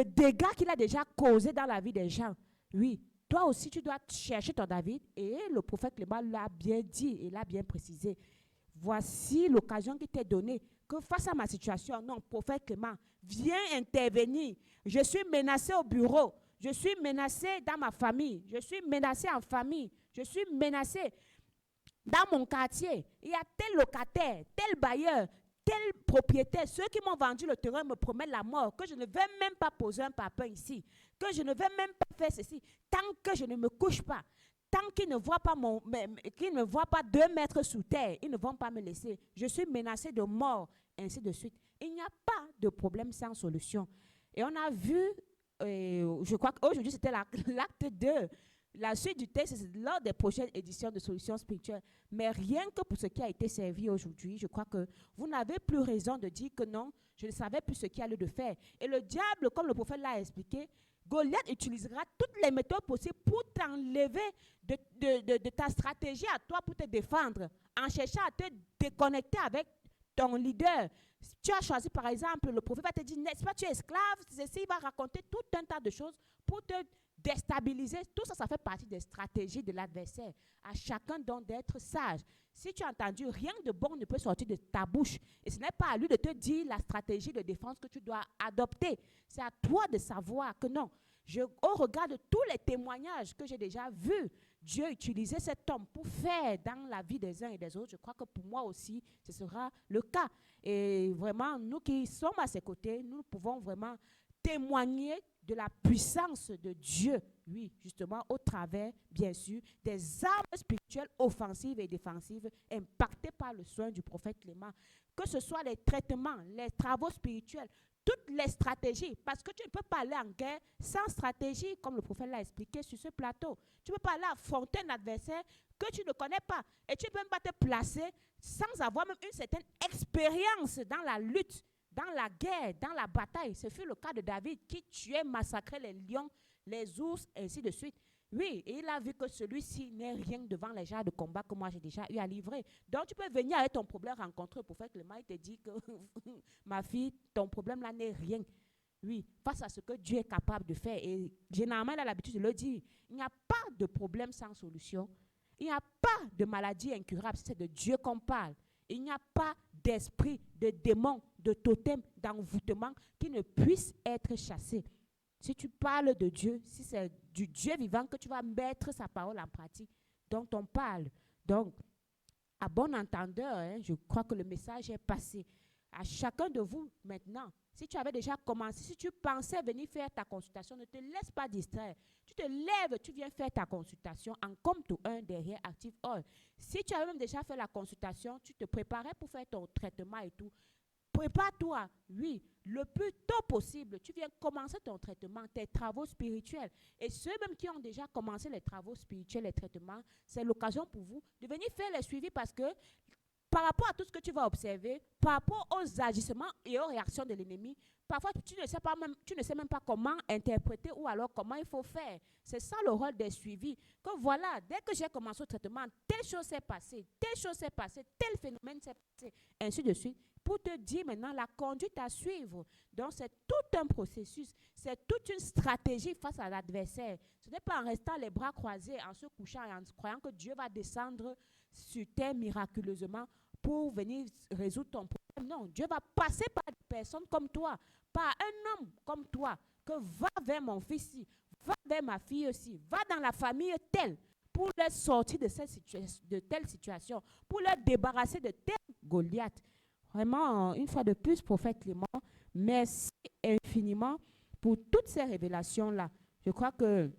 dégâts qu'il a déjà causés dans la vie des gens. Oui, toi aussi, tu dois chercher ton David. Et le prophète Clément l'a bien dit et l'a bien précisé. Voici l'occasion qui t'est donnée, que face à ma situation, non, prophète Clément, viens intervenir. Je suis menacé au bureau. Je suis menacée dans ma famille. Je suis menacée en famille. Je suis menacée dans mon quartier. Il y a tel locataire, tel bailleur, tel propriétaire. Ceux qui m'ont vendu le terrain me promettent la mort, que je ne vais même pas poser un parpaing ici, que je ne vais même pas faire ceci, tant que je ne me couche pas. Tant qu'ils ne voient pas qu'ils ne voient pas 2 mètres sous terre, ils ne vont pas me laisser. Je suis menacée de mort, ainsi de suite. Il n'y a pas de problème sans solution. Et on a vu, je crois qu'aujourd'hui c'était l'acte 2. La suite du texte, c'est lors des prochaines éditions de Solutions spirituelles. Mais rien que pour ce qui a été servi aujourd'hui, je crois que vous n'avez plus raison de dire que non, je ne savais plus ce qu'il y a lieu de faire. Et le diable, comme le prophète l'a expliqué, Goliath utilisera toutes les méthodes possibles pour t'enlever de ta stratégie à toi pour te défendre, en cherchant à te déconnecter avec ton leader. Tu as choisi par exemple, le prophète va te dire, n'est-ce pas, tu es esclave, il va raconter tout un tas de choses pour te déstabiliser. Tout ça, ça fait partie des stratégies de l'adversaire. À chacun donc d'être sage. Si tu as entendu, rien de bon ne peut sortir de ta bouche. Et ce n'est pas à lui de te dire la stratégie de défense que tu dois adopter. C'est à toi de savoir que non. Au regard de tous les témoignages que j'ai déjà vus, Dieu utilisait cet homme pour faire dans la vie des uns et des autres. Je crois que pour moi aussi, ce sera le cas. Et vraiment, nous qui sommes à ses côtés, nous pouvons vraiment témoigner de la puissance de Dieu, oui, justement, au travers, bien sûr, des armes spirituelles offensives et défensives impactées par le soin du prophète Clément. Que ce soit les traitements, les travaux spirituels, toutes les stratégies, parce que tu ne peux pas aller en guerre sans stratégie, comme le prophète l'a expliqué sur ce plateau. Tu ne peux pas aller affronter un adversaire que tu ne connais pas. Et tu ne peux même pas te placer sans avoir même une certaine expérience dans la lutte, dans la guerre, dans la bataille. Ce fut le cas de David qui tuait, massacrait les lions, les ours, ainsi de suite. Oui, et il a vu que celui-ci n'est rien devant les genres de combat que moi j'ai déjà eu à livrer. Donc tu peux venir avec ton problème, rencontrer le prophète Clément, il te dit que ma fille, ton problème là n'est rien. Oui, face à ce que Dieu est capable de faire. Et généralement, il a l'habitude de le dire. Il n'y a pas de problème sans solution. Il n'y a pas de maladie incurable, c'est de Dieu qu'on parle. Il n'y a pas d'esprit, de démon, de totem, d'envoûtement qui ne puisse être chassé. Si tu parles de Dieu, si c'est du Dieu vivant que tu vas mettre sa parole en pratique, dont on parle. Donc, à bon entendeur, je crois que le message est passé. À chacun de vous maintenant, si tu avais déjà commencé, si tu pensais venir faire ta consultation, ne te laisse pas distraire. Tu te lèves, tu viens faire ta consultation en comme tout un derrière Active All. Si tu avais même déjà fait la consultation, tu te préparais pour faire ton traitement et tout. Prépare-toi, oui, le plus tôt possible. Tu viens commencer ton traitement, tes travaux spirituels. Et ceux même qui ont déjà commencé les travaux spirituels, les traitements, c'est l'occasion pour vous de venir faire les suivis parce que par rapport à tout ce que tu vas observer, par rapport aux agissements et aux réactions de l'ennemi, parfois tu ne sais même pas comment interpréter ou alors comment il faut faire. C'est ça le rôle des suivis. Que voilà, dès que j'ai commencé le traitement, telle chose s'est passée, tel phénomène s'est passé, ainsi de suite, pour te dire maintenant la conduite à suivre. Donc c'est tout un processus, c'est toute une stratégie face à l'adversaire. Ce n'est pas en restant les bras croisés, en se couchant et en croyant que Dieu va descendre sur terre miraculeusement pour venir résoudre ton problème. Non, Dieu va passer par des personnes comme toi, par un homme comme toi, que va vers mon fils ci, va vers ma fille aussi, va dans la famille telle, pour les sortir de telle situation, pour les débarrasser de tel Goliath. Vraiment, une fois de plus, prophète Clément, merci infiniment pour toutes ces révélations-là. Je crois que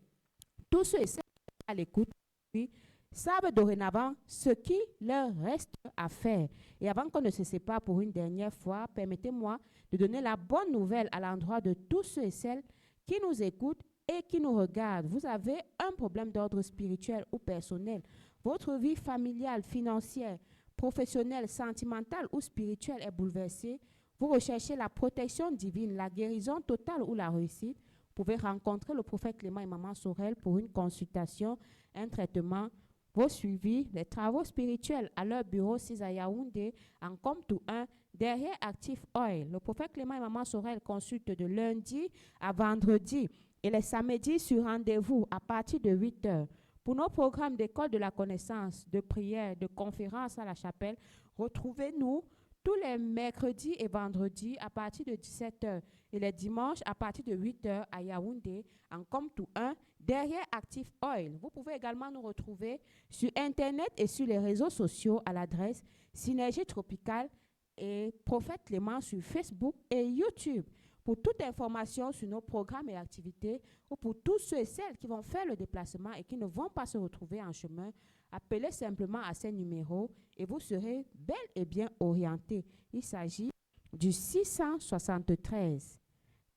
tous ceux et celles qui sont à l'écoute, oui, savent dorénavant ce qui leur reste à faire. Et avant qu'on ne se sépare pour une dernière fois, permettez-moi de donner la bonne nouvelle à l'endroit de tous ceux et celles qui nous écoutent et qui nous regardent. Vous avez un problème d'ordre spirituel ou personnel. Votre vie familiale, financière, professionnelle, sentimentale ou spirituelle est bouleversée. Vous recherchez la protection divine, la guérison totale ou la réussite. Vous pouvez rencontrer le prophète Clément et Maman Sorel pour une consultation, un traitement, vos suivis, les travaux spirituels à leur bureau 6 à Yaoundé, en Comtou 1, derrière Active Oil. Le prophète Clément et Maman Sorel consultent de lundi à vendredi et les samedis sur rendez-vous à partir de 8 heures. Pour nos programmes d'école de la connaissance, de prière, de conférences à la chapelle, retrouvez-nous tous les mercredis et vendredis à partir de 17h et les dimanches à partir de 8h à Yaoundé, en Komtou 1, derrière Active Oil. Vous pouvez également nous retrouver sur Internet et sur les réseaux sociaux à l'adresse Synergie Tropicale et Prophète Clément sur Facebook et YouTube. Pour toute information sur nos programmes et activités, ou pour tous ceux et celles qui vont faire le déplacement et qui ne vont pas se retrouver en chemin, appelez simplement à ces numéros et vous serez bel et bien orientés. Il s'agit du 673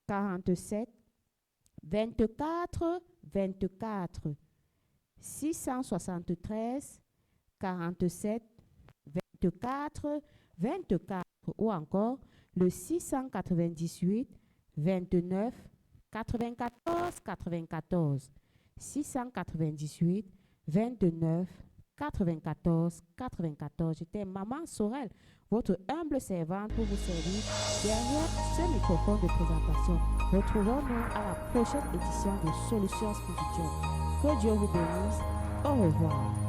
47 24 24. 673 47 24 24 ou encore le 698 29 94 94. 698 29 94 94. J'étais Maman Sorel, votre humble servante pour vous servir derrière ce microphone de présentation. Retrouvons-nous à la prochaine édition de Solutions spirituelles. Que Dieu vous bénisse. Au revoir.